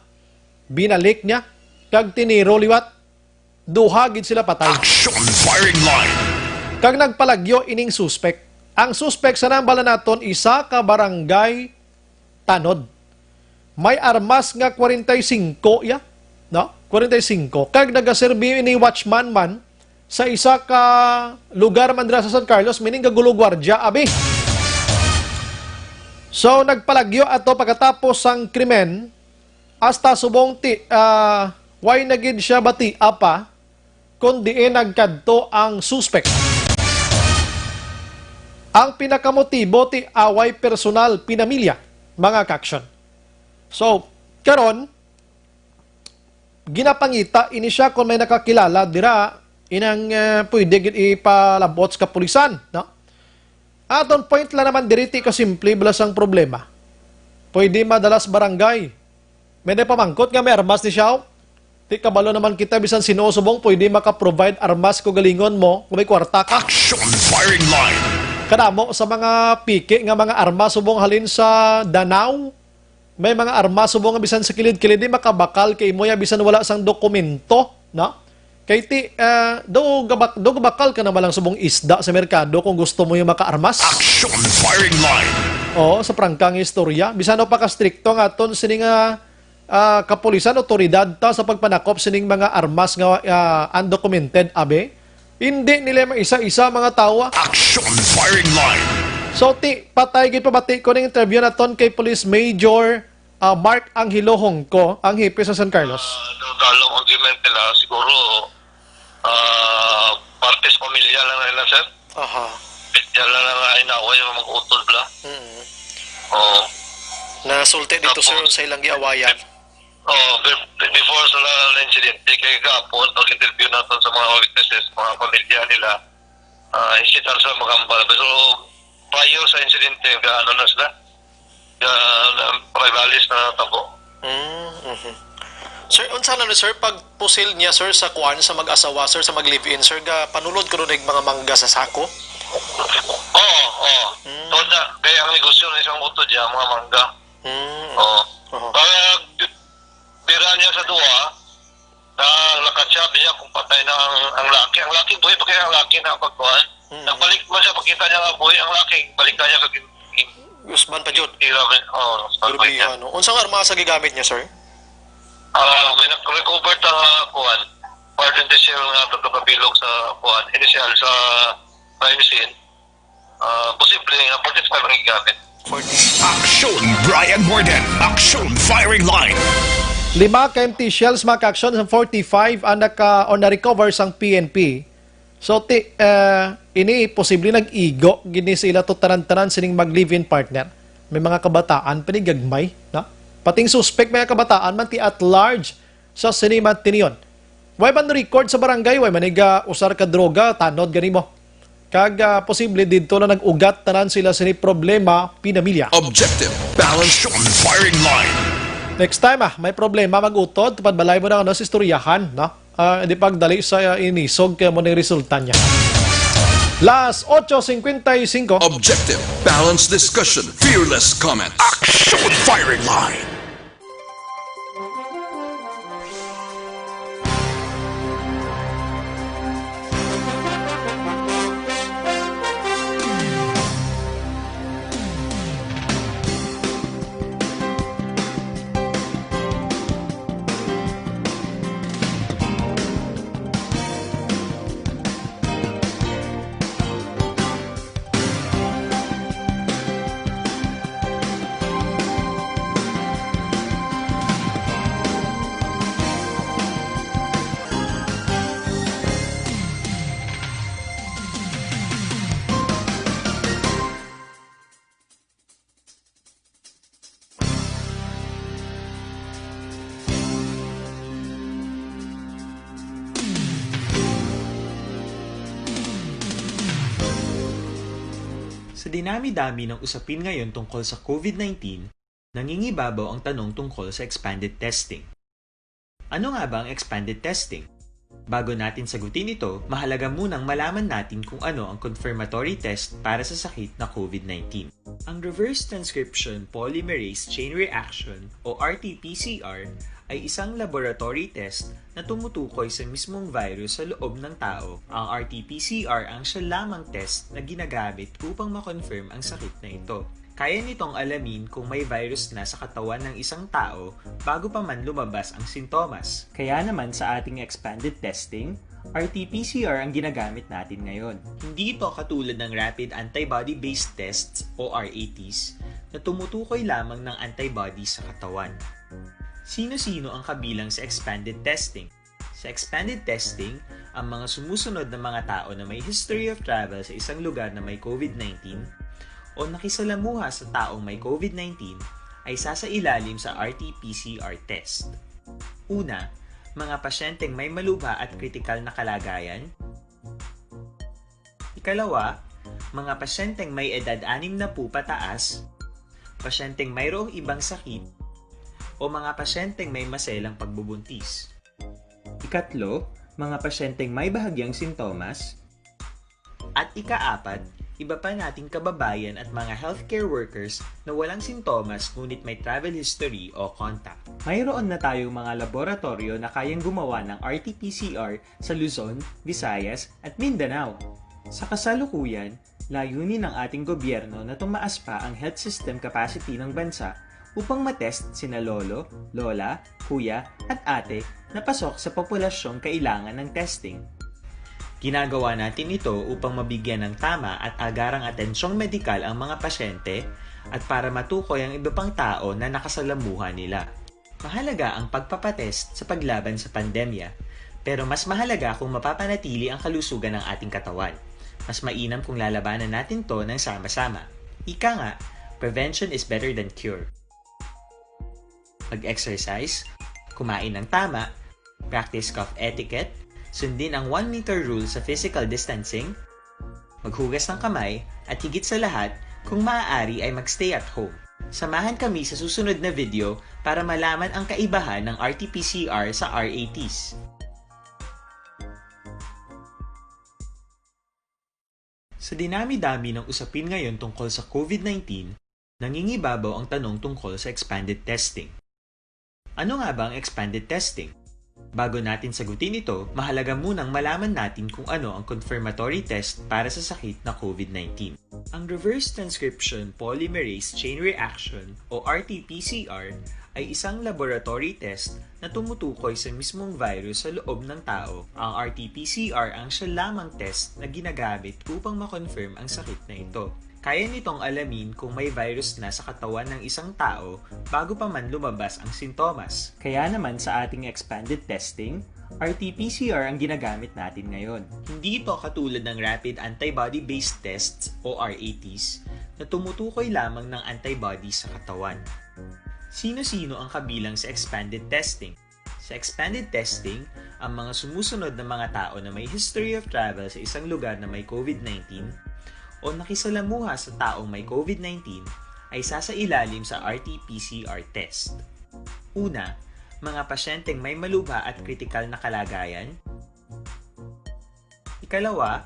Speaker 2: Binalik niya, kag tiniro liwat. Duhagid sila patay.
Speaker 6: Action Firing Line.
Speaker 2: Kag nagpalagyo ining suspect. Ang suspect sa nambala naton, isa ka barangay tanod. May armas nga 45 ya, no? 45. Kag nagaserbi ni watchman man sa isa ka lugar man dira sa San Carlos, meaning gagulo gwardiya abi. So nagpalagyo ato pagkatapos sang krimen, hasta subong why nagid siya bati apa kundi nagkadto ang suspect. Ang pinakamotibo ti away personal pinamilya, mga kaksyon. So, karon ginapangita ini siya kung may nakakilala dira inang pwede gid ipalabot sa kapulisan, no? Aton point lang naman diriti ka simple belas ang problema. Pwede madalas barangay. May pamangkot nga may armas ni Xiao. Di kabalo naman kita bisan sinusubong pwede maka-provide armas ko galingon mo kung may kwarta ka.
Speaker 6: Action firing line.
Speaker 2: Kadamo sa mga piki nga mga armas subong halin sa Danau. May mga armas subong nga bisan sa kilid-kilid di makabakal kay moya bisan wala sang dokumento, no? Kay ti do gabakal ka na malang subong isda sa merkado kung gusto mo yung maka-armas.
Speaker 6: Action firing line.
Speaker 2: Oo, sa prangkang istorya. Bisan pa ka-stricto nga ton sining kapulisan, otoridad ta sa pagpanakop sining mga armas nga undocumented, abe. Hindi nila isa-isa mga tawa.
Speaker 6: Action firing line.
Speaker 2: So, patay gid pabati ko ng interview na ton kay Police Major Mark Angelohong ko, ang hipe sa San Carlos.
Speaker 14: Dalong argument nila, siguro partes pamilya lang nila, sir.
Speaker 2: Aha.
Speaker 14: Pamilya lang nga inaway yung mag-utol bla. Oo.
Speaker 2: Nasulti dito sir sa ilang giawayan.
Speaker 14: Before sa incident, kay Gapon, pag-interview natin sa mga witnesses, mga pamilya nila, isitan sa magambal. Pero prior sa incident, gaano na sila? Rivalis na tabo.
Speaker 2: Sir, unsa na sir pag pusil niya sir sa kuan sa mag-asawa sir sa mag-live-in sir ga panulod ko nig mga mangga sa sako?
Speaker 14: Oo. So na kaya ang negosyo ng isang moto diya mga mangga. Pag bira niya sa duwa, lakat siya biya kung patay na ang laki. Ang laki buhay pa kaya ang laki na pagkuhan. Nagbalik mo siya pagkita niya nga buhay ang laki. Balik na niya kag
Speaker 2: Usman pa jud.
Speaker 14: Usman pa niya.
Speaker 2: Unsang armas sa gigamit niya sir?
Speaker 14: May nag-recover ta kuhan. Pardon the shell nga ito kabilog sa kuhan. Initial sa crime scene. Posible nga 45 ang gigamit.
Speaker 6: Action Brian Morden. Action firing line.
Speaker 2: 5 ka-empty shells maka-action sa 45 ang on the recover sang PNP. So, ini posible nag-igo gini sila to tanan-tanan sining mag-live-in partner. May mga kabataan panigagmay, na? Pating suspect mga kabataan man ti at large sa sinima tiniyon. Way man record sa barangay, way maniga usar ka droga, tanod gani mo. Kag posible dito na nag-ugat tanan sila sini problema pinamilya.
Speaker 6: Objective balance on firing line.
Speaker 2: Next time may problema mag-utod, tupad balay mo na sa istoryahan, no? Di pagdali sa inisog kaya mo ng resulta niya. Last 8:55.
Speaker 9: Objective balanced discussion. Fearless comment.
Speaker 6: Action firing line.
Speaker 15: Sa dinami-dami ng usapin ngayon tungkol sa COVID-19, nangingibabaw ang tanong tungkol sa expanded testing. Ano nga ba ang expanded testing? Bago natin sagutin ito, mahalaga munang malaman natin kung ano ang confirmatory test para sa sakit na COVID-19. Ang reverse transcription polymerase chain reaction o RT-PCR ay isang laboratory test na tumutukoy sa mismong virus sa loob ng tao. Ang RT-PCR ang siya lamang test na ginagamit upang makonfirm ang sakit na ito. Kaya nitong alamin kung may virus na sa katawan ng isang tao bago pa man lumabas ang sintomas. Kaya naman sa ating expanded testing, RT-PCR ang ginagamit natin ngayon. Hindi ito katulad ng rapid antibody-based tests o RATs na tumutukoy lamang ng antibodies sa katawan. Sino-sino ang kabilang sa expanded testing? Sa expanded testing, ang mga sumusunod na mga tao na may history of travel sa isang lugar na may COVID-19 o nakisalamuha sa taong may COVID-19 ay sasailalim sa RT-PCR test. Una, mga pasyenteng may malubha at kritikal na kalagayan. Ikalawa, mga pasyenteng may edad 60 pataas, pasyenteng mayroong ibang sakit, o mga pasyenteng may maselang pagbubuntis. Ikatlo, mga pasyenteng may bahagyang sintomas. At ikaapat, iba pa nating kababayan at mga healthcare workers na walang sintomas ngunit may travel history o contact. Mayroon na tayong mga laboratorio na kayang gumawa ng RT-PCR sa Luzon, Visayas at Mindanao. Sa kasalukuyan, layunin ng ating gobyerno na tumaas pa ang health system capacity ng bansa upang matest sina lolo, lola, kuya at ate na pasok sa populasyong kailangan ng testing. Ginagawa natin ito upang mabigyan ng tama at agarang atensyong medikal ang mga pasyente at para matukoy ang iba pang tao na nakasalamuha nila. Mahalaga ang pagpapatest sa paglaban sa pandemya, pero mas mahalaga kung mapapanatili ang kalusugan ng ating katawan. Mas mainam kung lalabanan natin to ng sama-sama. Ika nga, prevention is better than cure. Mag-exercise, kumain ng tama, practice cough etiquette, sundin ang 1 meter rule sa physical distancing, maghugas ng kamay, at higit sa lahat, kung maaari ay magstay at home. Samahan kami sa susunod na video para malaman ang kaibahan ng RT-PCR sa RATs. Sa dinami-dami ng usapin ngayon tungkol sa COVID-19, nangingibabaw ang tanong tungkol sa expanded testing. Ano nga ba ang expanded testing? Bago natin sagutin ito, mahalaga munang malaman natin kung ano ang confirmatory test para sa sakit na COVID-19. Ang reverse transcription polymerase chain reaction o RT-PCR ay isang laboratory test na tumutukoy sa mismong virus sa loob ng tao. Ang RT-PCR ang siya lamang test na ginagamit upang makonfirm ang sakit na ito. Kaya nitong alamin kung may virus na sa katawan ng isang tao bago pa man lumabas ang sintomas. Kaya naman sa ating expanded testing, RT-PCR ang ginagamit natin ngayon. Hindi ito katulad ng Rapid Antibody-Based Tests o RATs na tumutukoy lamang ng antibodies sa katawan. Sino-sino ang kabilang sa expanded testing? Sa expanded testing, ang mga sumusunod na mga tao na may history of travel sa isang lugar na may COVID-19 o nakisalamuha sa taong may COVID-19 ay sasailalim sa RT-PCR test. Una, mga pasyenteng may malubha at kritikal na kalagayan. Ikalawa,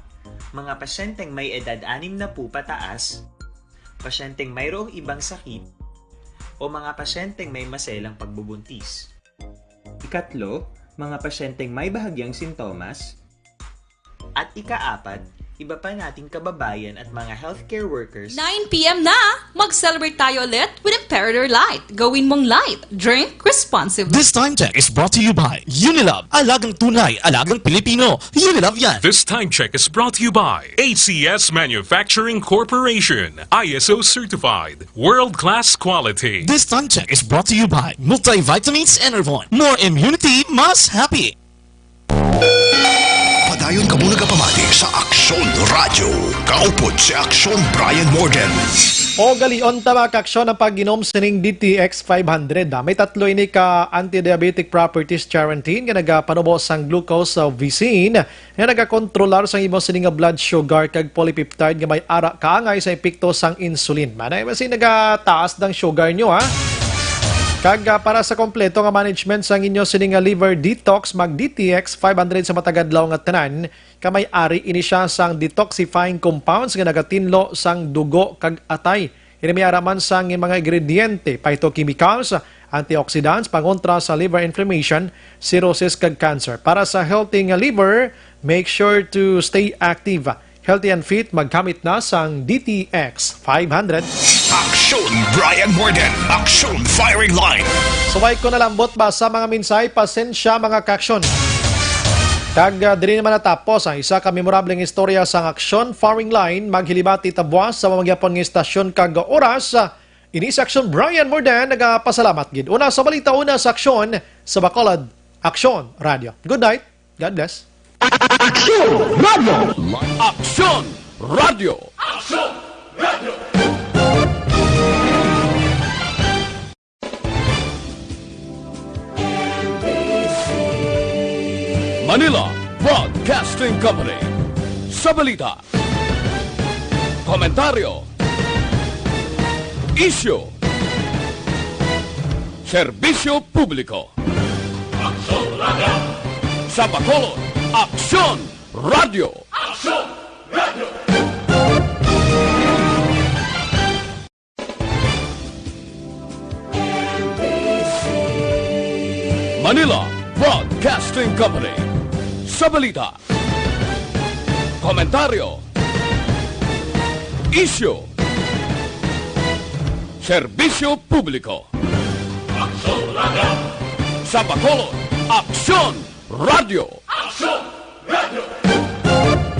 Speaker 15: mga pasyenteng may edad 60 pataas, pasyenteng mayroong ibang sakit, o mga pasyenteng may maselang pagbubuntis. Ikatlo, mga pasyenteng may bahagyang sintomas. At ikaapat, iba pa nating kababayan at mga healthcare workers.
Speaker 12: 9 p.m. na! Mag-celebrate tayo ulit with Imperator Light. Gawin mong light. Drink responsibly.
Speaker 3: This time check is brought to you by Unilove. Alagang tunay, alagang Pilipino. Unilove yan.
Speaker 4: This time check is brought to you by ACS Manufacturing Corporation. ISO certified. World-class quality.
Speaker 3: This time check is brought to you by Multivitamins Enervon. More immunity, mas happy.
Speaker 6: Padayon ka muna kapamati sa Aksyon Radio. Kaupod si Aksyon Brian Morgan.
Speaker 2: O galion tama kaksyon ang pag-inom sining DTX 500. May tatlo ini ka anti-diabetic properties quarantine nga nagapanubos sang glucose vicine nga nagakontrolar sang imong sining blood sugar kag polypeptide nga may ara kaangay sa epekto sang insulin. Manay masin nagataas ng sugar nyo ha. Kag para sa kompleto nga management sa inyo sining liver detox, mag DTX 500 sa matagadlaw nga tanan, kamay ari ini siya sang detoxifying compounds nga nagatinlo sang dugo kag atay. Ini may araman sang mga ingrediente, phytochemicals, antioxidants, pangontra sa liver inflammation, cirrhosis kag cancer. Para sa healthy nga liver, make sure to stay active. Healthy and fit, magkamit na sang DTX 500.
Speaker 6: Aksyon Brian Morgan. Aksyon Firing Line.
Speaker 2: Suway ko nalambot ba sa mga minsay, pasensya mga kaksyon. Kag diri naman natapos ang isa ka memorableng istorya sa Aksyon Firing Line, maghilibati tabwas sa mamagyapon nga istasyon kag oras. Ini sa Aksyon Brian Morgan, nagapasalamat gid. Una sa balita, una sa Aksyon sa Bacolod, Aksyon Radio. Good night. God bless.
Speaker 1: Aksyon Radio! Aksyon Radio! Aksyon Radio! Broadcasting Company. Sa balita, komentaryo, isyu, serbisyo publiko. Aksyon Radio. Sa Bacolod, Aksyon Radio. Aksyon Radio. Manila Broadcasting Company. Sa balita, komentaryo, isyu, serbisyo publiko. Aksyon Radio. Sa Bacolod, Aksyon Radio. Aksyon